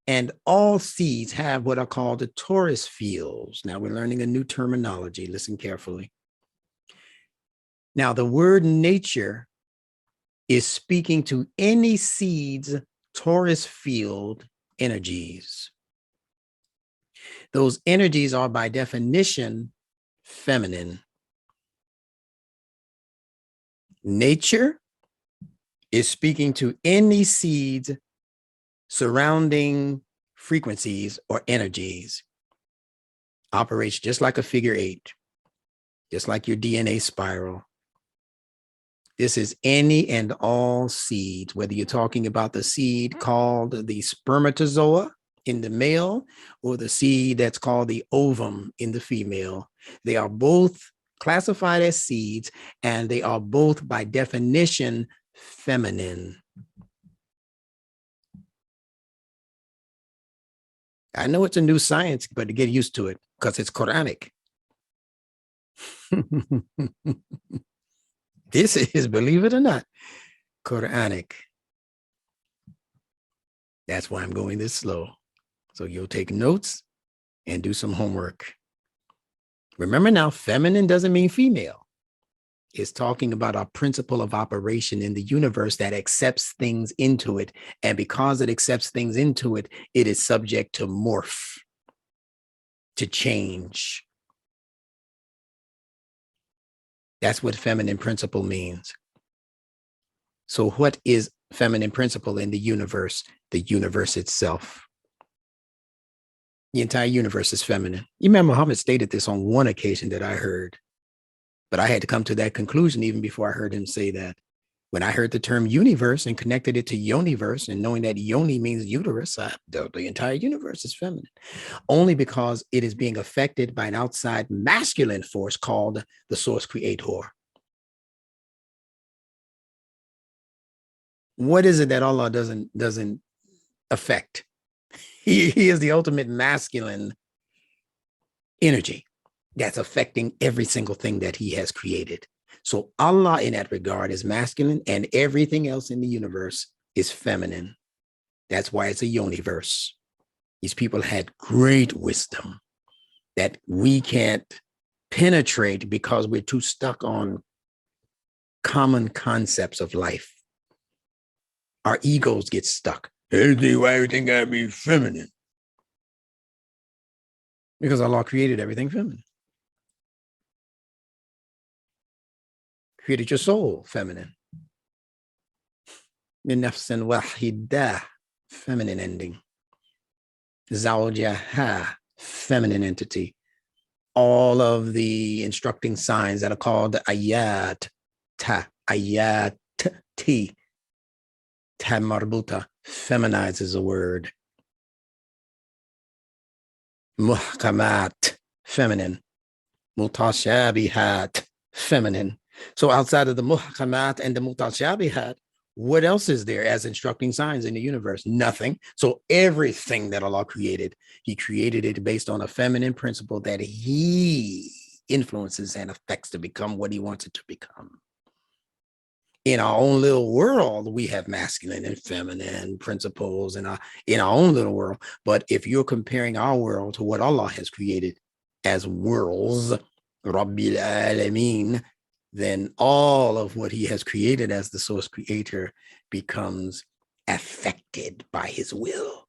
and all seeds have what are called the torus fields. Now we're learning a new terminology. Listen carefully. Now, the word nature is speaking to any seed's torus field energies. Those energies are by definition feminine. Nature is speaking to any seeds surrounding frequencies or energies. Operates just like a figure 8, just like your DNA spiral. This is any and all seeds, whether you're talking about the seed called the spermatozoa in the male or the seed that's called the ovum in the female. They are both classified as seeds, and they are both by definition feminine. I know it's a new science, but to get used to it because it's Quranic. This is, believe it or not, Quranic. That's why I'm going this slow. So you'll take notes and do some homework. Remember now, feminine doesn't mean female. It's talking about our principle of operation in the universe that accepts things into it. And because it accepts things into it, it is subject to morph, to change. That's what feminine principle means. So what is feminine principle in the universe? The universe itself. The entire universe is feminine. Imam Muhammad stated this on one occasion that I heard, but I had to come to that conclusion even before I heard him say that. When I heard the term universe and connected it to yoniverse, and knowing that yoni means uterus, the entire universe is feminine, only because it is being affected by an outside masculine force called the source creator. What is it that Allah doesn't affect? He is the ultimate masculine energy that's affecting every single thing that he has created. So Allah in that regard is masculine, and everything else in the universe is feminine. That's why it's a yoniverse. These people had great wisdom that we can't penetrate because we're too stuck on common concepts of life. Our egos get stuck. Everything gotta be feminine. Because Allah created everything feminine. Created your soul feminine. Min nafsin wahidah, feminine ending. Zawjaha, feminine entity. All of the instructing signs that are called ayat, ta, ayat, ti, ta marbuta, feminizes a word. Muhkamat, feminine. Mutashabihat, feminine. So outside of the muhkamat and the mutashabihat, what else is there as instructing signs in the universe? Nothing. So everything that Allah created, he created it based on a feminine principle that he influences and affects to become what he wants it to become. In our own little world, we have masculine and feminine principles in our own little world. But if you're comparing our world to what Allah has created as worlds, Rabbil Alameen, then all of what he has created as the source creator becomes affected by his will,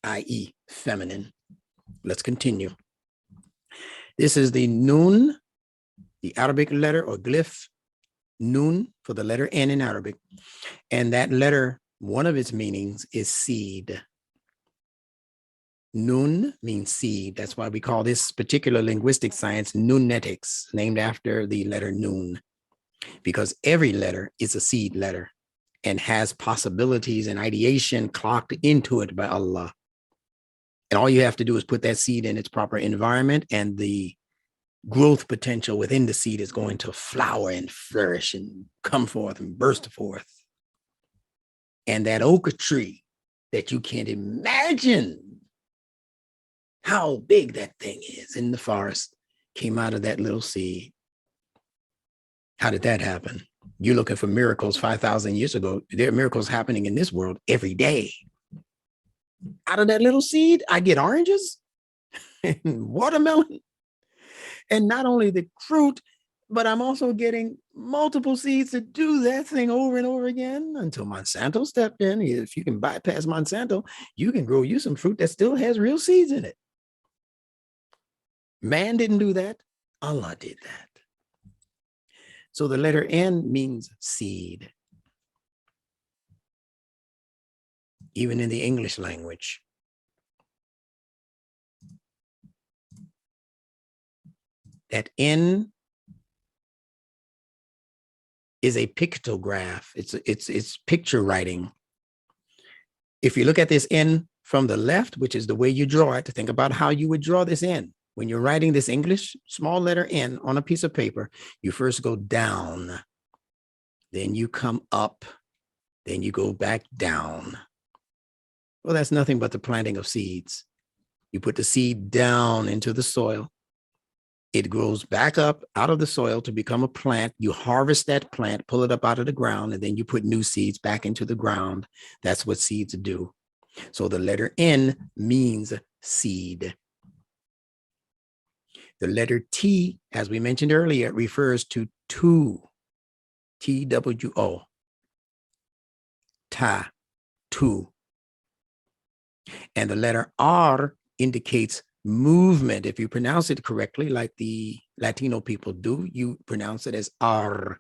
i.e. feminine. Let's continue. This is the nun, the Arabic letter or glyph, nun for the letter N in Arabic. And that letter, one of its meanings is seed. Nun means seed. That's why we call this particular linguistic science nunetics, named after the letter nun, because every letter is a seed letter and has possibilities and ideation clocked into it by Allah. And all you have to do is put that seed in its proper environment, and the growth potential within the seed is going to flower and flourish and come forth and burst forth. And that oak tree that you can't imagine how big that thing is in the forest came out of that little seed. How did that happen? You're looking for miracles 5,000 years ago. There are miracles happening in this world every day. Out of that little seed, I get oranges and watermelon. And not only the fruit, but I'm also getting multiple seeds to do that thing over and over again until Monsanto stepped in. If you can bypass Monsanto, you can grow you some fruit that still has real seeds in it. Man didn't do that. Allah did that. So the letter N means seed. Even in the English language. That N is a pictograph. It's picture writing. If you look at this N from the left, which is the way you draw it, to think about how you would draw this N. When you're writing this English small letter N on a piece of paper, you first go down, then you come up, then you go back down. Well, that's nothing but the planting of seeds. You put the seed down into the soil. It grows back up out of the soil to become a plant. You harvest that plant, pull it up out of the ground, and then you put new seeds back into the ground. That's what seeds do. So the letter N means seed. The letter T, as we mentioned earlier, refers to two, T-W-O, ta, two. And the letter R indicates movement. If you pronounce it correctly, like the Latino people do, you pronounce it as R.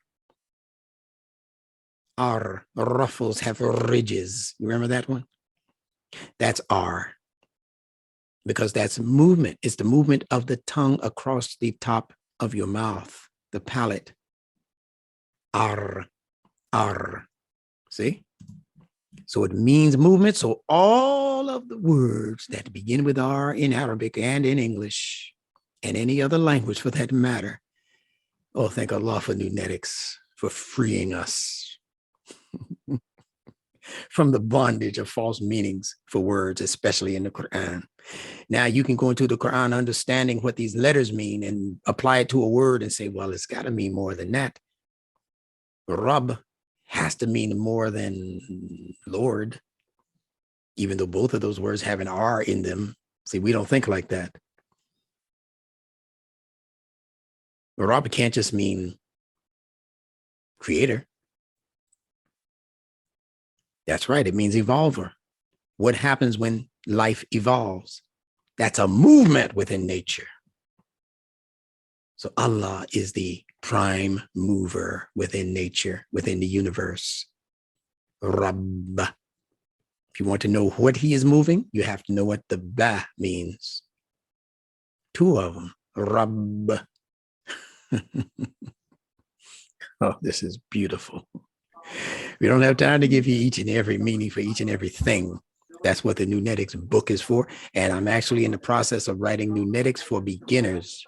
R, ruffles have ridges. You remember that one? That's R. Because that's movement. It's the movement of the tongue across the top of your mouth, the palate. R, R. See? So it means movement. So all of the words that begin with R in Arabic and in English and any other language for that matter. Oh, thank Allah for Nunetics, for freeing us from the bondage of false meanings for words, especially in the Quran. Now you can go into the Quran understanding what these letters mean and apply it to a word and say, well, it's got to mean more than that. Rabb has to mean more than Lord, even though both of those words have an R in them. See, we don't think like that. Rabb can't just mean creator. That's right. It means evolver. What happens when life evolves? That's a movement within nature. So Allah is the prime mover within nature, within the universe. Rabb. If you want to know what he is moving, you have to know what the ba means. Two of them. Rabb. Oh, this is beautiful. We don't have time to give you each and every meaning for each and everything. That's what the Nunetics book is for. And I'm actually in the process of writing Nunetics for beginners.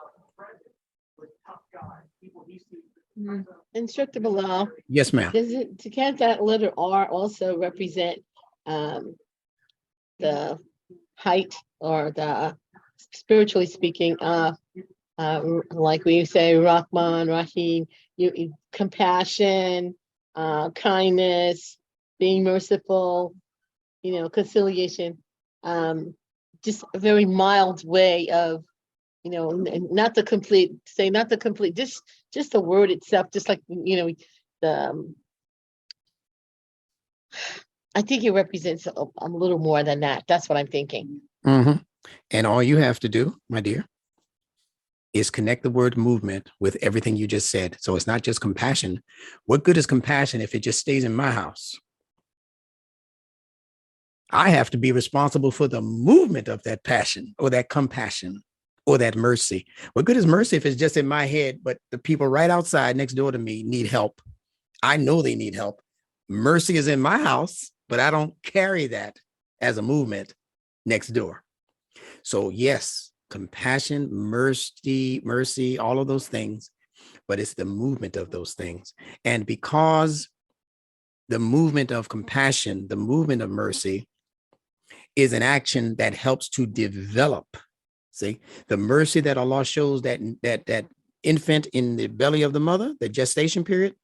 Instructor Bilal.
Yes, ma'am.
Can't that letter R also represent the height or the, spiritually speaking, like we say, Rahman, Rahim, compassion, kindness, being merciful, conciliation, just a very mild way of, not the complete, just the word itself, just like, I think it represents a little more than that. That's what I'm thinking.
Mm-hmm. And all you have to do, my dear, is connect the word movement with everything you just said. So it's not just compassion. What good is compassion if it just stays in my house? I have to be responsible for the movement of that passion or that compassion or that mercy. What good is mercy if it's just in my head, but the people right outside next door to me need help? I know they need help. Mercy is in my house, but I don't carry that as a movement next door. So yes, compassion, mercy, all of those things, but it's the movement of those things. And because the movement of compassion, the movement of mercy is an action that helps to develop. See, the mercy that Allah shows that infant in the belly of the mother, the gestation period,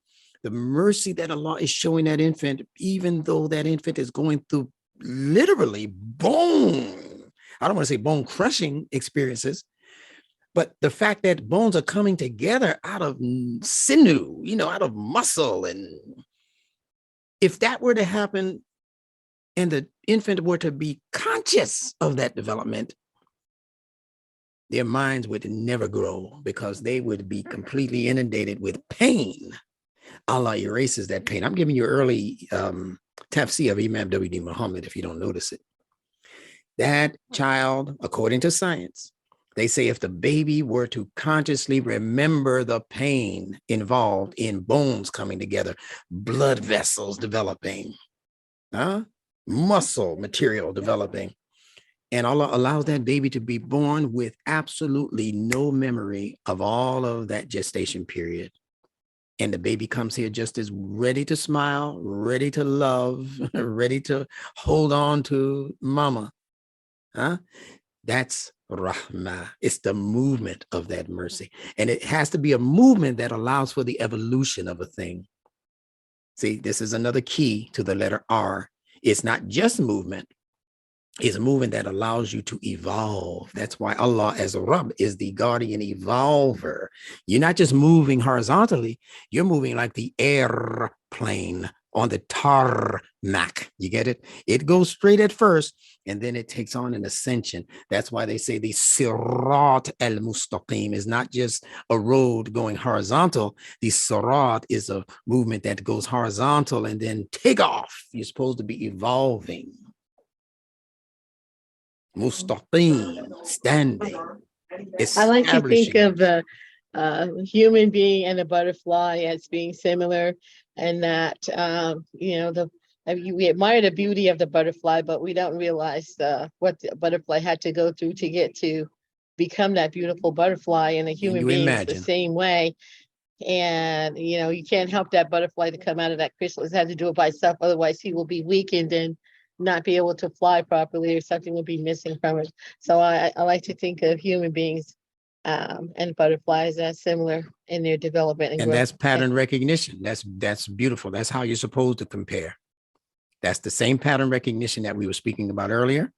the mercy that Allah is showing that infant, even though that infant is going through literally bone, I don't want to say bone crushing experiences, but the fact that bones are coming together out of sinew, out of muscle. And if that were to happen and the infant were to be conscious of that development, their minds would never grow because they would be completely inundated with pain. Allah erases that pain. I'm giving you early tafsir of Imam W.D. Muhammad, if you don't notice it. That child, according to science, they say if the baby were to consciously remember the pain involved in bones coming together, blood vessels developing, muscle material developing, and Allah allows that baby to be born with absolutely no memory of all of that gestation period. And the baby comes here just as ready to smile, ready to love, ready to hold on to mama. That's rahmah. It's the movement of that mercy. And it has to be a movement that allows for the evolution of a thing. See, this is another key to the letter R. It's not just movement. It's a movement that allows you to evolve. That's why Allah as a Rabb is the guardian evolver. You're not just moving horizontally, you're moving like the airplane on the tarmac. You get it? It goes straight at first, and then it takes on an ascension. That's why they say the Sirat al-Mustaqim is not just a road going horizontal. The Sirat is a movement that goes horizontal and then take off. You're supposed to be evolving. Mustaqim, standing.
I like to think of the human being and the butterfly as being similar, and that we admire the beauty of the butterfly, but we don't realize what the butterfly had to go through to get to become that beautiful butterfly. And the human being is the same way. And you can't help that butterfly to come out of that chrysalis. It has to do it by itself, otherwise he will be weakened and not be able to fly properly, or something will be missing from it. So I like to think of human beings and butterflies as similar in their development and growth.
That's pattern recognition. That's beautiful. That's how you're supposed to compare. That's the same pattern recognition that we were speaking about earlier.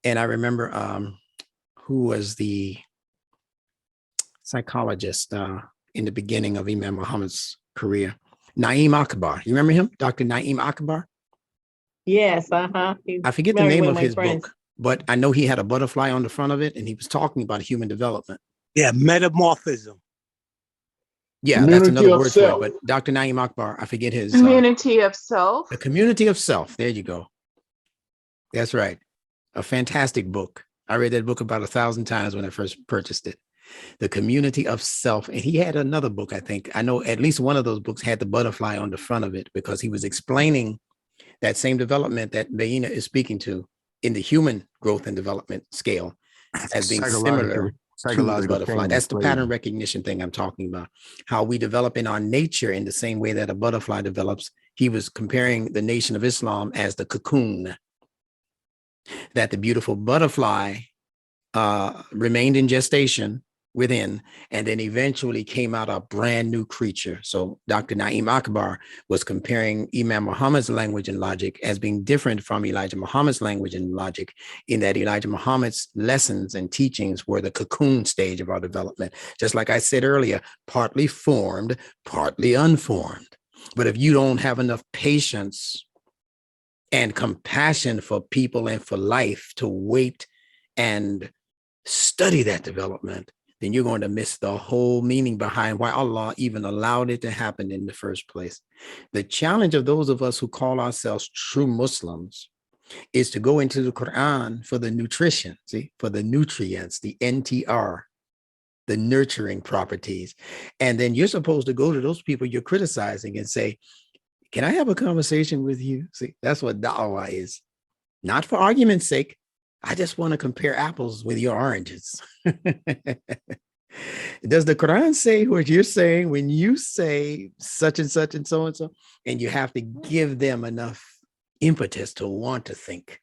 And I remember who was the psychologist in the beginning of Imam Muhammad's career? Naim Akbar. You remember him? Dr. Naim Akbar?
Yes,
I forget the name of his book, but I know he had a butterfly on the front of it, and he was talking about human development.
Yeah, metamorphism.
Yeah, that's another word for it. But Dr. Naim Akbar, I forget his
community of self.
The Community of Self. There you go. That's right. A fantastic book. I read that book about 1,000 times when I first purchased it. The Community of Self. And he had another book, I think. I know at least one of those books had the butterfly on the front of it, because he was explaining that same development that Baina is speaking to in the human growth and development scale as being similar to the butterfly. That's the pattern recognition thing I'm talking about. How we develop in our nature in the same way that a butterfly develops. He was comparing the Nation of Islam as the cocoon, that the beautiful butterfly remained in gestation within, and then eventually came out a brand new creature. So Dr. Naim Akbar was comparing Imam Muhammad's language and logic as being different from Elijah Muhammad's language and logic, in that Elijah Muhammad's lessons and teachings were the cocoon stage of our development. Just like I said earlier, partly formed, partly unformed. But if you don't have enough patience and compassion for people and for life to wait and study that development, then you're going to miss the whole meaning behind why Allah even allowed it to happen in the first place. The challenge of those of us who call ourselves true Muslims is to go into the Quran for the nutrition, for the nutrients, the NTR, the nurturing properties. And then you're supposed to go to those people you're criticizing and say, can I have a conversation with you? See, that's what da'wah is. Not for argument's sake. I just want to compare apples with your oranges. Does the Quran say what you're saying when you say such and such and so and so? And you have to give them enough impetus to want to think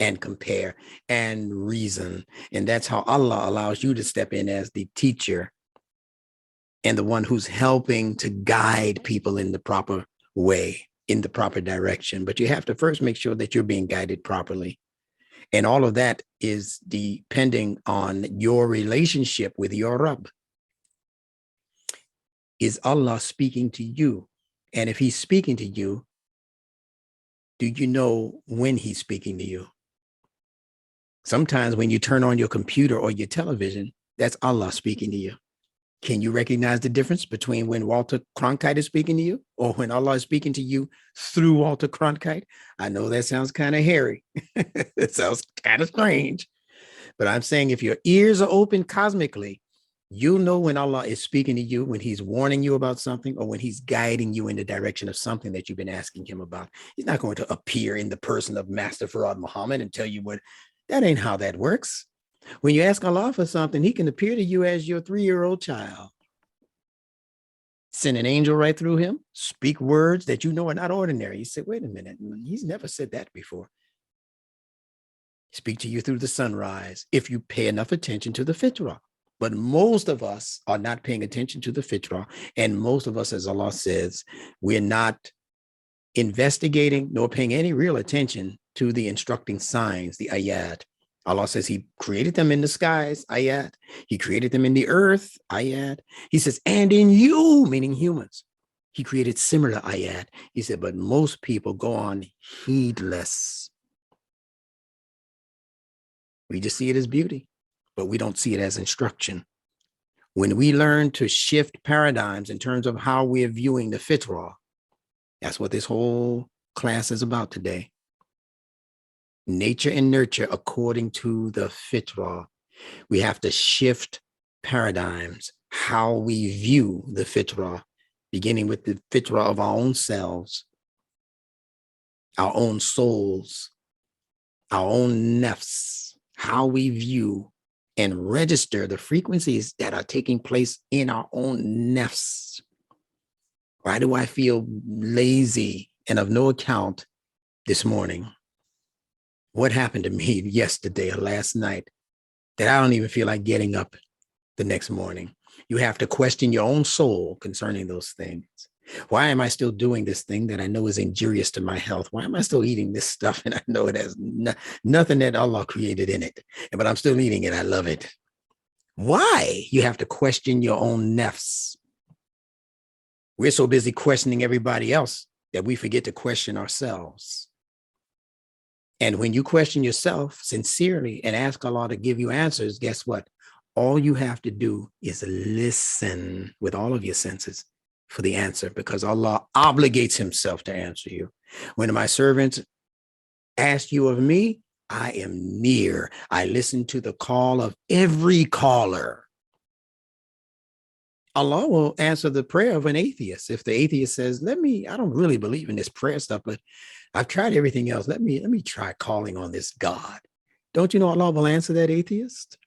and compare and reason. And that's how Allah allows you to step in as the teacher and the one who's helping to guide people in the proper way, in the proper direction. But you have to first make sure that you're being guided properly. And all of that is depending on your relationship with your Rabb. Is Allah speaking to you? And if he's speaking to you, do you know when he's speaking to you? Sometimes when you turn on your computer or your television, that's Allah speaking to you. Can you recognize the difference between when Walter Cronkite is speaking to you or when Allah is speaking to you through Walter Cronkite? I know that sounds kind of hairy. It sounds kind of strange. But I'm saying if your ears are open cosmically, you'll know when Allah is speaking to you, when he's warning you about something or when he's guiding you in the direction of something that you've been asking him about. He's not going to appear in the person of Master Farad Muhammad and tell you what, that ain't how that works. When you ask Allah for something, he can appear to you as your 3-year-old child. Send an angel right through him, speak words that you know are not ordinary. You say, wait a minute, he's never said that before. Speak to you through the sunrise if you pay enough attention to the fitrah. But most of us are not paying attention to the fitrah. And most of us, as Allah says, we're not investigating nor paying any real attention to the instructing signs, the ayat. Allah says he created them in the skies, ayat. He created them in the earth, ayat. He says, and in you, meaning humans. He created similar ayat. He said, but most people go on heedless. We just see it as beauty, but we don't see it as instruction. When we learn to shift paradigms in terms of how we're viewing the fitrah, that's what this whole class is about today. Nature and nurture according to the fitrah. We have to shift paradigms, how we view the fitrah, beginning with the fitrah of our own selves, our own souls, our own nafs, how we view and register the frequencies that are taking place in our own nafs. Why do I feel lazy and of no account this morning? What happened to me yesterday or last night that I don't even feel like getting up the next morning? You have to question your own soul concerning those things. Why am I still doing this thing that I know is injurious to my health? Why am I still eating this stuff and I know it has nothing that Allah created in it, but I'm still eating it? I love it. Why? You have to question your own nafs. We're so busy questioning everybody else that we forget to question ourselves. And when you question yourself sincerely and ask Allah to give you answers, guess what? All you have to do is listen with all of your senses for the answer, because Allah obligates himself to answer you. When my servants ask you of me, I am near. I listen to the call of every caller. Allah will answer the prayer of an atheist. If the atheist says, I don't really believe in this prayer stuff, but I've tried everything else. Let me try calling on this God. Don't you know Allah will answer that atheist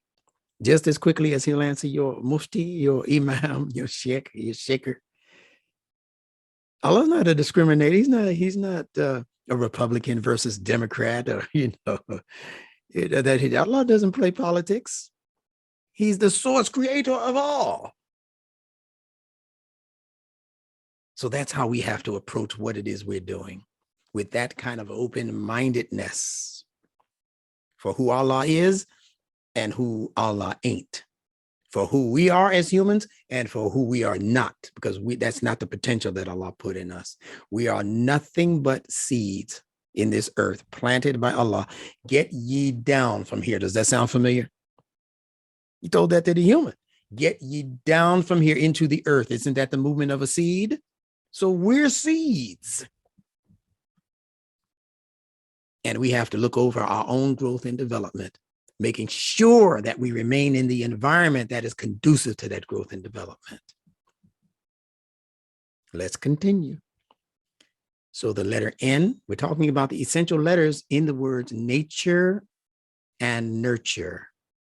just as quickly as he'll answer your mufti, your imam, your sheikh, your shaker. Allah's not a discriminator. He's not a Republican versus Democrat, or Allah doesn't play politics. He's the source creator of all. So that's how we have to approach what it is we're doing, with that kind of open-mindedness for who Allah is and who Allah ain't, for who we are as humans and for who we are not, because that's not the potential that Allah put in us. We are nothing but seeds in this earth planted by Allah. Get ye down from here. Does that sound familiar? He told that to the human. Get ye down from here into the earth. Isn't that the movement of a seed? So we're seeds. And we have to look over our own growth and development, making sure that we remain in the environment that is conducive to that growth and development. Let's continue. So the letter N, we're talking about the essential letters in the words nature and nurture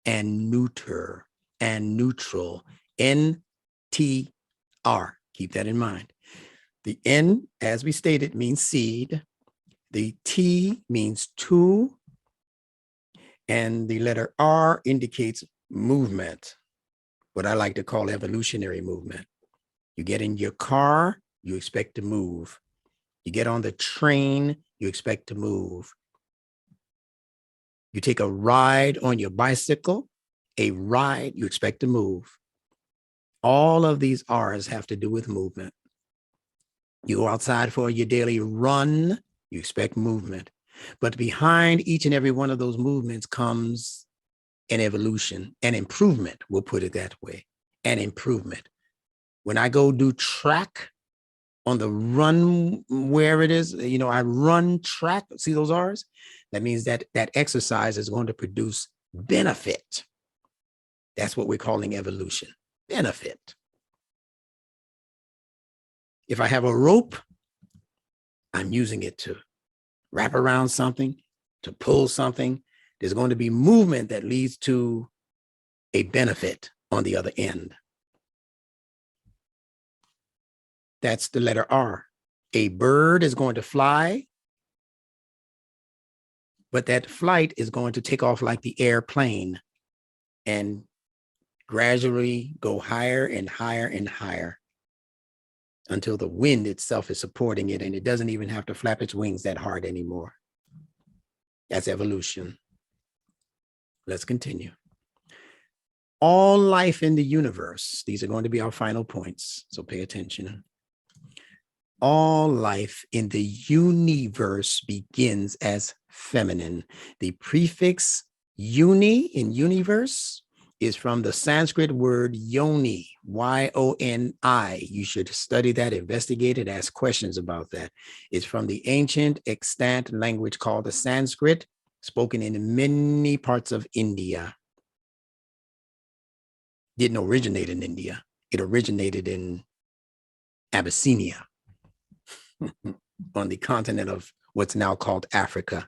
and neuter and neutral, NTR. Keep that in mind. The N, as we stated, means seed. The T means to, And the letter R indicates movement, what I like to call evolutionary movement. You get in your car, you expect to move. You get on the train, you expect to move. You take a ride on your bicycle, a ride, you expect to move. All of these R's have to do with movement. You go outside for your daily run, you expect movement. But behind each and every one of those movements comes an evolution, an improvement, we'll put it that way, an improvement. When I go do track on the run, where it is, you know, I run track, see those R's? That means that that exercise is going to produce benefit. That's what we're calling evolution, benefit. If I have a rope, I'm using it to wrap around something, to pull something. There's going to be movement that leads to a benefit on the other end. That's the letter R. A bird is going to fly, but that flight is going to take off like the airplane and gradually go higher and higher and higher until the wind itself is supporting it and it doesn't even have to flap its wings that hard anymore. That's evolution. Let's continue. All life in the universe, these are going to be our final points, so pay attention. All life in the universe begins as feminine. The prefix uni in universe is from the Sanskrit word yoni, Y-O-N-I. You should study that, investigate it, ask questions about that. It's from the ancient extant language called the Sanskrit, spoken in many parts of India. Didn't originate in India. It originated in Abyssinia, on the continent of what's now called Africa.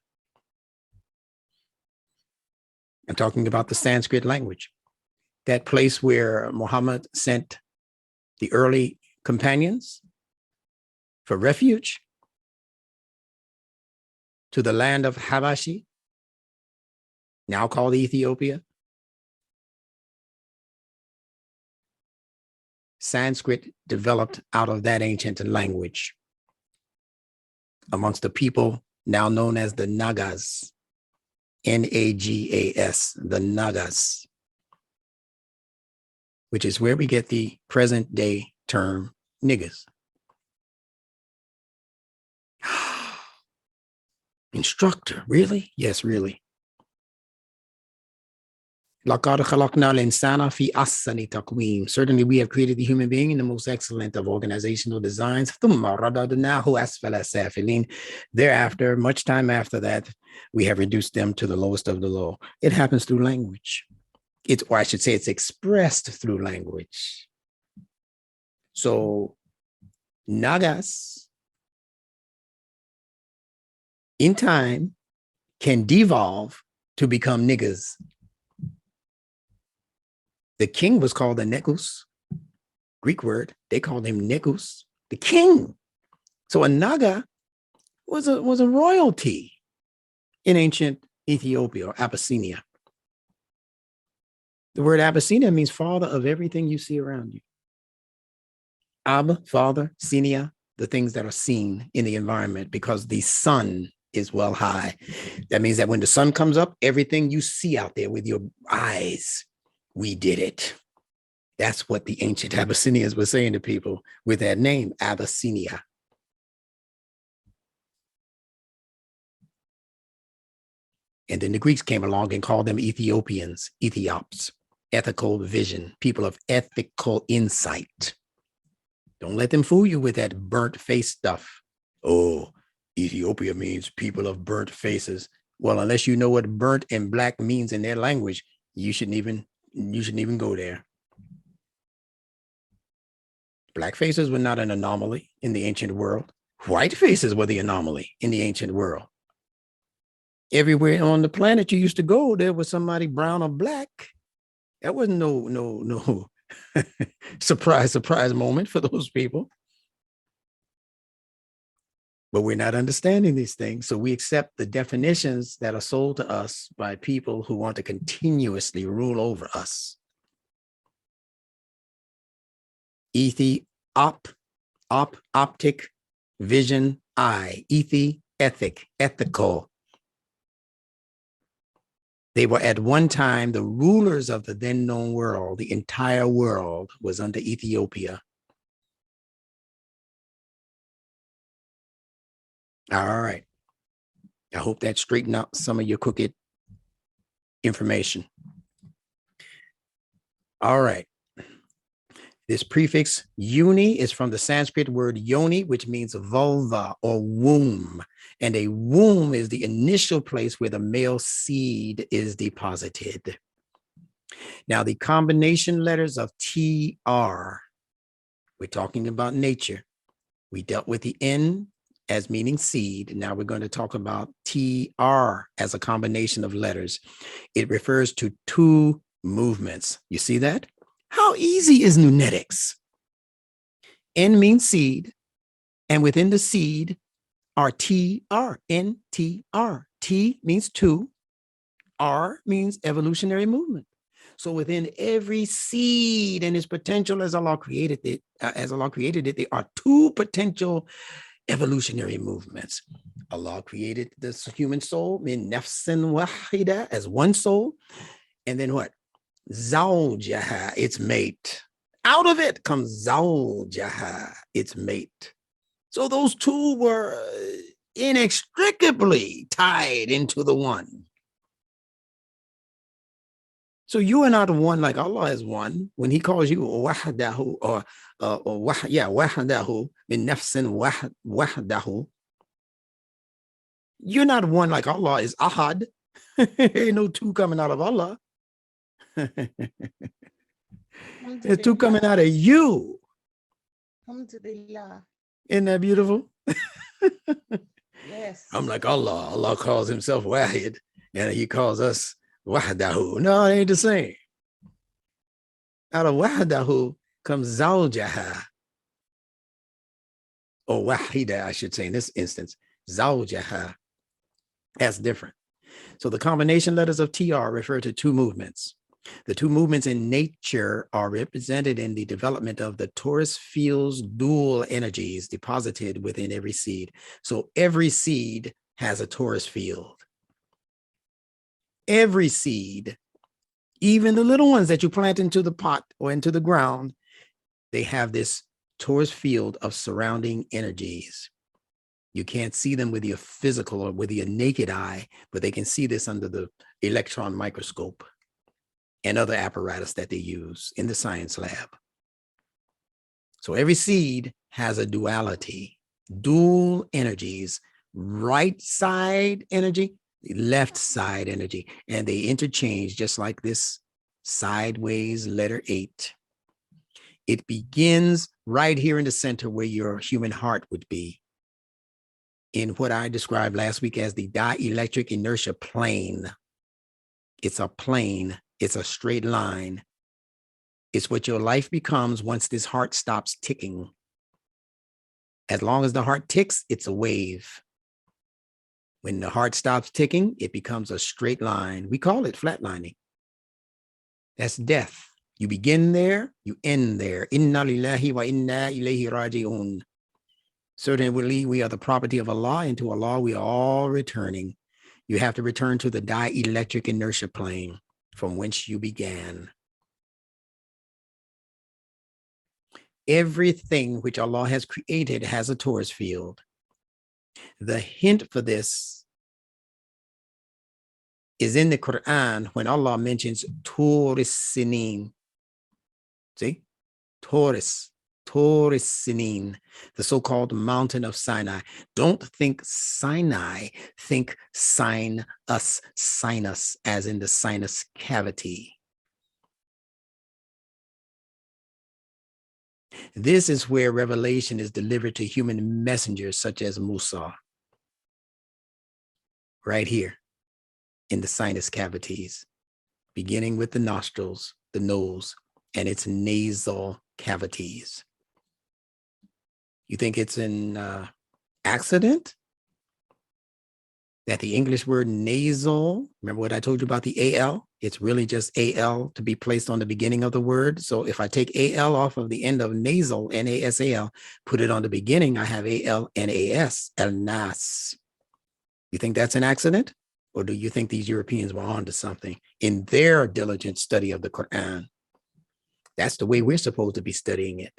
I'm talking about the Sanskrit language, that place where Muhammad sent the early companions for refuge to the land of Habashi, now called Ethiopia. Sanskrit developed out of that ancient language amongst the people now known as the Nagas, N-A-G-A-S, the Nagas, which is where we get the present day term niggas. Instructor, really? Yes, really. Certainly, we have created the human being in the most excellent of organizational designs. Thereafter, much time after that, we have reduced them to the lowest of the low. It happens through language. Or I should say it's expressed through language. So, Nagas, in time, can devolve to become niggas. The king was called a negus, Greek word. They called him negus, the king. So a Naga was a royalty in ancient Ethiopia or Abyssinia. The word Abyssinia means father of everything you see around you. Ab, father, Sinia, the things that are seen in the environment, because the sun is well high. That means that when the sun comes up, everything you see out there with your eyes, we did it. That's what the ancient Abyssinians were saying to people with that name, Abyssinia. And then the Greeks came along and called them Ethiopians, Ethiops, ethical vision, people of ethical insight. Don't let them fool you with that burnt face stuff. Oh, Ethiopia means people of burnt faces. Well, unless you know what burnt and black means in their language, you shouldn't even go there. Black faces were not an anomaly in the ancient world. White faces were the anomaly in the ancient world. Everywhere on the planet you used to go, there was somebody brown or black. That wasn't no surprise moment for those people. but we're not understanding these things. So we accept the definitions that are sold to us by people who want to continuously rule over us. Optic, vision, eye, ethical. They were at one time the rulers of the then known world. The entire world was under Ethiopia. All right. I hope that straightened out some of your crooked information. All right. This prefix uni is from the Sanskrit word yoni, which means vulva or womb. And a womb is the initial place where the male seed is deposited. Now, the combination letters of TR, we're talking about nature. We dealt with the N as meaning seed. Now we're going to talk about TR as a combination of letters. It refers to two movements. You see that? How easy is Nunetics? N means seed, and within the seed are TR, NTR. T means two, R means evolutionary movement. So within every seed and its potential as Allah created it, there are two potential evolutionary movements. Allah created this human soul, min nafsin wahida, as one soul, and then what? Zawjaha, its mate. Out of it comes Zawjaha, its mate. So those two were inextricably tied into the one. So you are not one like Allah is one. When he calls you wahdahu or wahdahu min nafsin wahdahu, you're not one like Allah is ahad. Ain't no two coming out of Allah. There's two coming out of you.
Alhamdulillah.
Isn't that beautiful?
Yes.
I'm like Allah. Allah calls himself Wahid, and he calls us Wahdahu. No, it ain't the same. Out of Wahdahu comes Zawjaha, or Wahida, I should say in this instance. Zawjaha. That's different. So the combination letters of TR refer to two movements. The two movements in nature are represented in the development of the torus field's dual energies deposited within every seed. So every seed has a torus field. Every seed, even the little ones that you plant into the pot or into the ground, they have this torus field of surrounding energies. You can't see them with your physical or with your naked eye, but they can see this under the electron microscope and other apparatus that they use in the science lab. So every seed has a duality, dual energies, right side energy, left side energy, and they interchange just like this sideways letter 8. It begins right here in the center where your human heart would be, in what I described last week as the dielectric inertia plane. It's a plane. It's a straight line. It's what your life becomes once this heart stops ticking. As long as the heart ticks, it's a wave. When the heart stops ticking, it becomes a straight line. We call it flatlining. That's death. You begin there, you end there. Inna lillahi wa inna ilayhi raji'un. Certainly, we are the property of Allah, and to Allah we are all returning. You have to return to the dielectric inertia plane from whence you began. Everything which Allah has created has a torus field. The hint for this is in the Quran when Allah mentions Torus Sinin. See? Torus Sinin, the so-called mountain of Sinai. Don't think Sinai, think sinus, as in the sinus cavity. This is where revelation is delivered to human messengers such as Musa. Right here in the sinus cavities, beginning with the nostrils, the nose, and its nasal cavities. You think it's in accident that the English word nasal, remember what I told you about the AL? It's really just AL to be placed on the beginning of the word. So if I take AL off of the end of nasal, NASAL, put it on the beginning, I have ALNAS, El Nas. You think that's an accident? Or do you think these Europeans were onto something in their diligent study of the Quran? That's the way we're supposed to be studying it.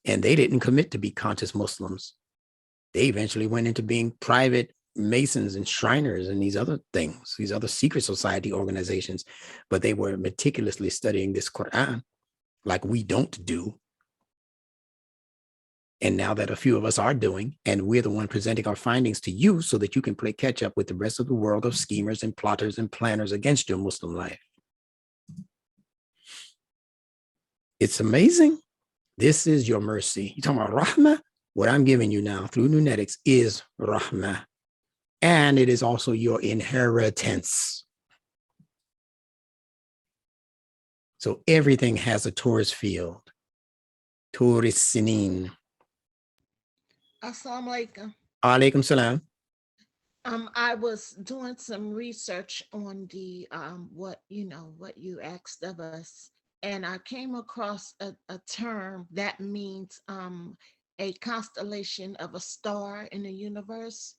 And they didn't commit to be conscious Muslims. They eventually went into being private Masons and Shriners and these other things, these other secret society organizations, but they were meticulously studying this Quran like we don't do. And now that a few of us are doing, and we're the one presenting our findings to you so that you can play catch up with the rest of the world of schemers and plotters and planners against your Muslim life. It's amazing. This is your mercy. You're talking about Rahmah? What I'm giving you now through Nunetics is Rahmah. And it is also your inheritance. So everything has a Taurus field. Taurus Sinin.
Assalamu alaikum.
Alaikum salam.
I was doing some research on the what you asked of us, and I came across a term that means a constellation of a star in the universe,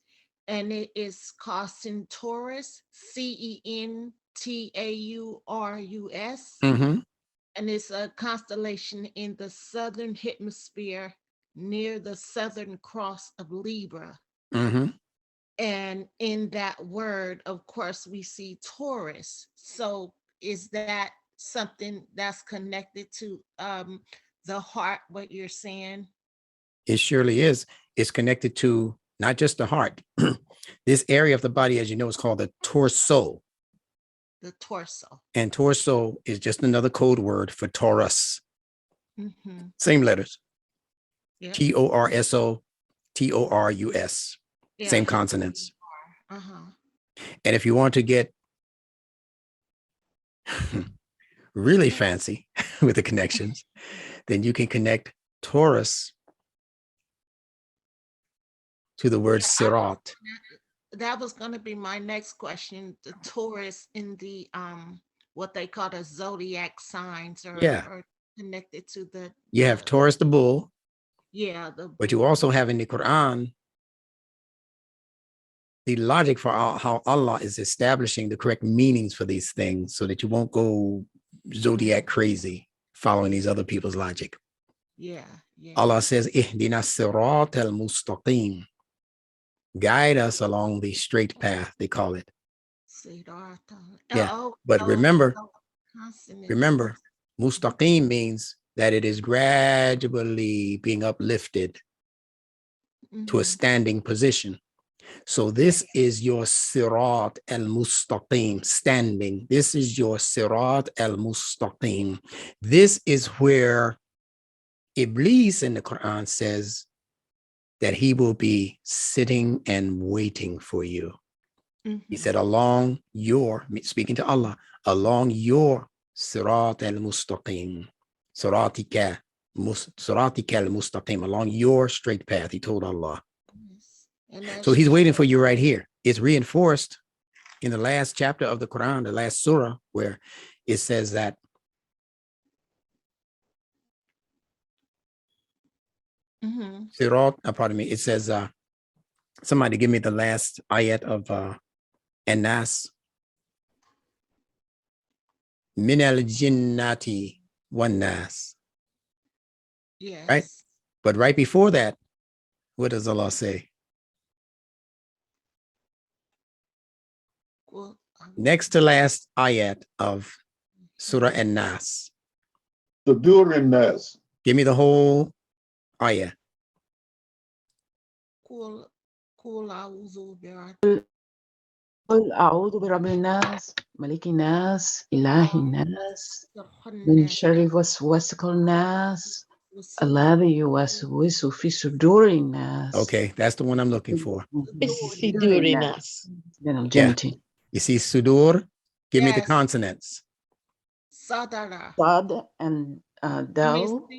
and it is called Centaurus, Centaurus, and it's a constellation in the southern hemisphere near the southern cross of Libra. And in that word, of course, we see Taurus. So is that something that's connected to the heart, what you're saying?
It surely is. It's connected to not just the heart. This area of the body, as you know, is called the torso.
The torso.
And torso is just another code word for Taurus. Same letters.
Yep.
Torso, Torus.
Yeah,
Same consonants.
Uh-huh.
And if you want to get really fancy with the connections, then you can connect Taurus to the word Sirat.
That was going to be my next question. The Taurus in the what they call the zodiac signs, or connected to the.
You have Taurus the bull.
Yeah,
but you also have in the Quran the logic for how Allah is establishing the correct meanings for these things so that you won't go zodiac crazy following these other people's logic.
Yeah.
Allah says, Ihdina sirat al-mustaqim. Guide us along the straight path, they call it. But remember, mustaqim means that it is gradually being uplifted to a standing position. So this is your sirat al-mustaqim, standing. This is your sirat al-mustaqim. This is where Iblis in the Quran says that he will be sitting and waiting for you. He said, along your, speaking to Allah, along your sirat al-mustaqim, siratika al-mustaqim, along your straight path, he told Allah. So he's waiting for you right here. It's reinforced in the last chapter of the Quran, the last surah, where it says that pardon me, it says, somebody give me the last ayat of An-Nas. Min al-jinnati wan-nas.
Yes.
Right? But right before that, what does Allah say? Next to last ayat of Surah An-Nas.
Sudur An-Nas.
Give me the whole ayah.
Qul a'udhu
قل أعوذ برب الناس ملك الناس إله الناس من شر وسواس الناس الذي يوسوس في صدور الناس.
Okay, that's the one I'm looking for.
Yeah.
You see sudur? Give me the consonants.
Sadara.
Sad and dal.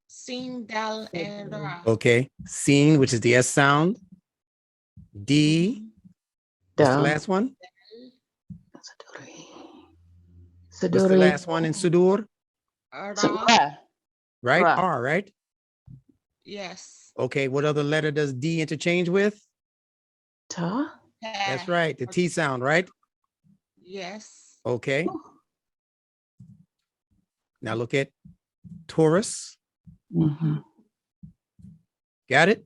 Sin, dal, and ra.
Okay, sin, which is the S sound. D. What's the
Dal.
last one? What's the
Suduri.
last one in Sudur?
Ra.
Right?
Ra.
R, right?
Yes.
Okay, what other letter does D interchange with?
Ta.
That's right, the T sound, right?
Yes.
Okay. Now look at Taurus.
Mhm.
Got it?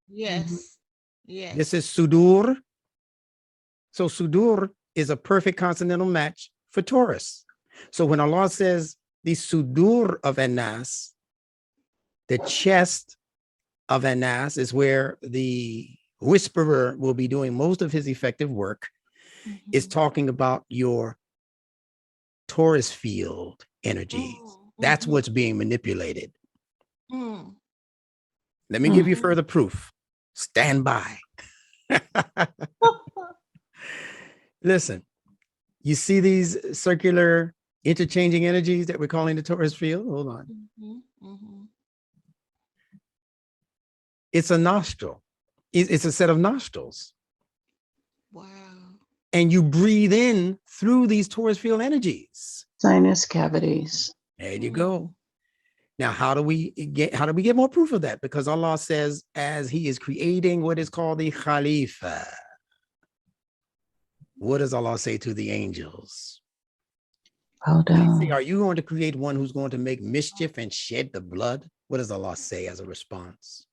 Yes. Yes.
This is Sudur. So Sudur is a perfect consonantal match for Taurus. So when Allah says the Sudur of Anas, the chest of Anas is where the whisperer will be doing most of his effective work, is talking about your Taurus field energies. That's what's being manipulated. Let me give you further proof. Stand by. Listen, you see these circular interchanging energies that we're calling the Taurus field? Hold on. It's a nostril. It's a set of nostrils.
Wow.
And you breathe in through these Taurus field energies.
Sinus cavities.
There you go. Now, how do we get more proof of that? Because Allah says, as He is creating what is called the Khalifa, what does Allah say to the angels?
Bow down.
Say, are you going to create one who's going to make mischief and shed the blood? What does Allah say as a response?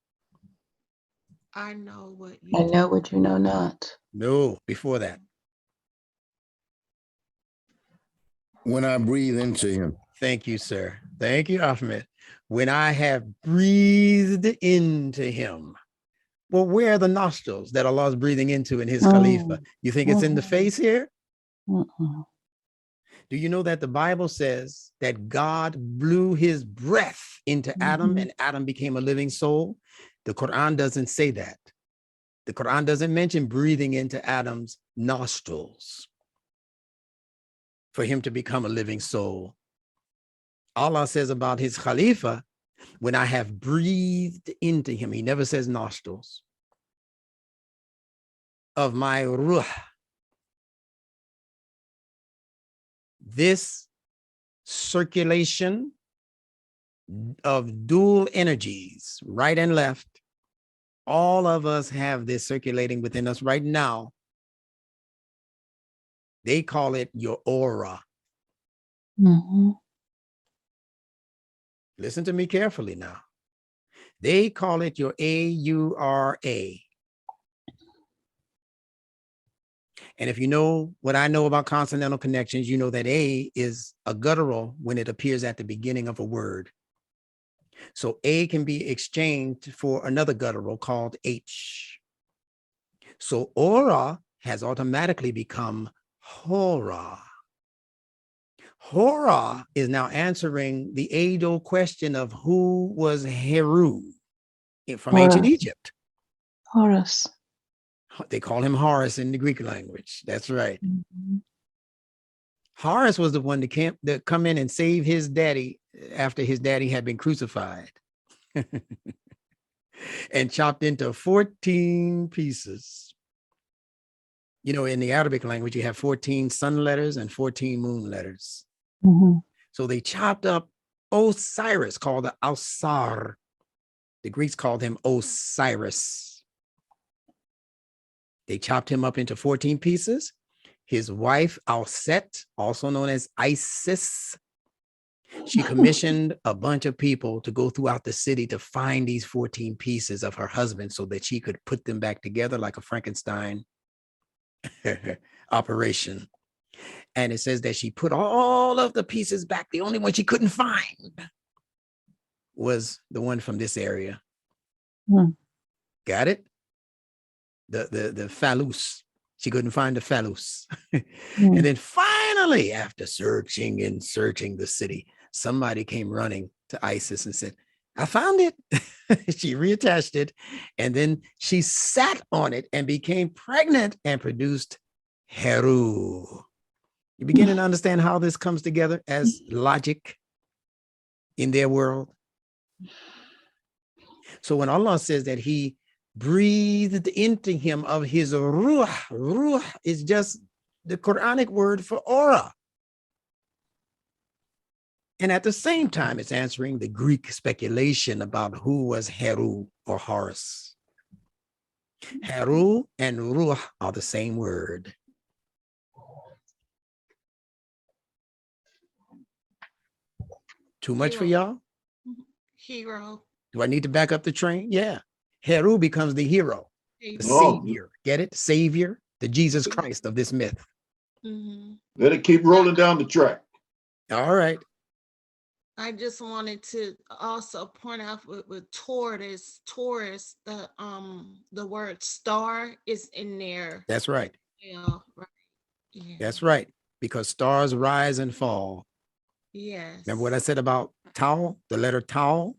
I know what
I know what you know not.
No, before that.
When I breathe into him.
Thank you, sir. Thank you, Ahmed. When I have breathed into him. Well, where are the nostrils that Allah is breathing into in his Khalifa? You think it's in the face here? Do you know that the Bible says that God blew his breath into Adam and Adam became a living soul? The Quran doesn't say that. The Quran doesn't mention breathing into Adam's nostrils for him to become a living soul. Allah says about his Khalifa, when I have breathed into him, he never says nostrils, of my ruh. This circulation of dual energies, right and left, all of us have this circulating within us right now. They call it your aura. Listen to me carefully now. They call it your A-U-R-A. And if you know what I know about consonantal connections, you know that A is a guttural when it appears at the beginning of a word. So A can be exchanged for another guttural called H. So aura has automatically become hora. Hora is now answering the age-old question of who was Heru from ancient Egypt.
Horus.
They call him Horus in the Greek language. That's right. Horus was the one that come in and save his daddy after his daddy had been crucified and chopped into 14 pieces. You know, in the Arabic language, you have 14 sun letters and 14 moon letters. So they chopped up Osiris, called the Ausar. The Greeks called him Osiris. They chopped him up into 14 pieces. His wife, Auset, also known as Isis, she commissioned a bunch of people to go throughout the city to find these 14 pieces of her husband so that she could put them back together like a Frankenstein operation. And it says that she put all of the pieces back. The only one she couldn't find was the one from this area. Got it? The phallus. She couldn't find the phallus. And then finally, after searching and searching the city, somebody came running to Isis and said, I found it. She reattached it. And then she sat on it and became pregnant and produced Heru. You begin to understand how this comes together as logic in their world. So when Allah says that he breathed into him of his ruh. Ruh is just the Quranic word for aura. And at the same time, it's answering the Greek speculation about who was Heru or Horus. Heru and Ruh are the same word. Too much for y'all?
Hero.
Do I need to back up the train? Yeah. Heru becomes the hero, the
Oh.
savior. Get it? Savior, the Jesus Christ of this myth.
Let it keep rolling down the track.
All right.
I just wanted to also point out with Taurus, the word star is in there.
That's right.
Yeah, right. Yeah.
That's right. Because stars rise and fall.
Yes.
Remember what I said about Tau, the letter Tau?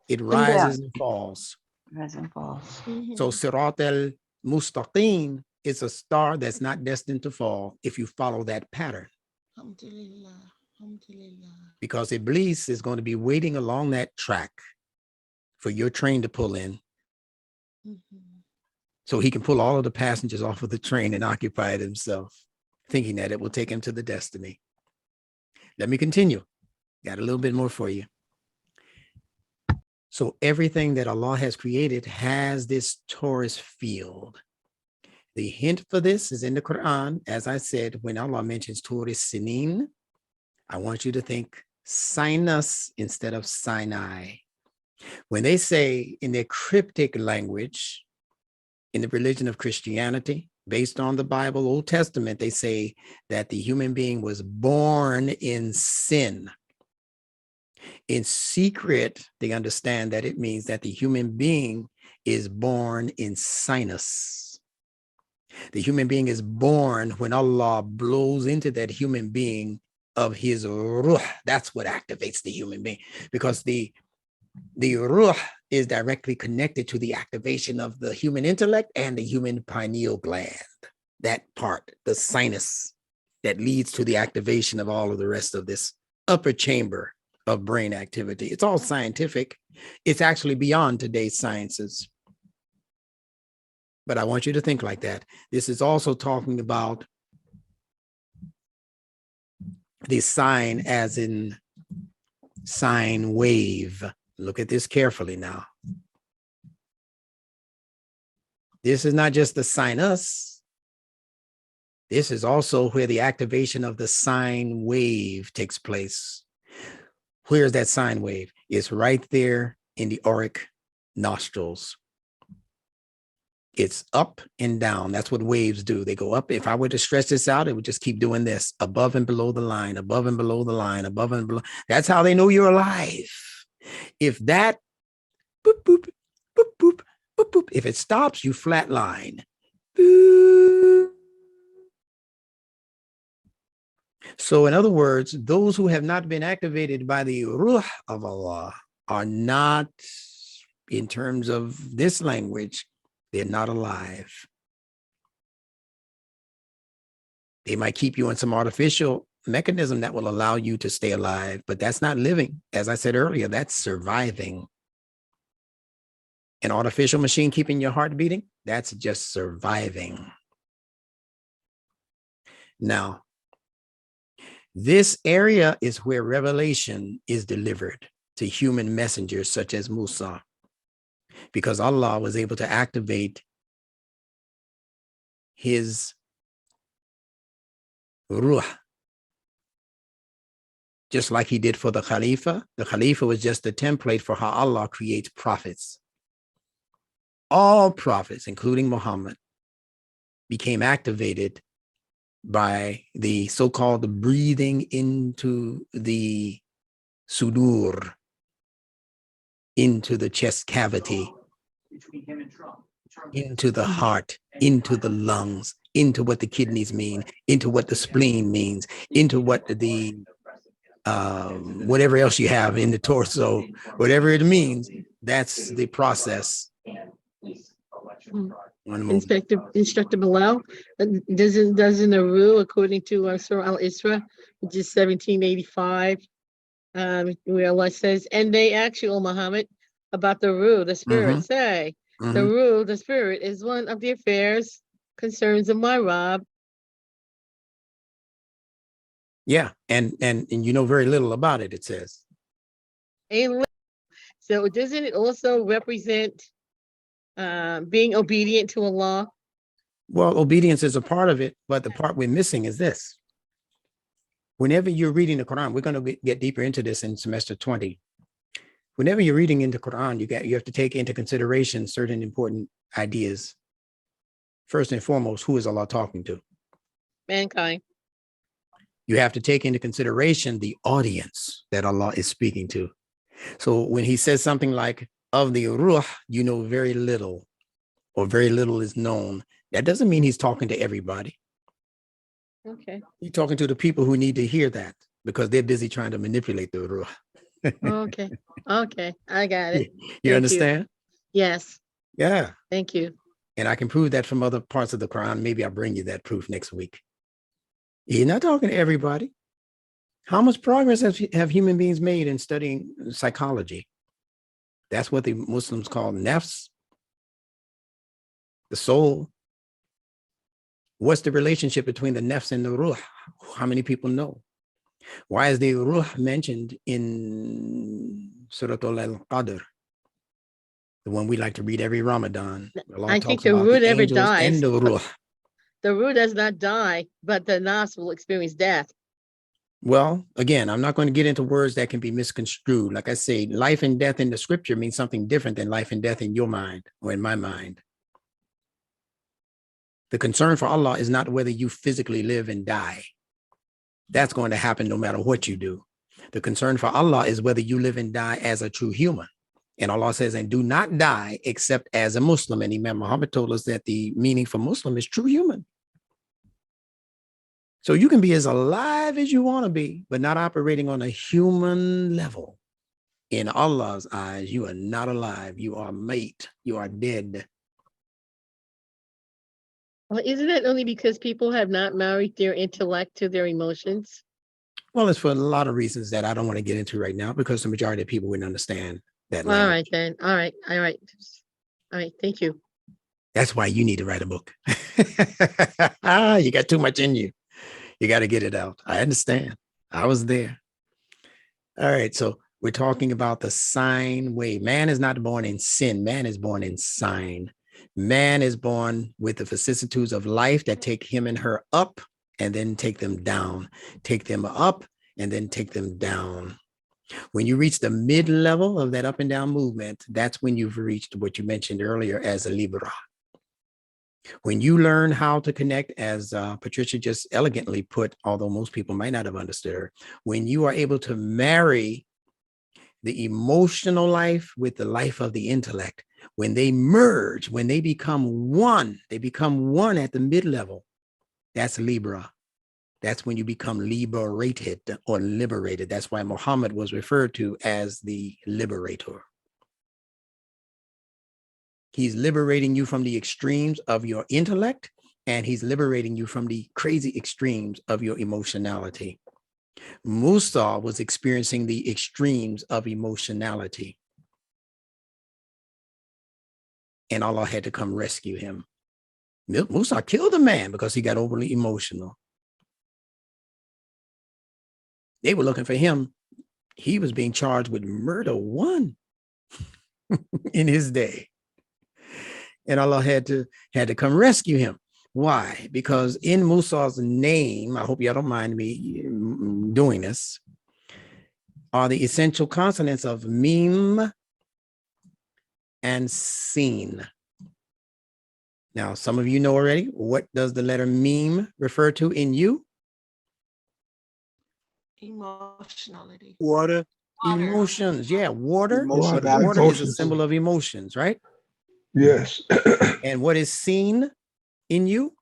It rises and falls.
Rise and falls.
So Sirat al-Mustaqim is a star that's not destined to fall if you follow that pattern.
Alhamdulillah. Alhamdulillah.
Because Iblis is going to be waiting along that track for your train to pull in. So he can pull all of the passengers off of the train and occupy it himself, thinking that it will take him to the destiny. Let me continue. Got a little bit more for you. So everything that Allah has created has this torus field. The hint for this is in the Quran. As I said, when Allah mentions torus sinin, I want you to think sinus instead of Sinai. When they say in their cryptic language, in the religion of Christianity, based on the Bible, Old Testament, they say that the human being was born in sin. In secret, they understand that it means that the human being is born in sinus. The human being is born when Allah blows into that human being of his ruh. That's what activates the human being, because the ruh is directly connected to the activation of the human intellect and the human pineal gland. That part, the sinus, that leads to the activation of all of the rest of this upper chamber of brain activity. It's all scientific. It's actually beyond today's sciences. But I want you to think like that. This is also talking about the sine as in sine wave. Look at this carefully now. This is not just the sinus. This is also where the activation of the sine wave takes place. Where's that sine wave? It's right there in the auric nostrils. It's up and down. That's what waves do. They go up. If I were to stretch this out, it would just keep doing this, above and below the line, above and below the line, above and below. That's how they know you're alive. If that boop, boop, boop, boop, boop, boop, if it stops, you flatline. Boop. So in other words, those who have not been activated by the ruh of Allah are not, in terms of this language, they're not alive. They might keep you in some artificial mechanism that will allow you to stay alive, but that's not living. As I said earlier, that's surviving. An artificial machine keeping your heart beating, that's just surviving. Now, this area is where revelation is delivered to human messengers such as Musa, because Allah was able to activate his ruh, just like he did for the Khalifa. The Khalifa was just a template for how Allah creates prophets. All prophets, including Muhammad, became activated by the so-called breathing into the sudur, into the chest cavity, into the heart, into the lungs, into what the kidneys mean, into what the spleen means, into what the whatever else you have in the torso, whatever it means, that's the process.
Instructor Bilal, doesn't Aru, according to Surah Al-Isra, which is 1785, where Allah says, and they actually, O Muhammad, about the Ruh, the spirit,
Mhm.
say, the
Mhm.
Ruh, the spirit, is one of the affairs, concerns of my Rob.
Yeah, and you know very little about it, it says.
So doesn't it also represent being obedient to Allah?
Well, obedience is a part of it, but the part we're missing is this. Whenever you're reading the Quran, we're going to get deeper into this in semester 20. Whenever you're reading into Quran, you have to take into consideration certain important ideas. First and foremost, who is Allah talking to?
Mankind.
You have to take into consideration the audience that Allah is speaking to. So when he says something like, of the Ruh, you know very little, or very little is known, that doesn't mean he's talking to everybody.
Okay.
He's talking to the people who need to hear that because they're busy trying to manipulate the Ruh.
Okay. Okay. I got it.
You understand?
Yes.
Yeah.
Thank you.
And I can prove that from other parts of the Quran. Maybe I'll bring you that proof next week. He's not talking to everybody. How much progress have human beings made in studying psychology? That's what the Muslims call nafs, the soul. What's the relationship between the nafs and the ruh? How many people know? Why is the ruh mentioned in Surah Al-Qadr, the one we like to read every Ramadan?
I think the ruh never dies.
And the ruh.
The ruh does not die, but the nafs will experience death.
Well, again, I'm not going to get into words that can be misconstrued. Like I say, life and death in the scripture means something different than life and death in your mind or in my mind. The concern for Allah is not whether you physically live and die. That's going to happen no matter what you do. The concern for Allah is whether you live and die as a true human. And Allah says, and do not die except as a Muslim. And Imam Muhammad told us that the meaning for Muslim is true human. So you can be as alive as you want to be, but not operating on a human level. In Allah's eyes, you are not alive. You are mate. You are dead.
Well, isn't that only because people have not married their intellect to their emotions?
Well, it's for a lot of reasons that I don't want to get into right now, because the majority of people wouldn't understand that language.
All right, then. All right. All right. All right. Thank you.
That's why you need to write a book. You got too much in you. You got to get it out. I understand. I was there. All right. So we're talking about the sine wave. Man is not born in sin. Man is born in sine. Man is born with the vicissitudes of life that take him and her up and then take them down, take them up and then take them down. When you reach the mid-level of that up and down movement, that's when you've reached what you mentioned earlier as a Libra. When you learn how to connect, as Patricia just elegantly put, although most people might not have understood her, when you are able to marry the emotional life with the life of the intellect, when they merge, when they become one at the mid-level, that's Libra. That's when you become liberated or liberated. That's why Muhammad was referred to as the liberator. He's liberating you from the extremes of your intellect, and he's liberating you from the crazy extremes of your emotionality. Musa was experiencing the extremes of emotionality, and Allah had to come rescue him. Musa killed a man because he got overly emotional. They were looking for him. He was being charged with murder 1 in his day. And Allah had to come rescue him. Why? Because in Musa's name, I hope y'all don't mind me doing this, are the essential consonants of mim and sin. Now, some of you know already, what does the letter mim refer to in you?
Emotionality.
Water.
Emotions. Yeah, water.
Emotional
Water is a symbol of emotions, right?
Yes.
And what is seen in you?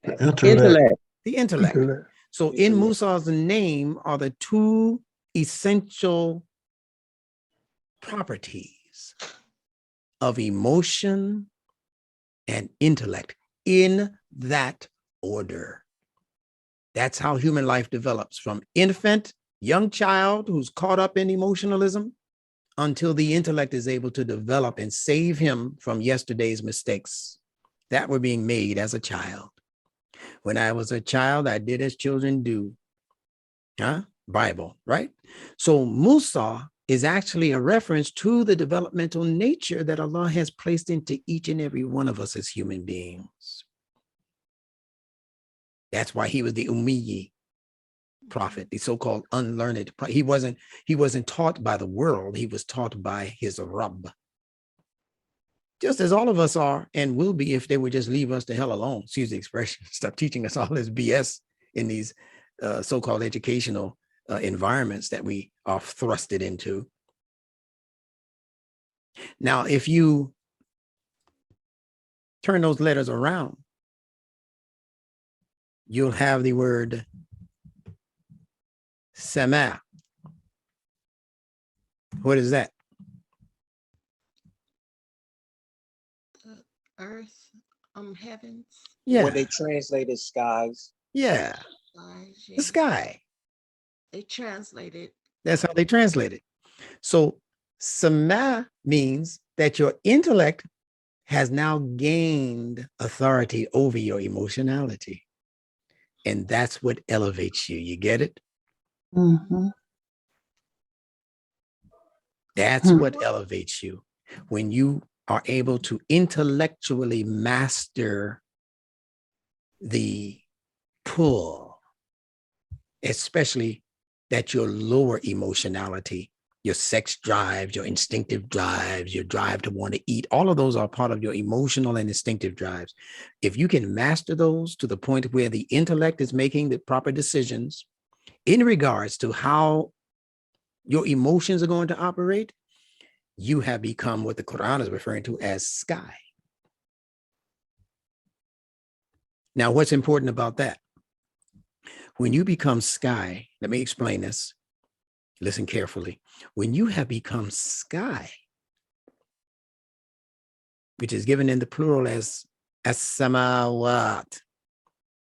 Intellect.
The intellect. So in Musa's name are the 2 essential properties of emotion and intellect, in that order. That's how human life develops, from infant, young child who's caught up in emotionalism, until the intellect is able to develop and save him from yesterday's mistakes that were being made as a child. When I was a child, I did as children do. Bible, right? So Musa is actually a reference to the developmental nature that Allah has placed into each and every one of us as human beings. That's why he was the Ummiyi prophet, the so-called unlearned. He wasn't taught by the world. He was taught by his Rabb. Just as all of us are and will be if they would just leave us the hell alone. Excuse the expression. Stop teaching us all this BS in these so-called educational environments that we are thrusted into. Now, if you turn those letters around, you'll have the word Sama. What is that?
Earth, heavens.
Yeah.
What they translated skies.
Yeah.
Skies,
The
yeah.
sky.
They translated.
That's how they translate it. So Sama means that your intellect has now gained authority over your emotionality. And that's what elevates you. You get it?
Mm-hmm.
That's what elevates you. When you are able to intellectually master the pull, especially that your lower emotionality, your sex drives, your instinctive drives, your drive to want to eat, all of those are part of your emotional and instinctive drives. If you can master those to the point where the intellect is making the proper decisions in regards to how your emotions are going to operate, you have become what the Quran is referring to as sky. Now, what's important about that? When you become sky, let me explain this. Listen carefully. When you have become sky, which is given in the plural as as-samawat,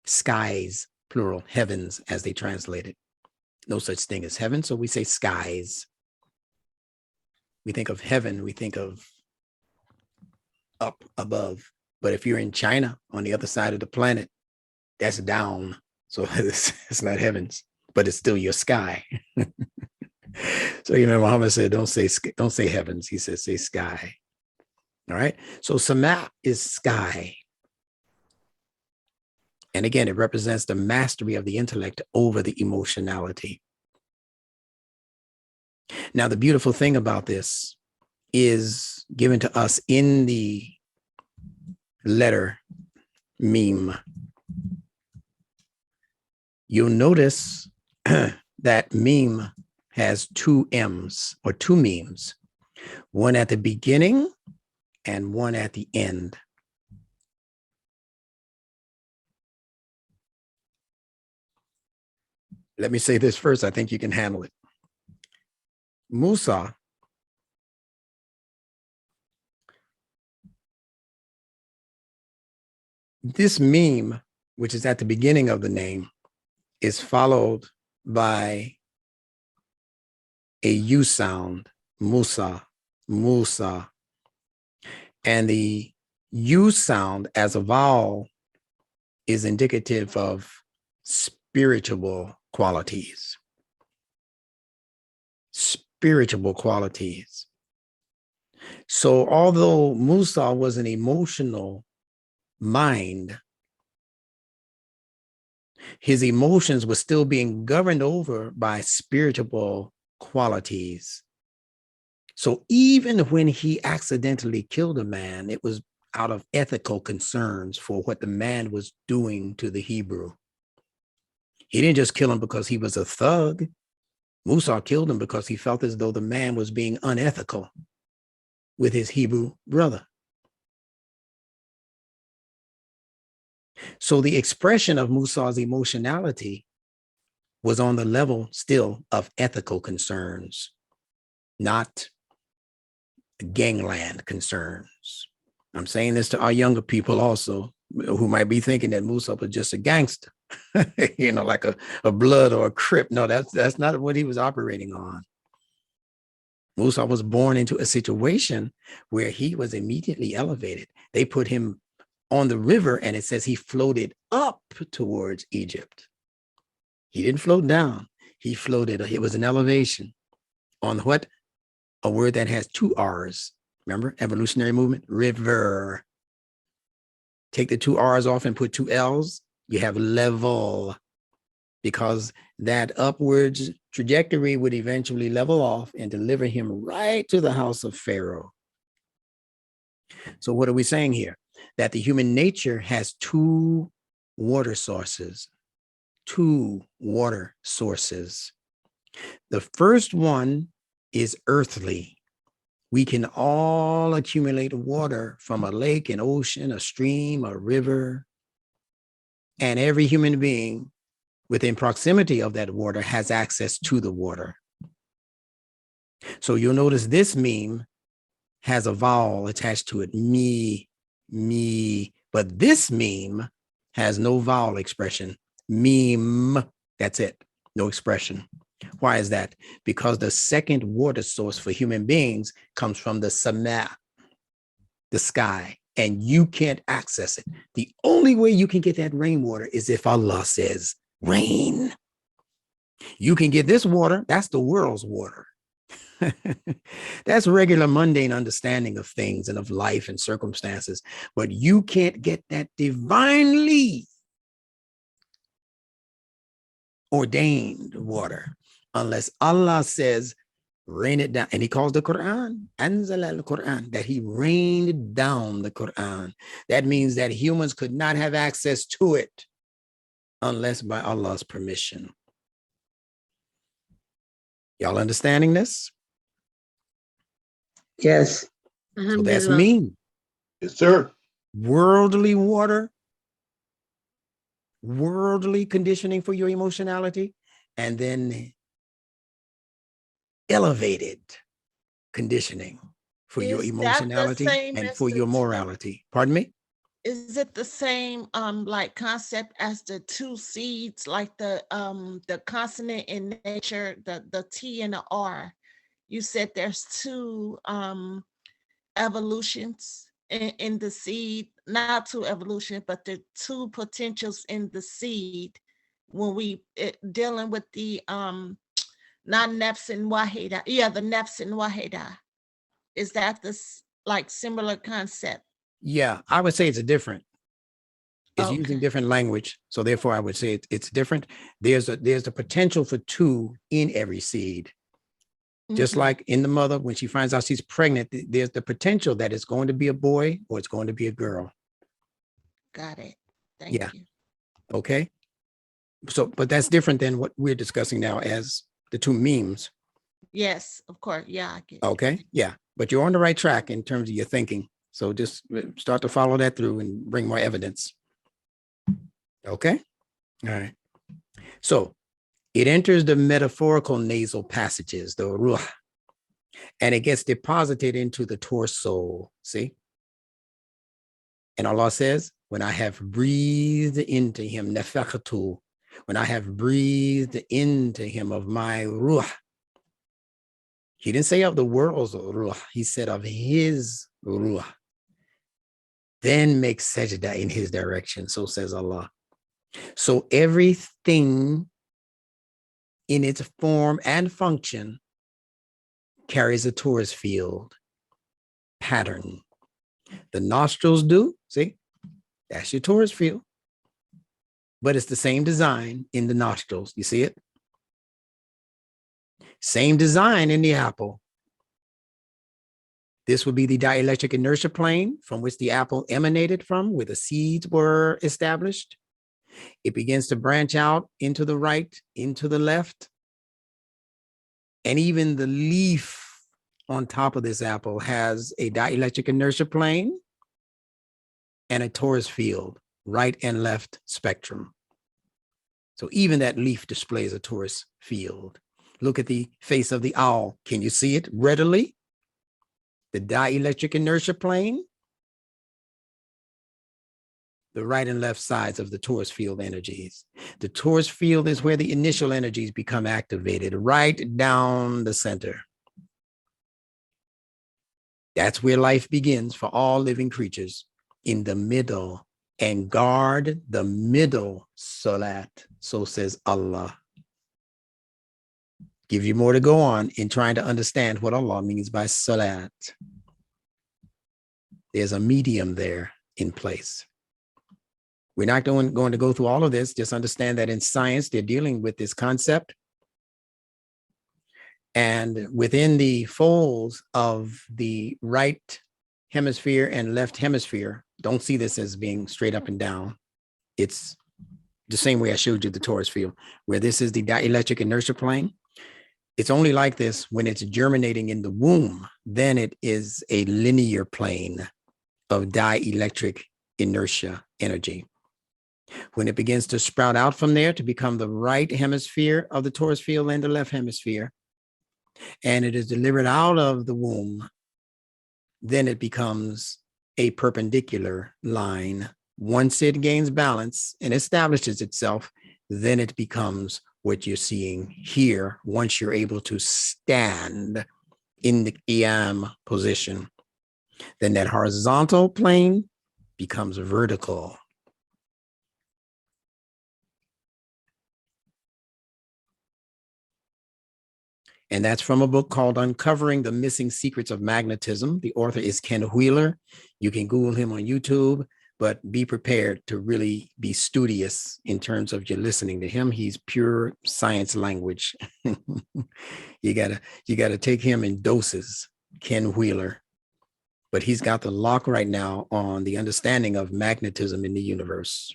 skies, plural, heavens, as they translate it. No such thing as heaven, so we say skies. We think of heaven, we think of up above. But if you're in China, on the other side of the planet, that's down. So it's not heavens, but it's still your sky. So you know, Muhammad said, don't say heavens. He says, say sky. All right. So Sama is sky. And again, it represents the mastery of the intellect over the emotionality. Now, the beautiful thing about this is given to us in the letter Meme. You'll notice that Meme has two M's or two memes, one at the beginning and one at the end. Let me say this first. I think you can handle it. Musa this meme, which is at the beginning of the name, is followed by a U sound, Musa, Musa. And the U sound as a vowel is indicative of spiritual qualities. Spiritual qualities. So although Musa was an emotional mind, his emotions were still being governed over by spiritual qualities. So even when he accidentally killed a man, it was out of ethical concerns for what the man was doing to the Hebrew. He didn't just kill him because he was a thug. Musa killed him because he felt as though the man was being unethical with his Hebrew brother. So the expression of Musa's emotionality was on the level still of ethical concerns, not gangland concerns. I'm saying this to our younger people also, who might be thinking that Musa was just a gangster, you know, like a Blood or a Crip. No, that's not what he was operating on. Musa was born into a situation where he was immediately elevated. They put him on the river, and it says he floated up towards Egypt. He didn't float down. He floated. It was an elevation on what? A word that has two R's. Remember, evolutionary movement, river. Take the two R's off and put two L's. You have level, because that upwards trajectory would eventually level off and deliver him right to the house of Pharaoh. So what are we saying here? That the human nature has two water sources. Two water sources. The first one is earthly. We can all accumulate water from a lake, an ocean, a stream, a river. And every human being within proximity of that water has access to the water. So you'll notice this meme has a vowel attached to it, me, but this meme has no vowel expression, meme, that's it, no expression. Why is that? Because the second water source for human beings comes from the sama, the sky, and you can't access it. The only way you can get that rainwater is if Allah says rain. You can get this water, that's the world's water. That's regular mundane understanding of things and of life and circumstances, but you can't get that divinely ordained water unless Allah says rain it down. And he calls the Quran, Anzal al-Quran, that he rained down the Quran. That means that humans could not have access to it unless by Allah's permission. Y'all understanding this?
Yes.
So that's mean.
Yes, sir.
Worldly water, worldly conditioning for your emotionality, and then elevated conditioning for your
Is that the
emotionality
same
and
as
for
the
your
two-
morality. Pardon me?
Is it the same like concept as the two seeds, like the consonant in nature, the T and the R? You said there's two evolutions in the seed, not two evolution, but the two potentials in the seed when we dealing with the not nafs and wahida. Yeah, the nafs and wahida. Is that this like similar concept?
Yeah, I would say it's a different. It's using
Okay.
different language. So therefore I would say it's different. There's a potential for two in every seed. Just
Mhm.
like in the mother, when she finds out she's pregnant, there's the potential that it's going to be a boy or it's going to be a girl.
Got it. Thank
Yeah.
you.
Okay. So, but that's different than what we're discussing now as the two memes.
Yes, of course. Yeah, I get it.
Okay. Yeah. But you're on the right track in terms of your thinking. So just start to follow that through and bring more evidence. Okay. All right. So it enters the metaphorical nasal passages, the ruh, and it gets deposited into the torso. See? And Allah says, when I have breathed into him, nafakhatu, when I have breathed into him of my ruh. He didn't say of the world's ruh, he said of his ruh. Then make sajda in his direction, so says Allah. So everything in its form and function carries a torus field pattern. The nostrils do, see, that's your torus field, but it's the same design in the nostrils. You see it? Same design in the apple. This would be the dielectric inertia plane from which the apple emanated from, where the seeds were established. It begins to branch out into the right, into the left. And even the leaf on top of this apple has a dielectric inertia plane and a torus field, right and left spectrum. So even that leaf displays a torus field. Look at the face of the owl. Can you see it readily? The dielectric inertia plane, the right and left sides of the torus field energies. The torus field is where the initial energies become activated, right down the center. That's where life begins for all living creatures, in the middle, and guard the middle salat. So says Allah. Give you more to go on in trying to understand what Allah means by salat. There's a medium there in place. We're not going to go through all of this. Just understand that in science, they're dealing with this concept. And within the folds of the right hemisphere and left hemisphere, don't see this as being straight up and down. It's the same way I showed you the torus field, where this is the dielectric inertia plane. It's only like this when it's germinating in the womb. Then it is a linear plane of dielectric inertia energy. When it begins to sprout out from there to become the right hemisphere of the torus field and the left hemisphere, and it is delivered out of the womb, then it becomes a perpendicular line. Once it gains balance and establishes itself, then it becomes what you're seeing here once you're able to stand in the qiyam position. Then that horizontal plane becomes vertical. And that's from a book called Uncovering the Missing Secrets of Magnetism. The author is Ken Wheeler. You can Google him on YouTube, but be prepared to really be studious in terms of your listening to him. He's pure science language. You gotta take him in doses, Ken Wheeler. But he's got the lock right now on the understanding of magnetism in the universe.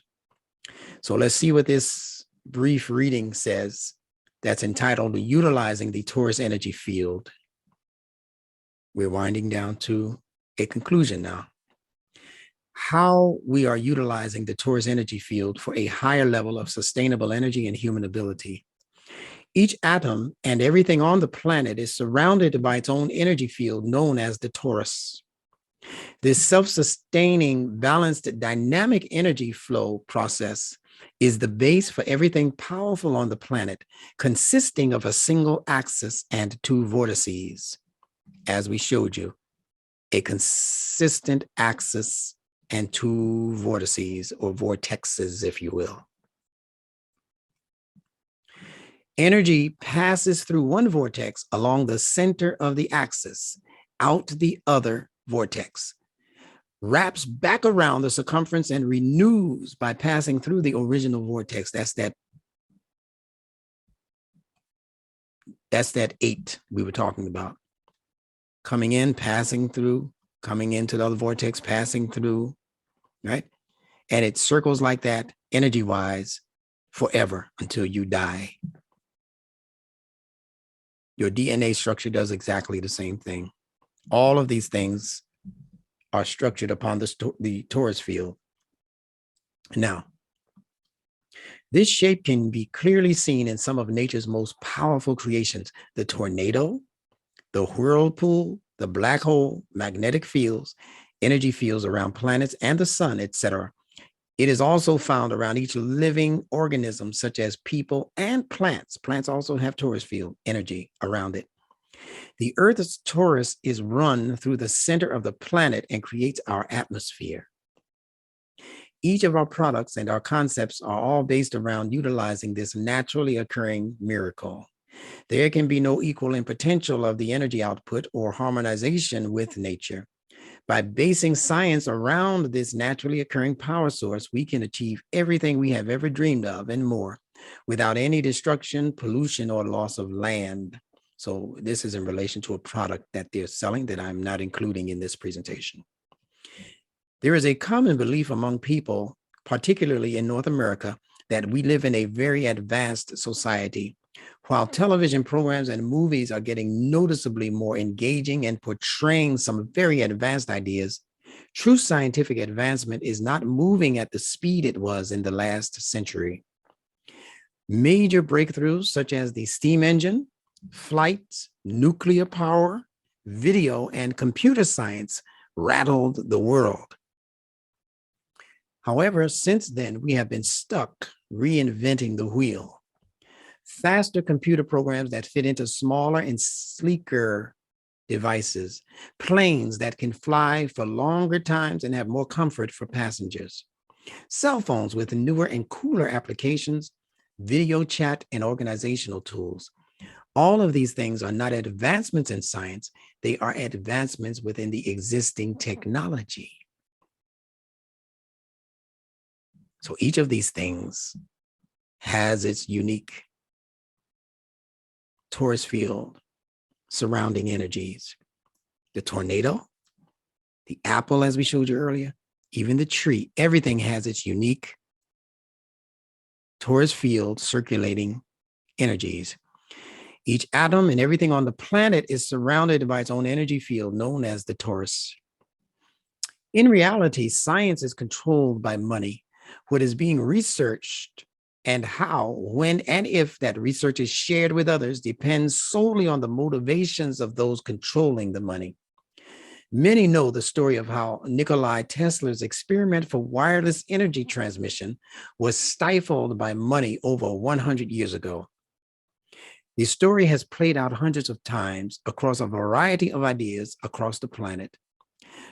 So let's see what this brief reading says. That's entitled Utilizing the Torus Energy Field. We're winding down to a conclusion now. How we are utilizing the Torus energy field for a higher level of sustainable energy and human ability. Each atom and everything on the planet is surrounded by its own energy field known as the torus. This self-sustaining, balanced, dynamic energy flow process is the base for everything powerful on the planet, consisting of a single axis and two vortices. As we showed you, a consistent axis and two vortices, or vortexes, if you will. Energy passes through one vortex along the center of the axis, out the other vortex, wraps back around the circumference and renews by passing through the original vortex. That's that 8 we were talking about. Coming in, passing through, coming into the other vortex, passing through, right? And it circles like that, energy-wise, forever until you die. Your DNA structure does exactly the same thing. All of these things are structured upon the torus field. Now, this shape can be clearly seen in some of nature's most powerful creations: the tornado, the whirlpool, the black hole, magnetic fields, energy fields around planets and the sun, etc. It is also found around each living organism, such as people and plants. Plants also have torus field energy around it. The Earth's torus is run through the center of the planet and creates our atmosphere. Each of our products and our concepts are all based around utilizing this naturally occurring miracle. There can be no equal in potential of the energy output or harmonization with nature. By basing science around this naturally occurring power source, we can achieve everything we have ever dreamed of and more without any destruction, pollution, or loss of land. So this is in relation to a product that they're selling that I'm not including in this presentation. There is a common belief among people, particularly in North America, that we live in a very advanced society. While television programs and movies are getting noticeably more engaging and portraying some very advanced ideas, true scientific advancement is not moving at the speed it was in the last century. Major breakthroughs such as the steam engine, flight, nuclear power, video, and computer science rattled the world. However, since then, we have been stuck reinventing the wheel. Faster computer programs that fit into smaller and sleeker devices, planes that can fly for longer times and have more comfort for passengers, cell phones with newer and cooler applications, video chat, and organizational tools. All of these things are not advancements in science, they are advancements within the existing technology. So each of these things has its unique torus field surrounding energies. The tornado, the apple, as we showed you earlier, even the tree, everything has its unique torus field circulating energies. Each atom and everything on the planet is surrounded by its own energy field known as the torus. In reality, science is controlled by money. What is being researched and how, when, and if that research is shared with others depends solely on the motivations of those controlling the money. Many know the story of how Nikola Tesla's experiment for wireless energy transmission was stifled by money over 100 years ago. The story has played out hundreds of times across a variety of ideas across the planet,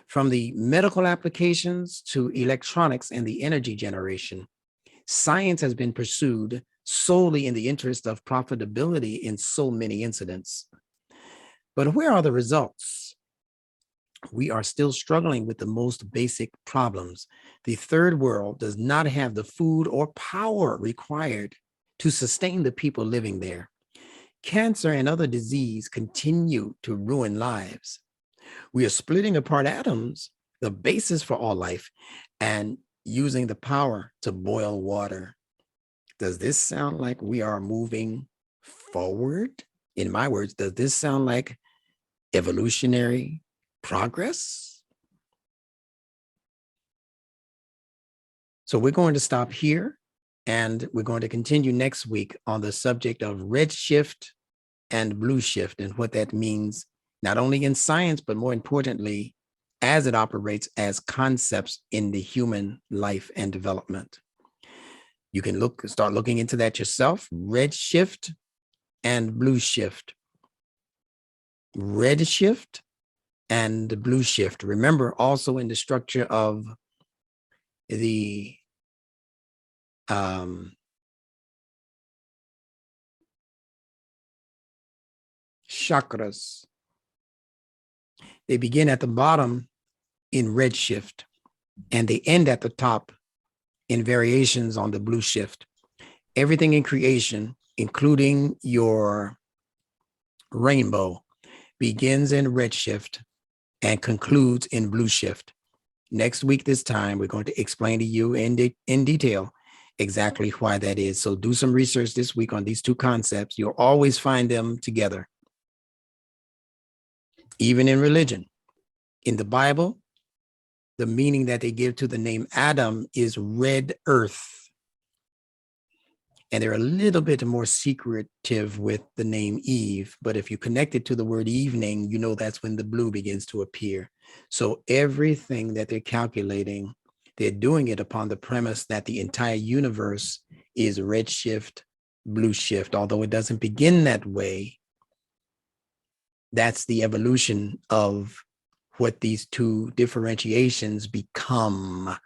from the medical applications to electronics and the energy generation. Science has been pursued solely in the interest of profitability in so many incidents. But where are the results? We are still struggling with the most basic problems. The third world does not have the food or power required to sustain the people living there. Cancer and other disease continue to ruin lives. We are splitting apart atoms, the basis for all life, and using the power to boil water. Does this sound like we are moving forward? In my words, does this sound like evolutionary progress? So we're going to stop here, and we're going to continue next week on the subject of red shift and blue shift and what that means, not only in science, but more importantly, as it operates as concepts in the human life and development. You can start looking into that yourself. Red shift and blue shift. Red shift and blue shift. Remember, also in the structure of the chakras, they begin at the bottom in red shift and they end at the top in variations on the blue shift. Everything in creation, including your rainbow, begins in red shift and concludes in blue shift. Next week, this time, we're going to explain to you in detail exactly why that is. So do some research this week on these two concepts. You'll always find them together. Even in religion, in the Bible, the meaning that they give to the name Adam is red earth. And they're a little bit more secretive with the name Eve. But if you connect it to the word evening, you know that's when the blue begins to appear. So everything that they're calculating, they're doing it upon the premise that the entire universe is red shift, blue shift, although it doesn't begin that way. That's the evolution of what these two differentiations become.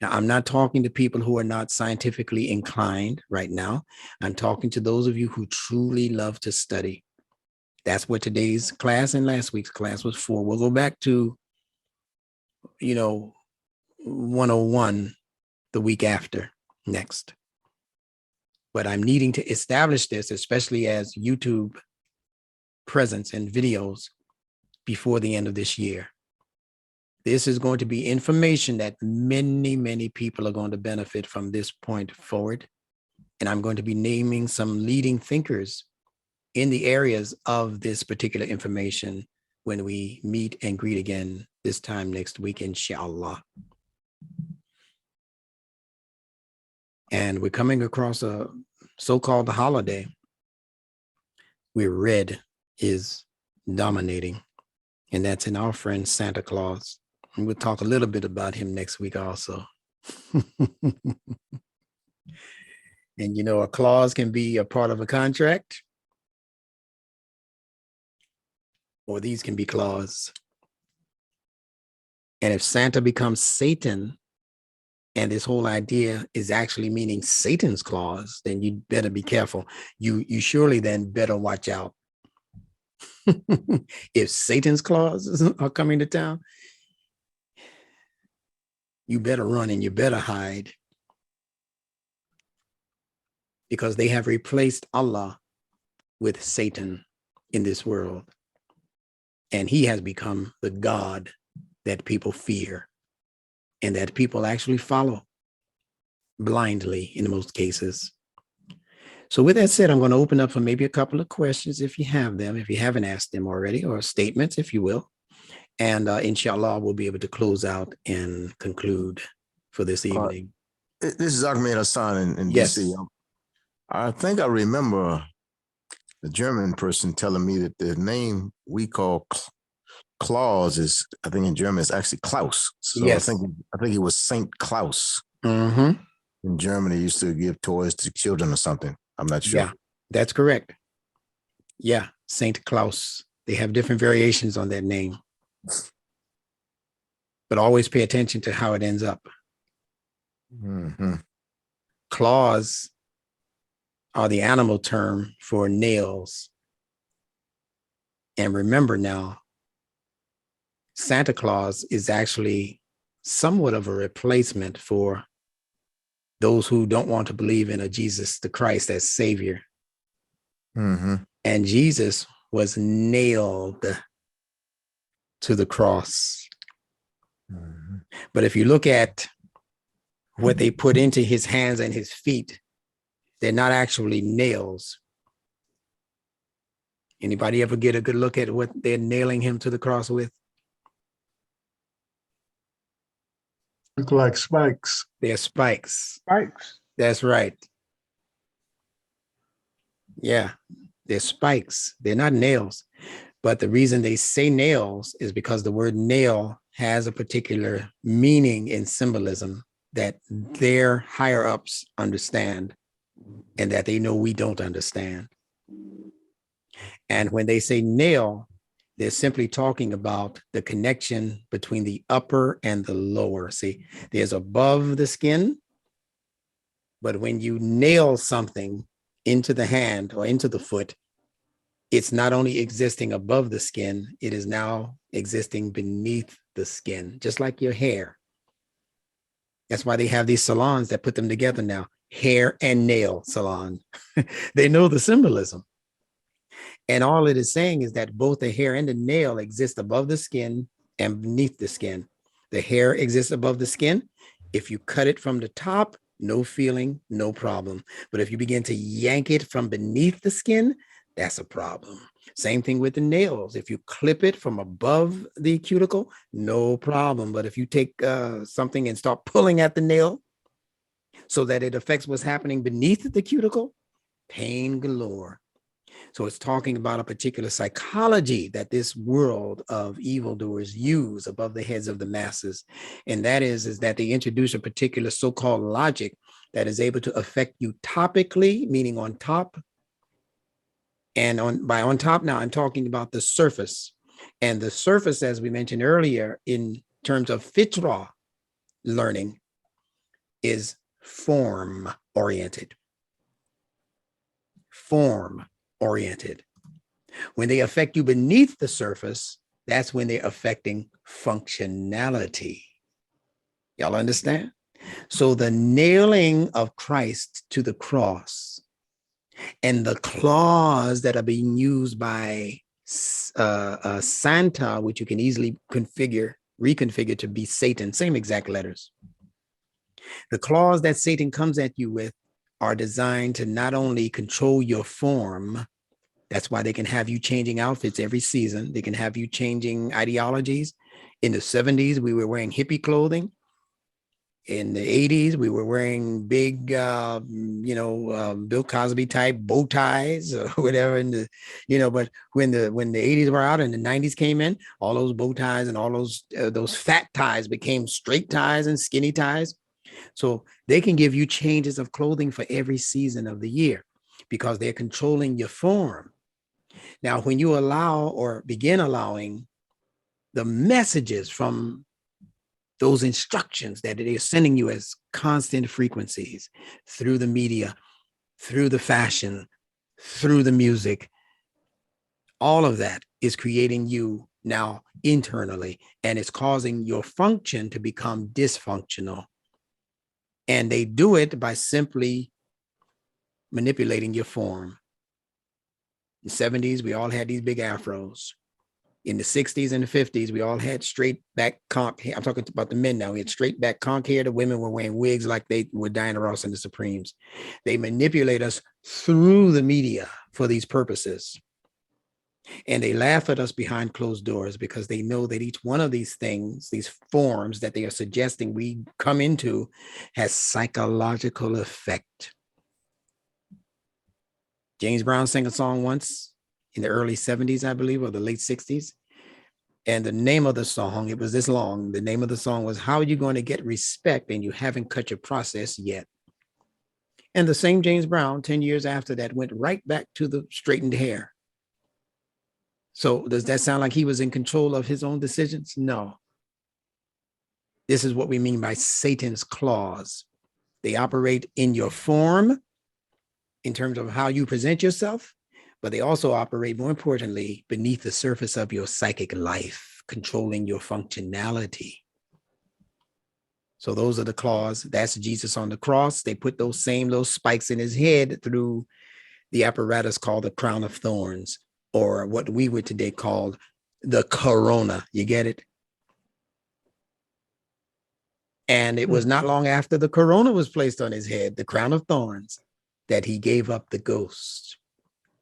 Now, I'm not talking to people who are not scientifically inclined right now. I'm talking to those of you who truly love to study. That's what today's class and last week's class was for. We'll go back to, 101 the week after next. But I'm needing to establish this, especially as YouTube presence and videos before the end of this year. This is going to be information that many, many people are going to benefit from this point forward. And I'm going to be naming some leading thinkers in the areas of this particular information when we meet and greet again this time next week, inshallah. And we're coming across a so-called holiday where red is dominating, and that's in our friend Santa Claus. And we'll talk a little bit about him next week also. And a clause can be a part of a contract, or these can be claws. And if Santa becomes Satan, and this whole idea is actually meaning Satan's claws, then you better be careful. You surely then better watch out. If Satan's claws are coming to town, you better run and you better hide, because they have replaced Allah with Satan in this world. And he has become the God that people fear and that people actually follow blindly in most cases. So with that said, I'm going to open up for maybe a couple of questions if you have them, if you haven't asked them already, or statements, if you will. And inshallah, we'll be able to close out and conclude for this evening.
This is Ahmed Hassan in
Yes.
DC. I think I remember the German person telling me that the name we call Claus is, I think in German, it's actually Klaus. So
Yes.
I think it was Saint Klaus.
Mm-hmm.
In Germany, he used to give toys to children or something. I'm not sure.
Yeah, that's correct. Yeah, Saint Klaus. They have different variations on that name. But always pay attention to how it ends up.
Mm-hmm.
Claws are the animal term for nails. And remember now, Santa Claus is actually somewhat of a replacement for those who don't want to believe in a Jesus the Christ as Savior.
Mm-hmm.
And Jesus was nailed to the cross.
Mm-hmm.
But if you look at what they put into his hands and his feet, they're not actually nails. Anybody ever get a good look at what they're nailing him to the cross with?
Look like spikes.
They're spikes.
Spikes.
That's right. Yeah, they're spikes. They're not nails. But the reason they say nails is because the word nail has a particular meaning in symbolism that their higher ups understand and that they know we don't understand. And when they say nail, they're simply talking about the connection between the upper and the lower. See, there's above the skin, but when you nail something into the hand or into the foot, it's not only existing above the skin, it is now existing beneath the skin, just like your hair. That's why they have these salons that put them together now, hair and nail salon. They know the symbolism. And all it is saying is that both the hair and the nail exist above the skin and beneath the skin. The hair exists above the skin. If you cut it from the top, no feeling, no problem. But if you begin to yank it from beneath the skin, that's a problem. Same thing with the nails. If you clip it from above the cuticle, no problem. But if you take something and start pulling at the nail so that it affects what's happening beneath the cuticle, pain galore. So it's talking about a particular psychology that this world of evildoers use above the heads of the masses. And that is that they introduce a particular so-called logic that is able to affect you topically, meaning on top. And by on top now, I'm talking about the surface. And the surface, as we mentioned earlier, in terms of fitra learning, is form-oriented. Form-oriented. When they affect you beneath the surface, that's when they're affecting functionality. Y'all understand? So the nailing of Christ to the cross and the claws that are being used by Santa, which you can easily reconfigure to be Satan, same exact letters. The claws that Satan comes at you with are designed to not only control your form, that's why they can have you changing outfits every season. They can have you changing ideologies. In the 70s, we were wearing hippie clothing. In the 80s, we were wearing big, Bill Cosby type bow ties or whatever. But when the 80s were out and the 90s came in, all those bow ties and all those fat ties became straight ties and skinny ties. So they can give you changes of clothing for every season of the year because they're controlling your form. Now, when you allow or begin allowing the messages from those instructions that it is sending you as constant frequencies through the media, through the fashion, through the music, all of that is creating you now internally, and it's causing your function to become dysfunctional. And they do it by simply manipulating your form. In the 70s, we all had these big afros. In the 60s and the 50s, we all had straight back conch hair. I'm talking about the men now. We had straight back conch hair. The women were wearing wigs like they were Diana Ross and the Supremes. They manipulate us through the media for these purposes. And they laugh at us behind closed doors because they know that each one of these things, these forms that they are suggesting we come into, has psychological effect. James Brown sang a song once in the early 70s, I believe, or the late 60s. And the name of the song, it was this long. The name of the song was, "How Are You Going to Get Respect and You Haven't Cut Your Process Yet?" And the same James Brown, 10 years after that, went right back to the straightened hair. So does that sound like he was in control of his own decisions? No. This is what we mean by Satan's claws. They operate in your form in terms of how you present yourself, but they also operate, more importantly, beneath the surface of your psychic life, controlling your functionality. So those are the claws. That's Jesus on the cross. They put those same little spikes in his head through the apparatus called the crown of thorns, or what we would today call the corona. You get it? And it was not long after the corona was placed on his head, the crown of thorns, that he gave up the ghost.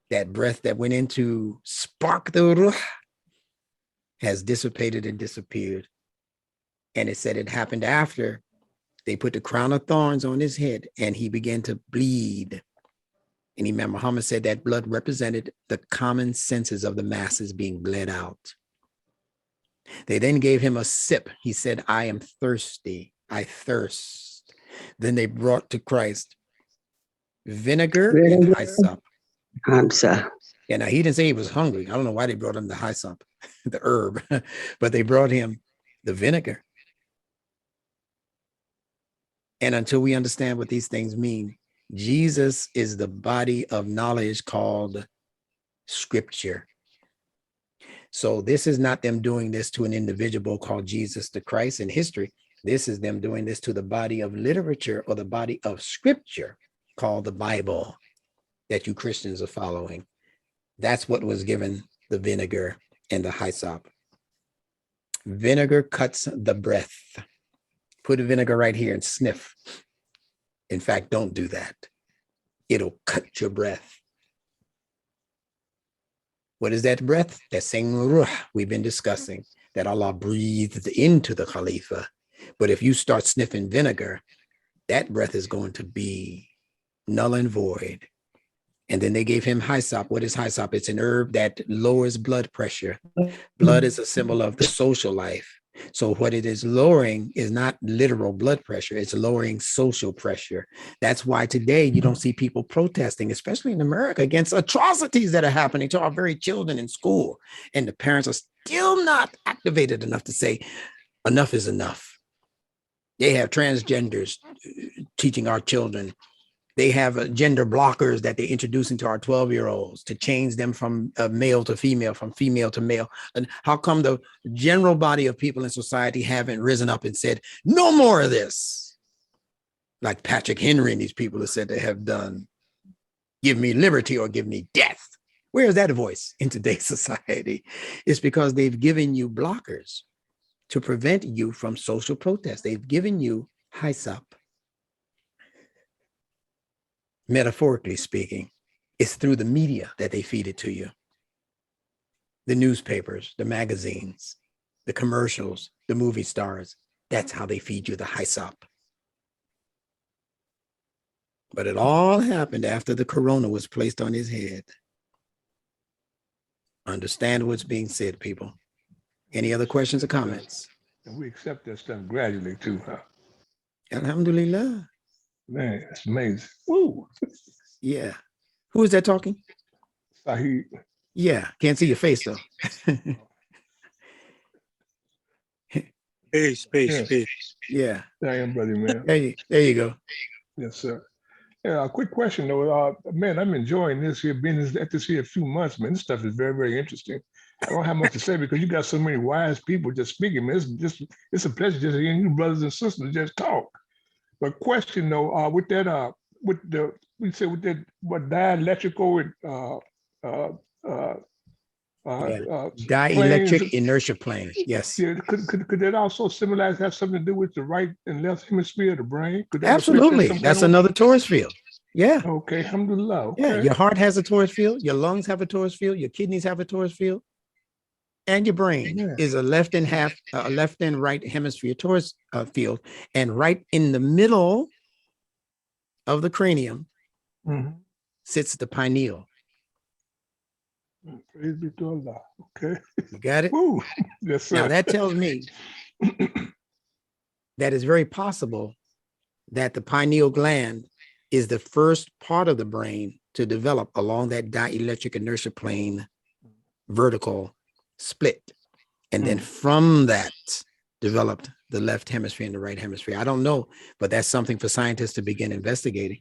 That breath that went in to spark the ruh has dissipated and disappeared. And it said it happened after they put the crown of thorns on his head and he began to bleed. And Imam Muhammad said that blood represented the common senses of the masses being bled out. They then gave him a sip. He said, "I am thirsty. I thirst." Then they brought to Christ vinegar and hyssop. Yeah, now he didn't say he was hungry. I don't know why they brought him the hyssop, the herb, but they brought him the vinegar. And until we understand what these things mean, Jesus is the body of knowledge called Scripture. So this is not them doing this to an individual called Jesus the Christ in history. This is them doing this to the body of literature or the body of Scripture called the Bible that you Christians are following. That's what was given the vinegar and the hyssop. Vinegar cuts the breath. Put the vinegar right here and sniff. In fact, don't do that. It'll cut your breath. What is that breath? That same ruh we've been discussing, that Allah breathed into the Khalifa. But if you start sniffing vinegar, that breath is going to be null and void. And then they gave him hyssop. What is hyssop? It's an herb that lowers blood pressure. Blood is a symbol of the social life. So what it is lowering is not literal blood pressure. It's lowering social pressure. That's why today you don't see people protesting, especially in America, against atrocities that are happening to our very children in school. And the parents are still not activated enough to say, enough is enough. They have transgenders teaching our children. They have gender blockers that they introduce into our 12-year-olds to change them from male to female, from female to male. And how come the general body of people in society haven't risen up and said, no more of this? Like Patrick Henry and these people have said they have done. Give me liberty or give me death. Where is that voice in today's society? It's because they've given you blockers to prevent you from social protest. They've given you hyssop. Metaphorically speaking, it's through the media that they feed it to you. The newspapers, the magazines, the commercials, the movie stars. That's how they feed you the hyssop. But it all happened after the corona was placed on his head. Understand what's being said, people. Any other questions or comments?
And we accept that stuff gradually too, huh?
Alhamdulillah.
Man, it's amazing. Woo.
Yeah. Who is that talking?
Sahid.
Yeah, can't see your face though.
Peace, peace,
Yeah.
peace.
Yeah,
I am, brother, man.
there you go.
Yes, sir. Yeah, a quick question though. Man, I'm enjoying this here, being at this here a few months, man. This stuff is very, very interesting. I don't have much to say because you got so many wise people just speaking, man. It's a pleasure just hearing you brothers and sisters just talk. But question though, with that, with that, what dielectrical
Dielectric
planes,
inertia plane. Yes,
yeah, could that also symbolize have something to do with the right and left hemisphere of the brain? Could that affect that
absolutely.
some
That's
kind of way?
another torus field. Yeah.
Okay, alhamdulillah.
Yeah,
Okay.
your heart has a torus field, your lungs have a torus field, your kidneys have a torus field, and your brain
Yeah.
is a left and right hemisphere torus field. And right in the middle of the cranium
Mhm.
sits the pineal.
Praise be to Allah. Okay.
You got it?
Woo. Yes, sir.
Now that tells me that it's very possible that the pineal gland is the first part of the brain to develop along that dielectric inertia plane vertical split. And then from that developed the left hemisphere and the right hemisphere. I don't know, but that's something for scientists to begin investigating.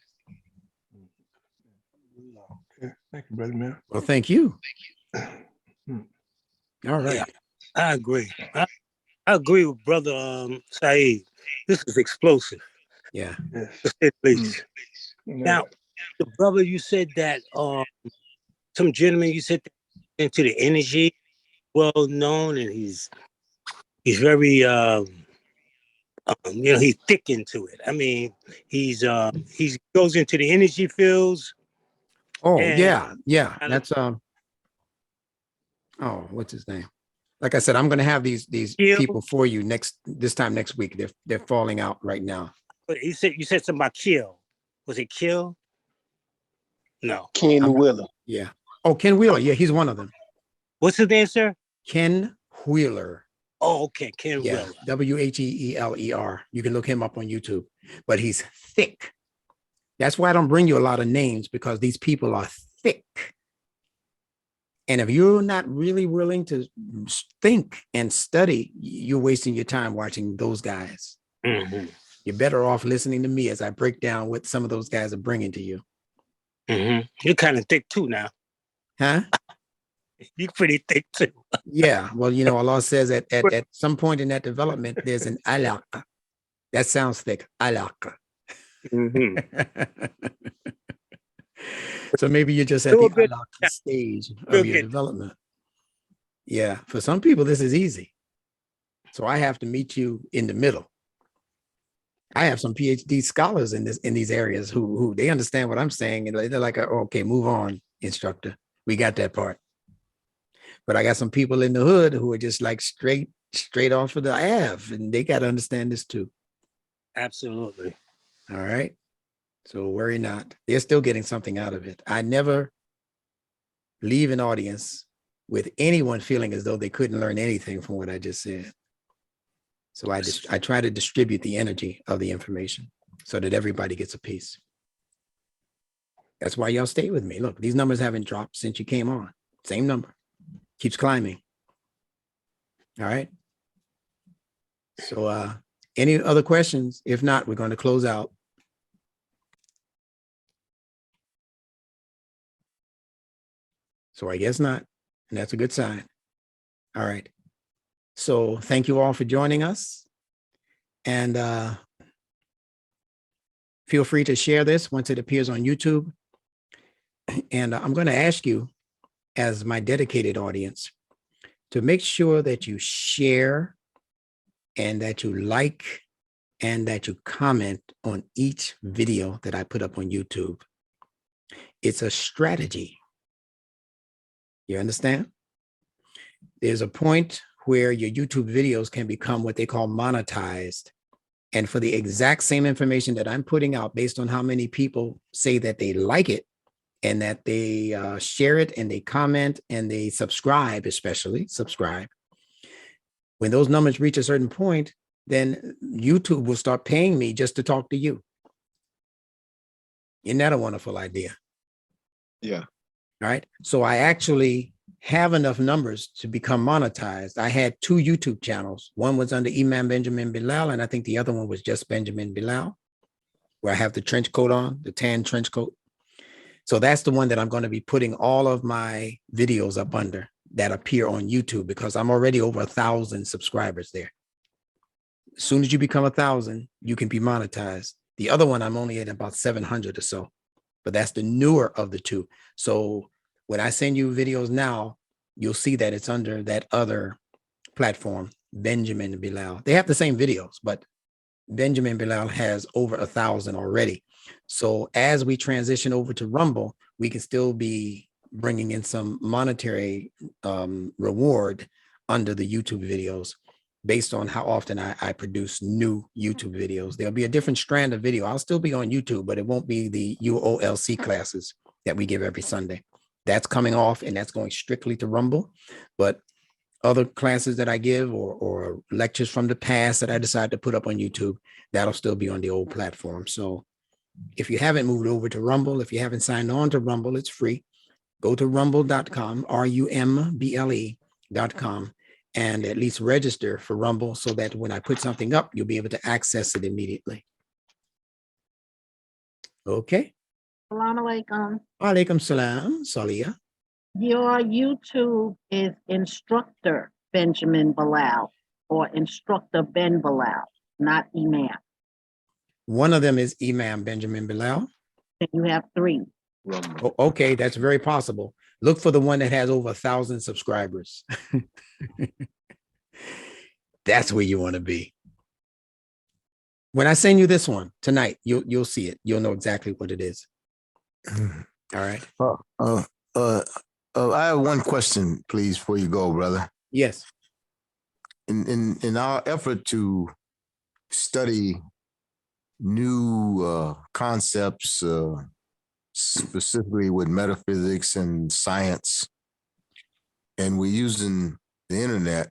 Okay. Thank you, brother, man.
Well, thank you.
Hmm.
All right.
Yeah, I agree. I agree with brother Saeed. This is explosive,
Yeah.
Yes.
to say the least.
Yeah.
Now, the brother, you said that some gentleman, you said into the energy, well known, and he's very he's thick into it. I mean, he goes into the energy fields.
Oh,
And-
yeah. That's what's his name? Like I said, I'm going to have these
Kill.
people for you this time next week. They're falling out right now.
But you said something about Kill. Was it Kill? No.
Ken Wheeler.
Yeah. Oh, Ken Wheeler. Yeah, he's one of them.
What's his name, sir?
Ken Wheeler.
Oh, okay. Ken
Yeah.
Wheeler.
Wheeler. You can look him up on YouTube, but he's thick. That's why I don't bring you a lot of names, because these people are thick. And if you're not really willing to think and study, you're wasting your time watching those guys.
Mm-hmm.
You're better off listening to me as I break down what some of those guys are bringing to you.
Mm-hmm. You're kind of thick too now.
Huh?
You're pretty thick too.
Yeah. Well, Allah says at some point in that development, there's an alaq. That sounds thick. Alaq.
Mm-hmm.
So maybe you're just at the alaq stage of your development. Yeah. For some people, this is easy. So I have to meet you in the middle. I have some PhD scholars in these areas who they understand what I'm saying, and they're like, oh, okay, move on, instructor. We got that part. But I got some people in the hood who are just like straight off of the Ave, and they got to understand this too.
Absolutely.
All right. So worry not. They're still getting something out of it. I never leave an audience with anyone feeling as though they couldn't learn anything from what I just said. So I try to distribute the energy of the information so that everybody gets a piece. That's why y'all stay with me. Look, these numbers haven't dropped since you came on. Same number. Keeps climbing. All right. So any other questions? If not, we're going to close out. So I guess not. And that's a good sign. All right. So thank you all for joining us. And feel free to share this once it appears on YouTube. And I'm going to ask you, as my dedicated audience, to make sure that you share and that you like and that you comment on each video that I put up on YouTube. It's a strategy. You understand? There's a point where your YouTube videos can become what they call monetized. And for the exact same information that I'm putting out based on how many people say that they like it and that they share it and they comment and they subscribe, especially subscribe. When those numbers reach a certain point, then YouTube will start paying me just to talk to you. Isn't that a wonderful idea?
Yeah.
All right. So I actually have enough numbers to become monetized. I had 2 YouTube channels. One was under Imam Benjamin Bilal, and I think the other one was just Benjamin Bilal, where I have the trench coat on, the tan trench coat. So that's the one that I'm going to be putting all of my videos up under that appear on YouTube, because I'm already over 1,000 subscribers there. As soon as you become 1,000, you can be monetized. The other one, I'm only at about 700 or so, but that's the newer of the 2. So when I send you videos now, you'll see that it's under that other platform, Benjamin Bilal. They have the same videos, but Benjamin Bilal has over 1,000 already. So as we transition over to Rumble, we can still be bringing in some monetary reward under the YouTube videos based on how often I produce new YouTube videos. There'll be a different strand of video. I'll still be on YouTube, but it won't be the UOLC classes that we give every Sunday. That's coming off, and that's going strictly to Rumble. But other classes that I give or lectures from the past that I decide to put up on YouTube, that'll still be on the old platform. So if you haven't moved over to Rumble, if you haven't signed on to Rumble, it's free. Go to rumble.com, rumble.com, and at least register for Rumble so that when I put something up, you'll be able to access it immediately. Okay.
Assalamu alaikum.
Alaikum salam, Salia.
Your YouTube is Instructor Benjamin Bilal or Instructor Ben Bilal, not Imam.
One of them is Imam Benjamin Bilal.
And you have 3.
Oh, okay, that's very possible. Look for the one that has over 1,000 subscribers. That's where you want to be. When I send you this one tonight, you'll see it. You'll know exactly what it is. All right.
I have one question, please, before you go, brother.
Yes.
In our effort to study new concepts, specifically with metaphysics and science, and we're using the internet,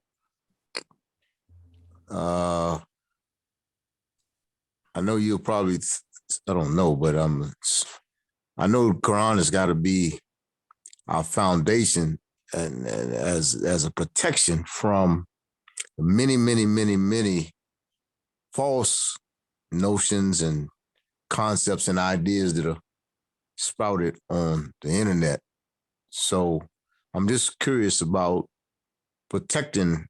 I know you'll probably, I don't know, but I know the Quran has got to be our foundation and as a protection from many false notions and concepts and ideas that are sprouted on the internet. So I'm just curious about protecting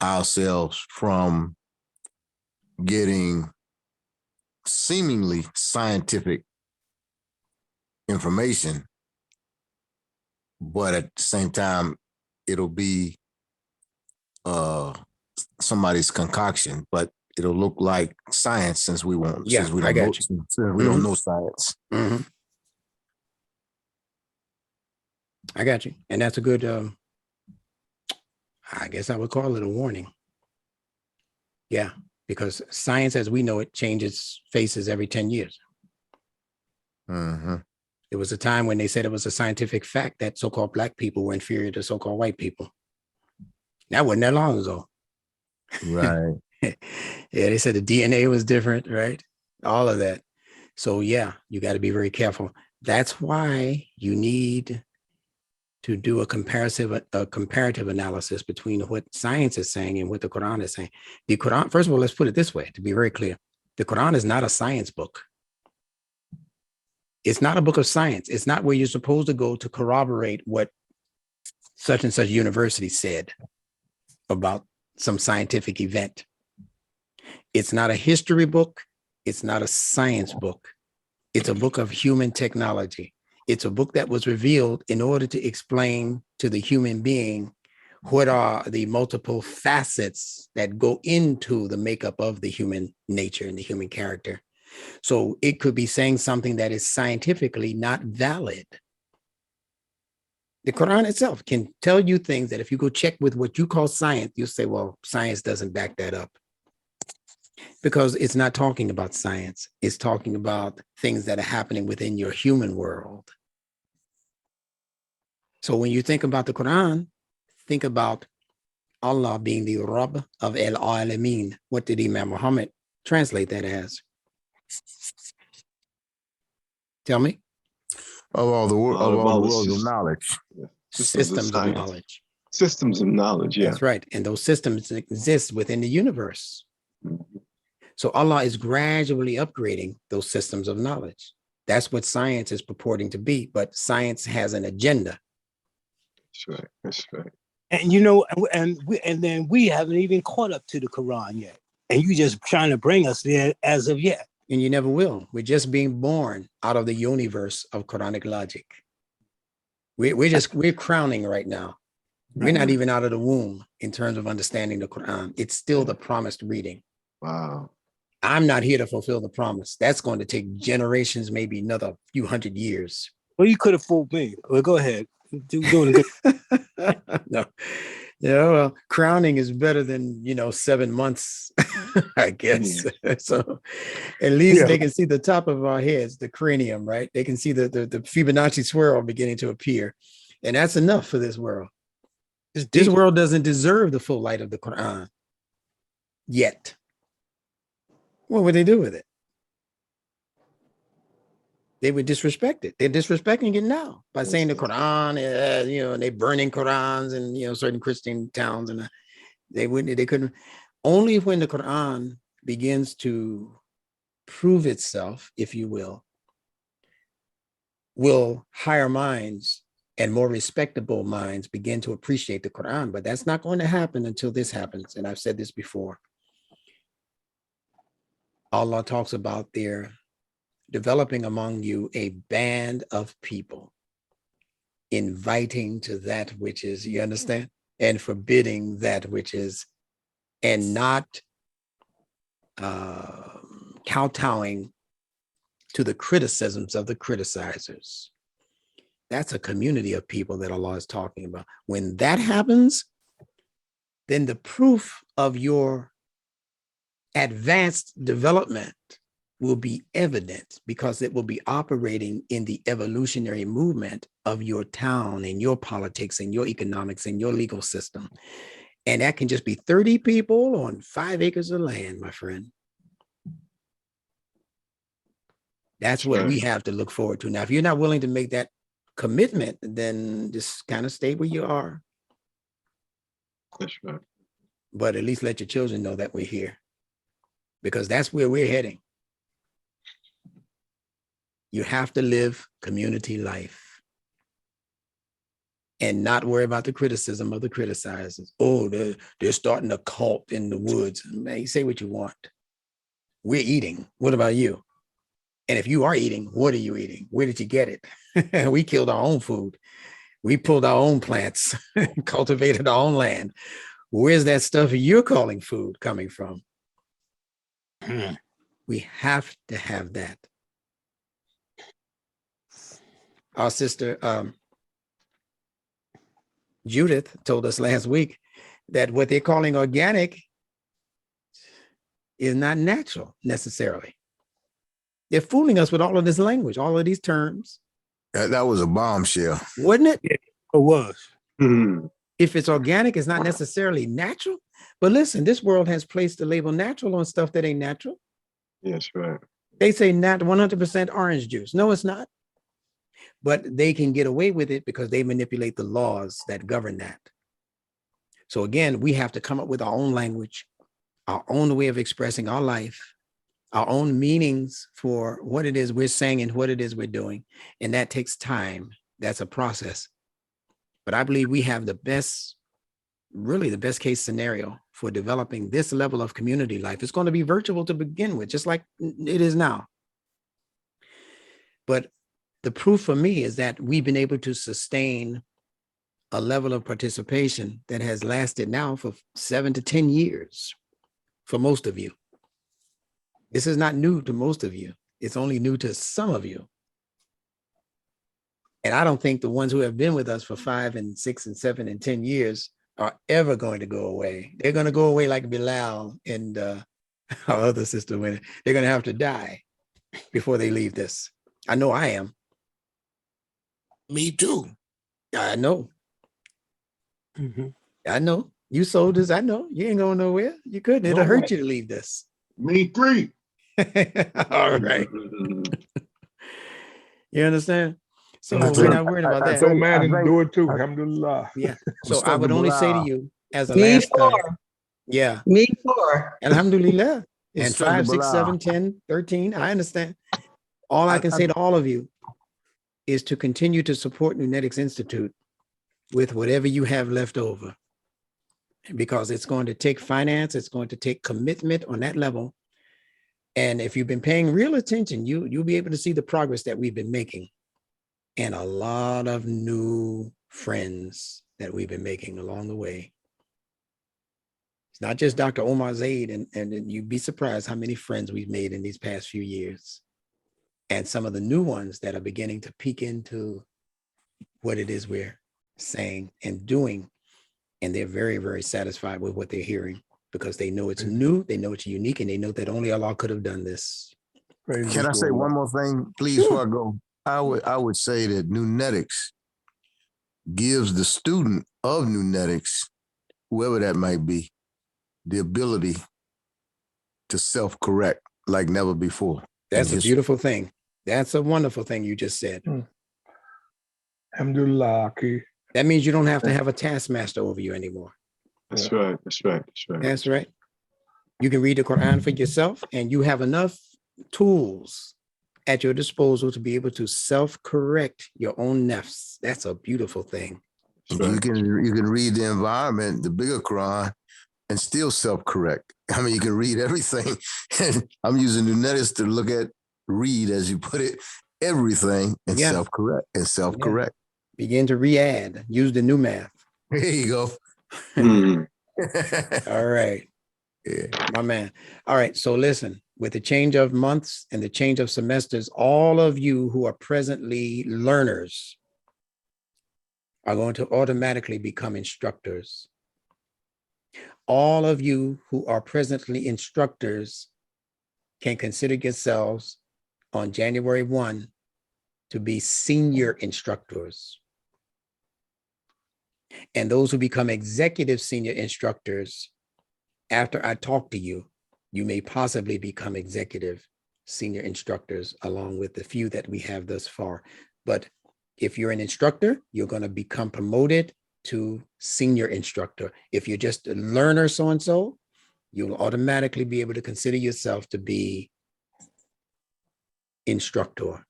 ourselves from getting seemingly scientific information, but at the same time, it'll be somebody's concoction, but it'll look like science since we won't.
Yeah,
since we
I
don't
got
know,
you.
since we don't know science.
Mm-hmm. I got you, and that's a good. I guess I would call it a warning. Yeah, because science, as we know it, changes faces every 10 years.
Mm-hmm.
There was a time when they said it was a scientific fact that so-called Black people were inferior to so-called white people. That wasn't that long ago.
Right.
Yeah, they said the DNA was different, right? All of that. So yeah, you got to be very careful. That's why you need to do a comparative analysis between what science is saying and what the Quran is saying. The Quran, first of all, let's put it this way, to be very clear. The Quran is not a science book. It's not a book of science. It's not where you're supposed to go to corroborate what such and such university said about some scientific event. It's not a history book. It's not a science book. It's a book of human technology. It's a book that was revealed in order to explain to the human being what are the multiple facets that go into the makeup of the human nature and the human character. So it could be saying something that is scientifically not valid. The Quran itself can tell you things that if you go check with what you call science, you'll say, well, science doesn't back that up. Because it's not talking about science. It's talking about things that are happening within your human world. So when you think about the Quran, think about Allah being the Rabb of al-Alameen. What did Imam Muhammad translate that as? Tell me.
Of all the world of knowledge.
systems of knowledge.
Systems of knowledge, yeah.
That's right. And those systems exist within the universe. So Allah is gradually upgrading those systems of knowledge. That's what science is purporting to be, but science has an agenda.
That's right. That's right.
And you know, and then we haven't even caught up to the Quran yet. And you just trying to bring us there as of yet.
And you never will. We're just being born out of the universe of Quranic logic. We're crowning right now. We're not even out of the womb in terms of understanding the Quran. It's still the promised reading.
Wow.
I'm not here to fulfill the promise. That's going to take generations, maybe another few hundred years.
Well, you could have fooled me. Well, go ahead. Doing good.
No. Yeah, well, crowning is better than 7 months, I guess. So at least they can see the top of our heads, the cranium, right? They can see the Fibonacci swirl beginning to appear. And that's enough for this world. This world doesn't deserve the full light of the Quran yet. What would they do with it? They would disrespect it. They're disrespecting it now by saying the Quran, and they're burning Qurans in certain Christian towns, and they couldn't. Only when the Quran begins to prove itself, if you will higher minds and more respectable minds begin to appreciate the Quran. But that's not going to happen until this happens. And I've said this before. Allah talks about their developing among you a band of people, inviting to that which is, you understand, and forbidding that which is, and not kowtowing to the criticisms of the criticizers. That's a community of people that Allah is talking about. When that happens, then the proof of your advanced development will be evident, because it will be operating in the evolutionary movement of your town and your politics and your economics and your legal system. And that can just be 30 people on 5 acres of land, my friend. That's what we have to look forward to. Now, if you're not willing to make that commitment, then just kind of stay where you are.
That's right.
But at least let your children know that we're here, because that's where we're heading. You have to live community life and not worry about the criticism of the criticizers. Oh, they're starting a cult in the woods. Man, you say what you want. We're eating. What about you? And if you are eating, what are you eating? Where did you get it? We killed our own food. We pulled our own plants, cultivated our own land. Where's that stuff you're calling food coming from? We have to have that. Our sister Judith told us last week that what they're calling organic is not natural necessarily. They're fooling us with all of this language, all of these terms.
That was a bombshell.
Wasn't it?
It was.
If it's organic, it's not necessarily natural. But listen, this world has placed the label natural on stuff that ain't natural.
Yes, right.
They say not 100% orange juice. No, it's not. But they can get away with it because they manipulate the laws that govern that. So again, we have to come up with our own language, our own way of expressing our life, our own meanings for what it is we're saying and what it is we're doing. And that takes time. That's a process. But I believe we have the best, really the best case scenario for developing this level of community life. It's going to be virtual to begin with, just like it is now. But the proof for me is that we've been able to sustain a level of participation that has lasted now for 7 to 10 years for most of you. This is not new to most of you. It's only new to some of you. And I don't think the ones who have been with us for 5 and 6 and 7 and 10 years are ever going to go away. They're going to go away like Bilal and our other sister. When they're going to have to die before they leave this. I know I am.
Me too.
I know. I know. You sold this. I know. You ain't going nowhere. You couldn't. It'll hurt you to leave this.
Me three.
All right. You understand? So we're not worried about
I
that.
told man to do it too. Alhamdulillah.
Yeah. So I would only say to you as a
Me
last time,
4.
yeah,
Me 4.
alhamdulillah. And
Instructor
5, 6,
Bilal.
7, 10, 13. I understand. All I can say to all of you is to continue to support Nunetics Institute with whatever you have left over. Because it's going to take finance, it's going to take commitment on that level. And if you've been paying real attention, you'll be able to see the progress that we've been making. And a lot of new friends that we've been making along the way. It's not just Dr. Omar Zaid, and you'd be surprised how many friends we've made in these past few years. And some of the new ones that are beginning to peek into what it is we're saying and doing. And they're very, very satisfied with what they're hearing because they know it's new, they know it's unique, and they know that only Allah could have done this.
Can I say one more thing, please, before I go? I would say that Nunetics gives the student of Nunetics, whoever that might be, the ability to self-correct like never before.
That's a beautiful thing. That's a wonderful thing you just said.
Alhamdulillah.
That means you don't have to have a taskmaster over you anymore.
That's right. That's right. That's right.
That's right. You can read the Quran for yourself, and you have enough tools at your disposal to be able to self-correct your own nafs. That's a beautiful thing.
Right. You can read the environment, the bigger Quran, and still self-correct. I mean, you can read everything. And I'm using Nunetics to read, as you put it, everything and self-correct and self-correct.
Begin to re-add, use the new math.
There you go.
All right. Yeah, my man. All right. So listen, with the change of months and the change of semesters, all of you who are presently learners are going to automatically become instructors. All of you who are presently instructors can consider yourselves on January 1 to be senior instructors. And those who become executive senior instructors, after I talk to you, you may possibly become executive senior instructors along with the few that we have thus far. But if you're an instructor, you're going to become promoted to senior instructor. If you're just a learner so-and-so, you'll automatically be able to consider yourself to be instructor.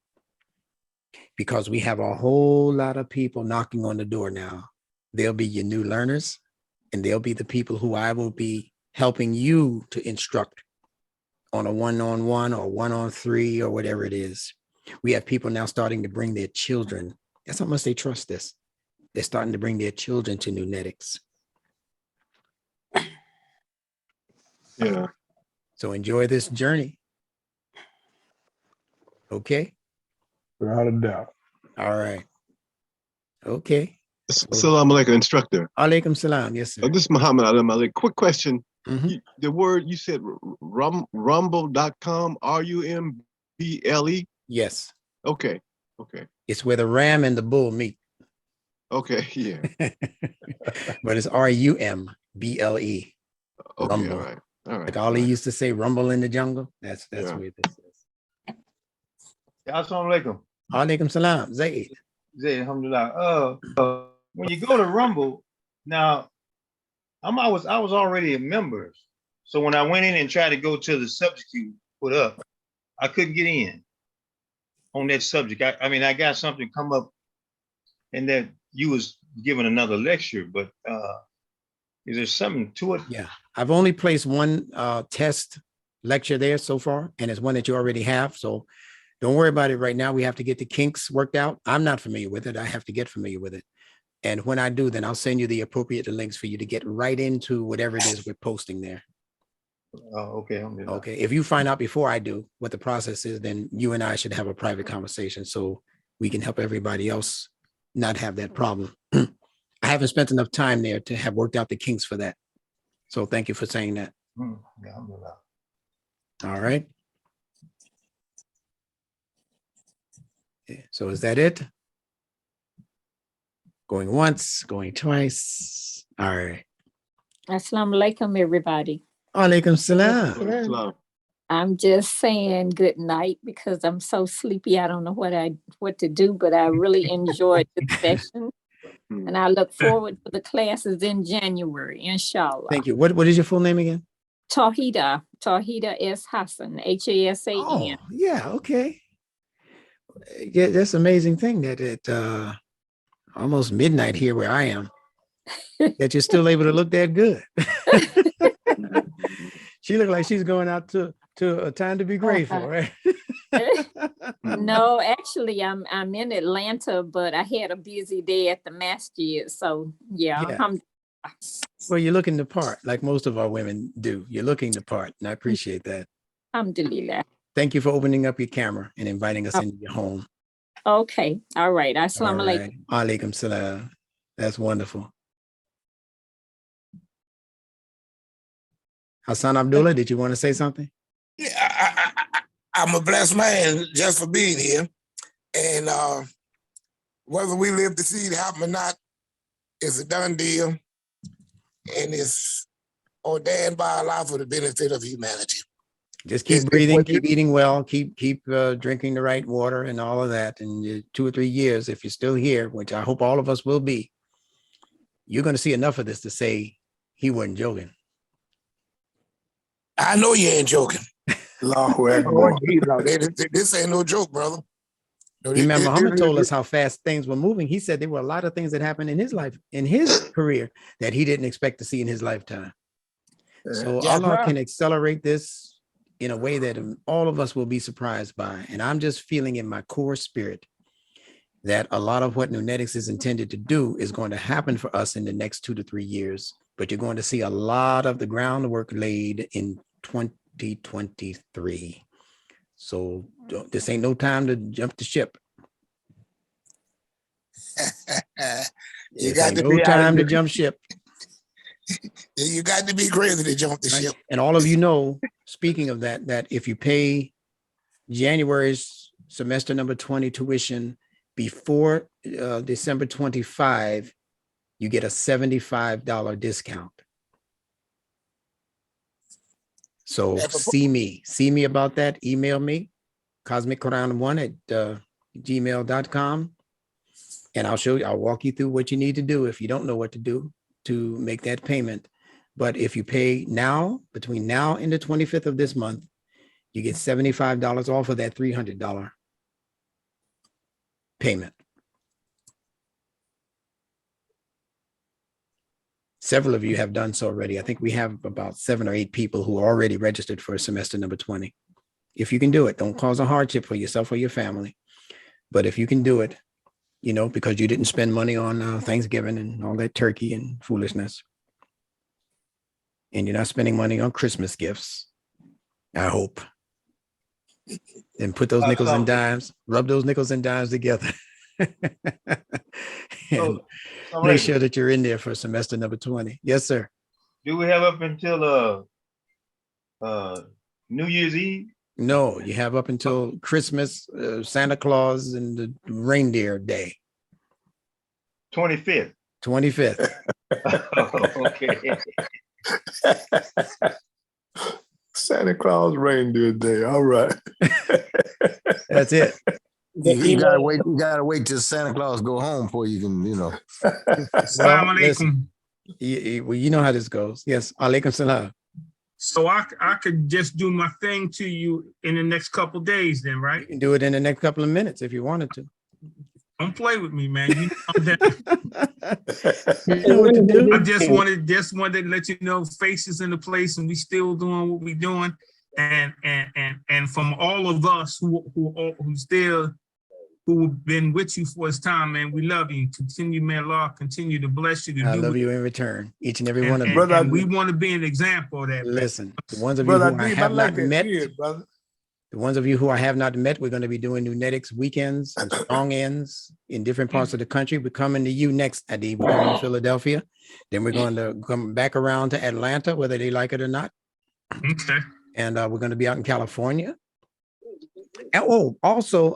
Because we have a whole lot of people knocking on the door now. They'll be your new learners, and they'll be the people who I will be helping you to instruct on a one-on-one or one-on-three or whatever it is. We have people now starting to bring their children. That's how much they trust this. They're starting to bring their children to Nunetics.
Yeah.
So enjoy this journey. Okay.
Without a doubt.
All right. Okay.
Assalamu alaikum, instructor.
Alaikum salam. Yes, sir.
This is Muhammad Alam Ali. Quick question.
Mhm.
The word you said, rumble.com, RUMBLE?
Yes.
Okay. Okay.
It's where the ram and the bull meet.
Okay. Yeah.
But it's RUMBLE.
Okay.
Rumble.
All right. All right.
Like Ali used to say, rumble in the jungle. That's
Yeah.
where this is.
Assalamu alaikum.
Alaikum salam. Zaid.
Zayd, alhamdulillah. When you go to Rumble, now I was already a member. So when I went in and tried to go to the subject you put up, I couldn't get in on that subject. I mean, I got something come up and that you was giving another lecture, but is there something to it?
Yeah. I've only placed one test lecture there so far, and it's one that you already have. So don't worry about it right now. We have to get the kinks worked out. I'm not familiar with it. I have to get familiar with it. And when I do, then I'll send you the appropriate links for you to get right into whatever it is we're posting there.
Okay.
Okay. If you find out before I do what the process is, then you and I should have a private conversation so we can help everybody else not have that problem. I haven't spent enough time there to have worked out the kinks for that. So thank you for saying that. All right. So is that it? Going once, going twice. All right.
Assalamu alaikum, everybody.
Alaikum salam.
Islam.
I'm just saying good night because I'm so sleepy. I don't know what to do, but I really enjoyed the session. And I look forward to the classes in January, inshallah.
Thank you. What is your full name again?
Tawhida S. Hassan, Hasan.
Oh, yeah, okay. Yeah, that's an amazing thing that at almost midnight here where I am, that you're still able to look that good. She looked like she's going out to a time to be grateful, right?
No, actually, I'm in Atlanta, but I had a busy day at the masjid. So yeah.
Well, you're looking the part, like most of our women do. You're looking the part, and I appreciate that.
Alhamdulillah.
Thank you for opening up your camera and inviting us into your home.
Okay. All right. Assalamu alaikum.
Alaikum salam. That's wonderful. Hassan Abdullah, did you want to say something?
Yeah, I'm a blessed man just for being here. And whether we live to see it happen or not, it's a done deal. And it's ordained by Allah for the benefit of humanity.
Just keep breathing, keep eating well, keep drinking the right water and all of that. And 2 or 3 years, if you're still here, which I hope all of us will be, you're going to see enough of this to say he wasn't joking.
I know you ain't joking. This ain't no joke, brother. No,
Remember, Muhammad told us how fast things were moving. He said there were a lot of things that happened in his life, in his career, that he didn't expect to see in his lifetime. So Allah can accelerate this in a way that all of us will be surprised by. And I'm just feeling in my core spirit that a lot of what Nunetics is intended to do is going to happen for us in the next 2 to 3 years. But you're going to see a lot of the groundwork laid in 2023. So this ain't no time to jump the ship.
You got to
no time to jump ship.
You got to be crazy to jump the ship.
And all of you know, speaking of that if you pay January's semester number 20 tuition before December 25, you get a $75 discount. So see me about that. Email me, cosmicquran1@gmail.com. And I'll walk you through what you need to do if you don't know what to do to make that payment. But if you pay now, between now and the 25th of this month, you get $75 off of that $300 payment. Several of you have done so already. I think we have about 7 or 8 people who are already registered for semester number 20. If you can do it, don't cause a hardship for yourself or your family. But if you can do it, because you didn't spend money on Thanksgiving and all that turkey and foolishness, and you're not spending money on Christmas gifts, I hope, then put those nickels and dimes, rub those nickels and dimes together. And make sure that you're in there for semester number 20. Yes, sir.
Do we have up until New Year's Eve?
No, you have up until Christmas, Santa Claus, and the reindeer day.
25th.
25th.
Okay.
Santa Claus reindeer day. All right.
That's it.
You gotta wait till Santa Claus go home before you can,
Assalamu alaikum.
Well, you know how this goes. Yes, alaikum salam.
So I could just do my thing to you in the next couple days then, right?
You can do it in the next couple of minutes if you wanted to.
Don't play with me, man. You know I'm down.
You know what to do.
I just wanted to let you know faces in the place and we still doing what we doing. And from all of us who've been with you for this time, man, we love you. Continue, man, Allah, continue to bless you.
I love you in return, each and every one of you.
Brother, and we want to be an example of that.
Listen, the ones of you who I have not met, the ones of you who I have not met, we're going to be doing Nunetics weekends and strong ends in different parts of the country. We're coming to you next, Adi. We're coming to Philadelphia. Then we're going to come back around to Atlanta, whether they like it or not.
Okay.
And we're going to be out in California. And, also,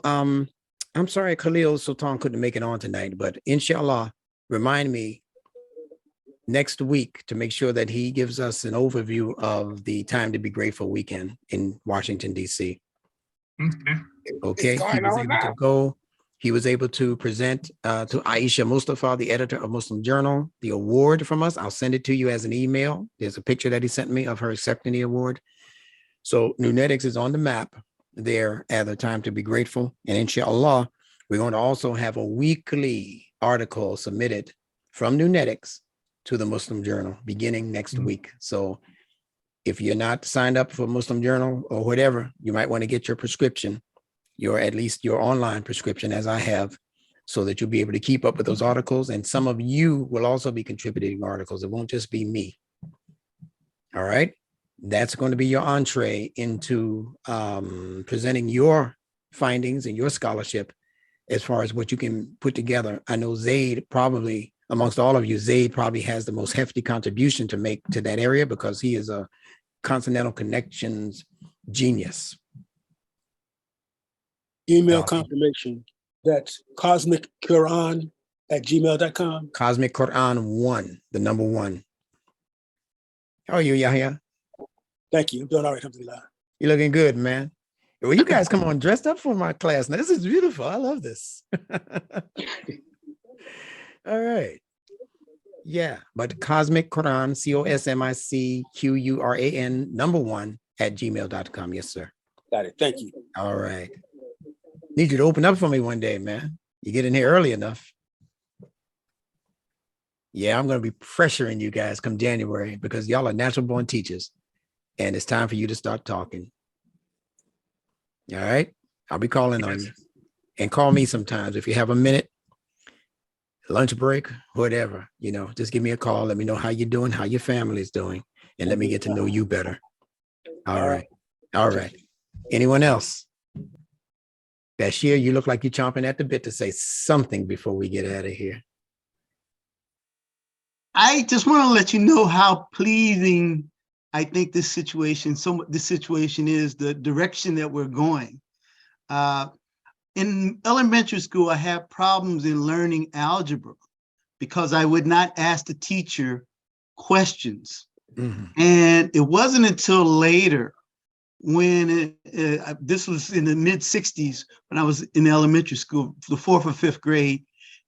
I'm sorry Khalil Sultan couldn't make it on tonight, but inshallah, remind me next week to make sure that he gives us an overview of the Time to Be Grateful weekend in Washington, D.C. Okay, he was able to go. He was able to present to Aisha Mustafa, the editor of Muslim Journal, the award from us. I'll send it to you as an email. There's a picture that he sent me of her accepting the award. So Nunetics is on the map there at the Time to Be Grateful. And inshallah, we're going to also have a weekly article submitted from Nunetics to the Muslim Journal beginning next week. So if you're not signed up for Muslim Journal or whatever, you might want to get your prescription, at least your online prescription, as I have, so that you'll be able to keep up with those articles. And some of you will also be contributing articles. It won't just be me. All right. That's going to be your entree into presenting your findings and your scholarship as far as what you can put together. I know Zaid probably, amongst all of you, Zaid probably has the most hefty contribution to make to that area because he is a Continental Connections genius.
Email confirmation. That's cosmicquran@gmail.com.
Cosmic Quran 1, the number 1. How are you, Yahya?
Thank you. I'm doing all right, alhamdulillah.
You're looking good, man. Well, you guys come on dressed up for my class. Now, this is beautiful. I love this. All right. Yeah, but Cosmic Quran, COSMICQURAN, number 1 @gmail.com. Yes, sir.
Got it. Thank you.
All right. Need you to open up for me one day, man. You get in here early enough. Yeah, I'm going to be pressuring you guys come January because y'all are natural born teachers. And it's time for you to start talking. All right. I'll be calling on you. And call me sometimes if you have a minute, lunch break, whatever, just give me a call. Let me know how you're doing, how your family's doing, and let me get to know you better. All right. All right. Anyone else? Bashir, you look like you're chomping at the bit to say something before we get out of here.
I just want to let you know how pleasing I think this situation is, the direction that we're going. In elementary school, I had problems in learning algebra because I would not ask the teacher questions. And it wasn't until later when this was in the mid 60s when I was in elementary school, the 4th or 5th grade.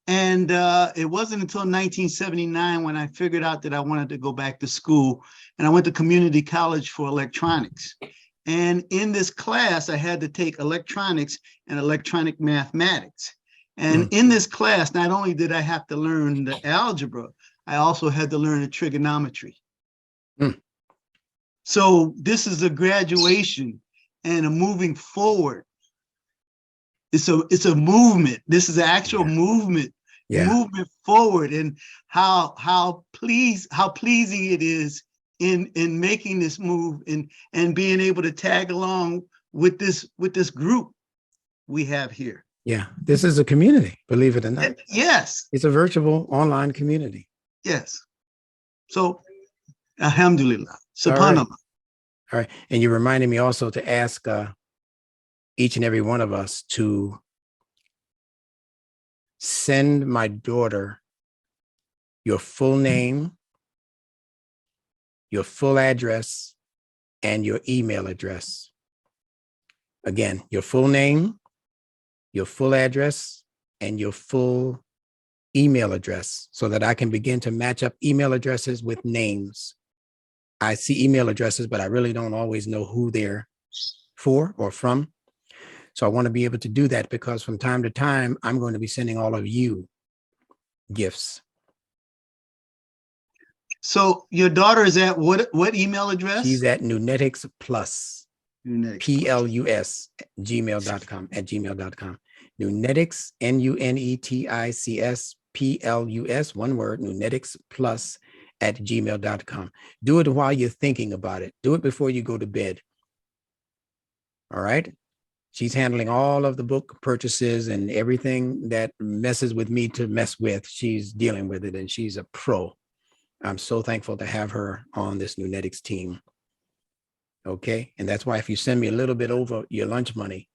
And it wasn't until 1979 when I figured out that I wanted to go back to school. And I went to community college for electronics. And in this class, I had to take electronics and electronic mathematics. And in this class, not only did I have to learn the algebra, I also had to learn the trigonometry. So this is a graduation and a moving forward. It's a movement. This is an actual movement, movement forward, and how pleasing it is in making this move and being able to tag along with this group we have here.
Yeah, this is a community, believe it or not.
Yes.
It's a virtual online community.
Yes. So, alhamdulillah, subhanallah.
All right. And you reminded me also to ask each and every one of us to send my daughter your full name, your full address, and your email address. Again, your full name, your full address, and your full email address so that I can begin to match up email addresses with names. I see email addresses, but I really don't always know who they're for or from. So I want to be able to do that because from time to time, I'm going to be sending all of you gifts.
So your daughter is at what email address?
She's at Nunetics Plus, PLUS, gmail.com, at gmail.com. Nunetics, NUNETICS, PLUS, one word, Nunetics Plus at gmail.com. Do it while you're thinking about it. Do it before you go to bed. All right. She's handling all of the book purchases and everything that messes with me to mess with. She's dealing with it and she's a pro. I'm so thankful to have her on this Nunetics team. Okay. And that's why if you send me a little bit over your lunch money,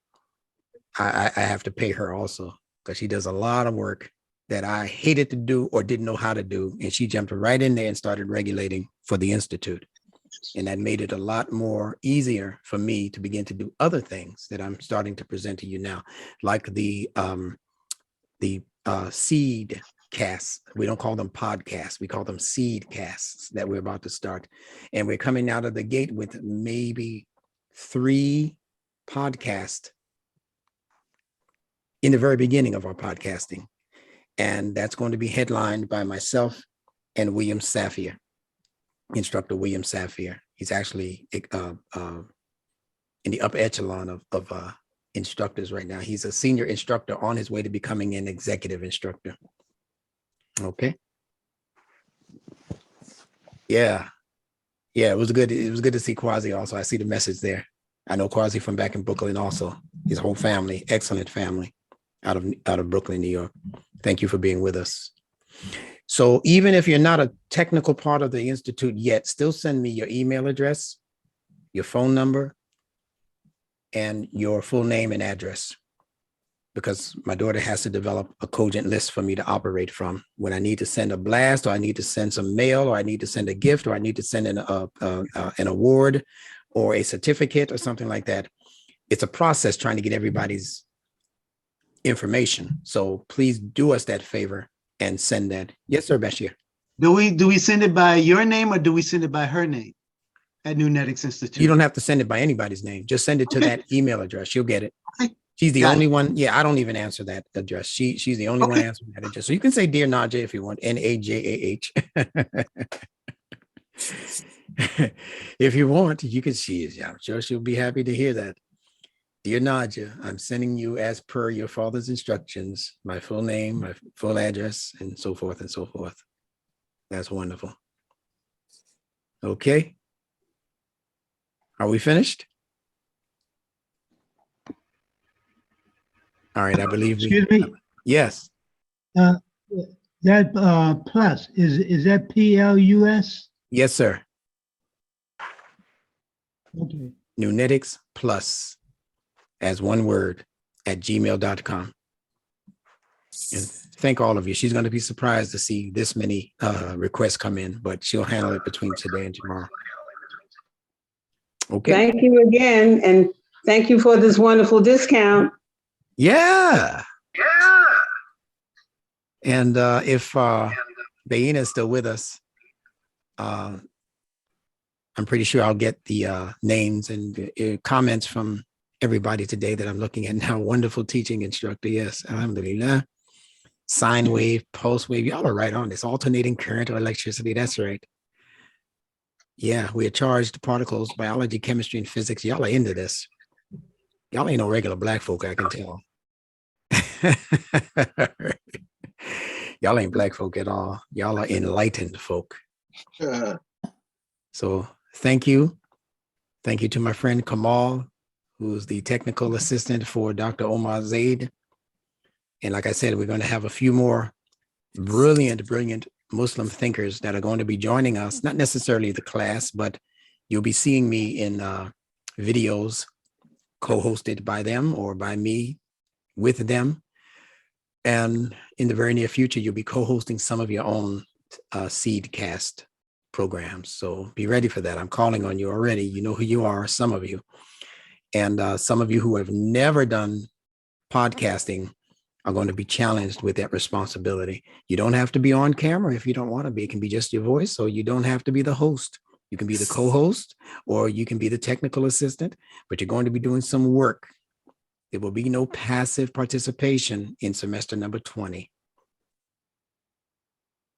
I have to pay her also because she does a lot of work that I hated to do or didn't know how to do. And she jumped right in there and started regulating for the Institute. And that made it a lot more easier for me to begin to do other things that I'm starting to present to you now, like the seed casts. We don't call them podcasts. We call them seed casts that we're about to start. And we're coming out of the gate with maybe 3 podcasts in the very beginning of our podcasting. And that's going to be headlined by myself and William Safir, instructor William Safir. He's actually in the upper echelon of instructors right now. He's a senior instructor on his way to becoming an executive instructor. Okay. Yeah. Yeah, it was good. It was good to see Quasi also. I see the message there. I know Quasi from back in Brooklyn also. His whole family, excellent family out of Brooklyn, New York. Thank you for being with us. So even if you're not a technical part of the Institute yet, still send me your email address, your phone number, and your full name and address, because my daughter has to develop a cogent list for me to operate from. When I need to send a blast, or I need to send some mail, or I need to send a gift, or I need to send an award or a certificate or something like that, it's a process trying to get everybody's information. So please do us that favor and send that. Yes, sir, Bashir.
Do we send it by your name or do we send it by her name at Nunetics Institute?
You don't have to send it by anybody's name. Just send it to that email address. She'll get it.
Okay.
She's the only one. Yeah, I don't even answer that address. She's the only one answering that address. So you can say Dear Naja if you want, Najah. If you want, you can see it. I'm sure she'll be happy to hear that. Dear Naja, I'm sending you, as per your father's instructions, my full name, my full address, and so forth and so forth. That's wonderful. Okay. Are we finished? All right, I believe
Excuse me.
Yes.
That plus, is that PLUS?
Yes, sir.
Okay.
Nunetics Plus, as one word, at gmail.com. And thank all of you. She's going to be surprised to see this many requests come in, but she'll handle it between today and tomorrow. Okay.
Thank you again, and thank you for this wonderful discount.
Yeah. And if Baina is still with us, I'm pretty sure I'll get the names and comments from everybody today that I'm looking at now. Wonderful teaching instructor. Yes. Alhamdulillah. Sine wave, pulse wave. Y'all are right on this. Alternating current or electricity. That's right. Yeah. We are charged particles, biology, chemistry, and physics. Y'all are into this. Y'all ain't no regular black folk, I can tell. Y'all ain't black folk at all. Y'all are enlightened folk. So thank you. Thank you to my friend Kamal, who's the technical assistant for Dr. Omar Zaid. And like I said, we're going to have a few more brilliant Muslim thinkers that are going to be joining us, not necessarily the class, but you'll be seeing me in videos co-hosted by them or by me with them. And in the very near future, you'll be co-hosting some of your own Seedcast programs. So be ready for that. I'm calling on you already. You know who you are, some of you. And some of you who have never done podcasting are going to be challenged with that responsibility. You don't have to be on camera if you don't want to be. It can be just your voice, so you don't have to be the host. You can be the co-host, or you can be the technical assistant, but you're going to be doing some work. There will be no passive participation in semester number 20.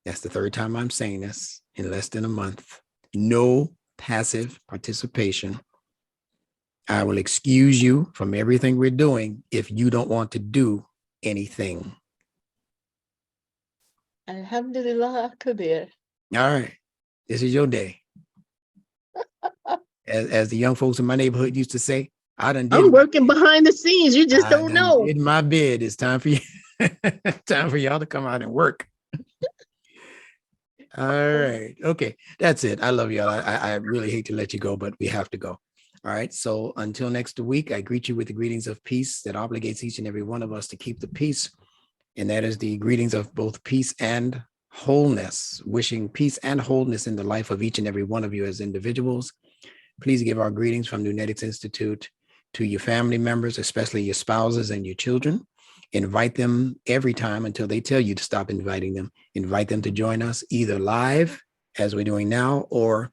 That's the third time I'm saying this in less than a month. No passive participation. I will excuse you from everything we're doing if you don't want to do anything.
Alhamdulillah, Kabir.
All right. This is your day. As the young folks in my neighborhood used to say, I'm
working behind the scenes. You just don't know.
In my bed, it's time for you. Time for y'all to come out and work. All right. Okay. That's it. I love y'all. I really hate to let you go, but we have to go. All right. So until next week, I greet you with the greetings of peace that obligates each and every one of us to keep the peace And that is the greetings of both peace and wholeness, wishing peace and wholeness in the life of each and every one of you as individuals. Please give our greetings from Nunetics Institute to your family members, especially your spouses and your children. Invite them every time until they tell you to stop inviting them. Invite them to join us either live, as we're doing now, or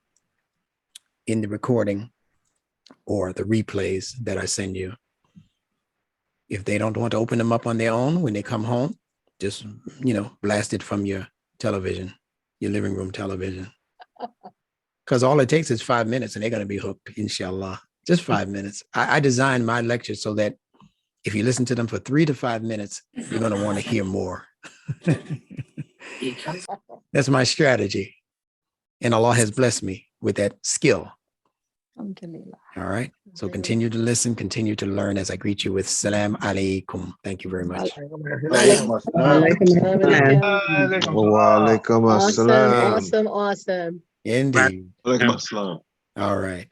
in the recording or the replays that I send you. If they don't want to open them up on their own when they come home, just, blast it from your television, your living room television. Because all it takes is 5 minutes and they're going to be hooked, inshallah. Just 5 minutes. I designed my lectures so that if you listen to them for 3 to 5 minutes, you're going to want to hear more. That's my strategy. And Allah has blessed me with that skill. All right. So continue to listen, continue to learn as I greet you with Salam Alaikum. Thank you very much.
Walaikum assalam.
Awesome.
Indeed.
Walaikum assalam.
All right.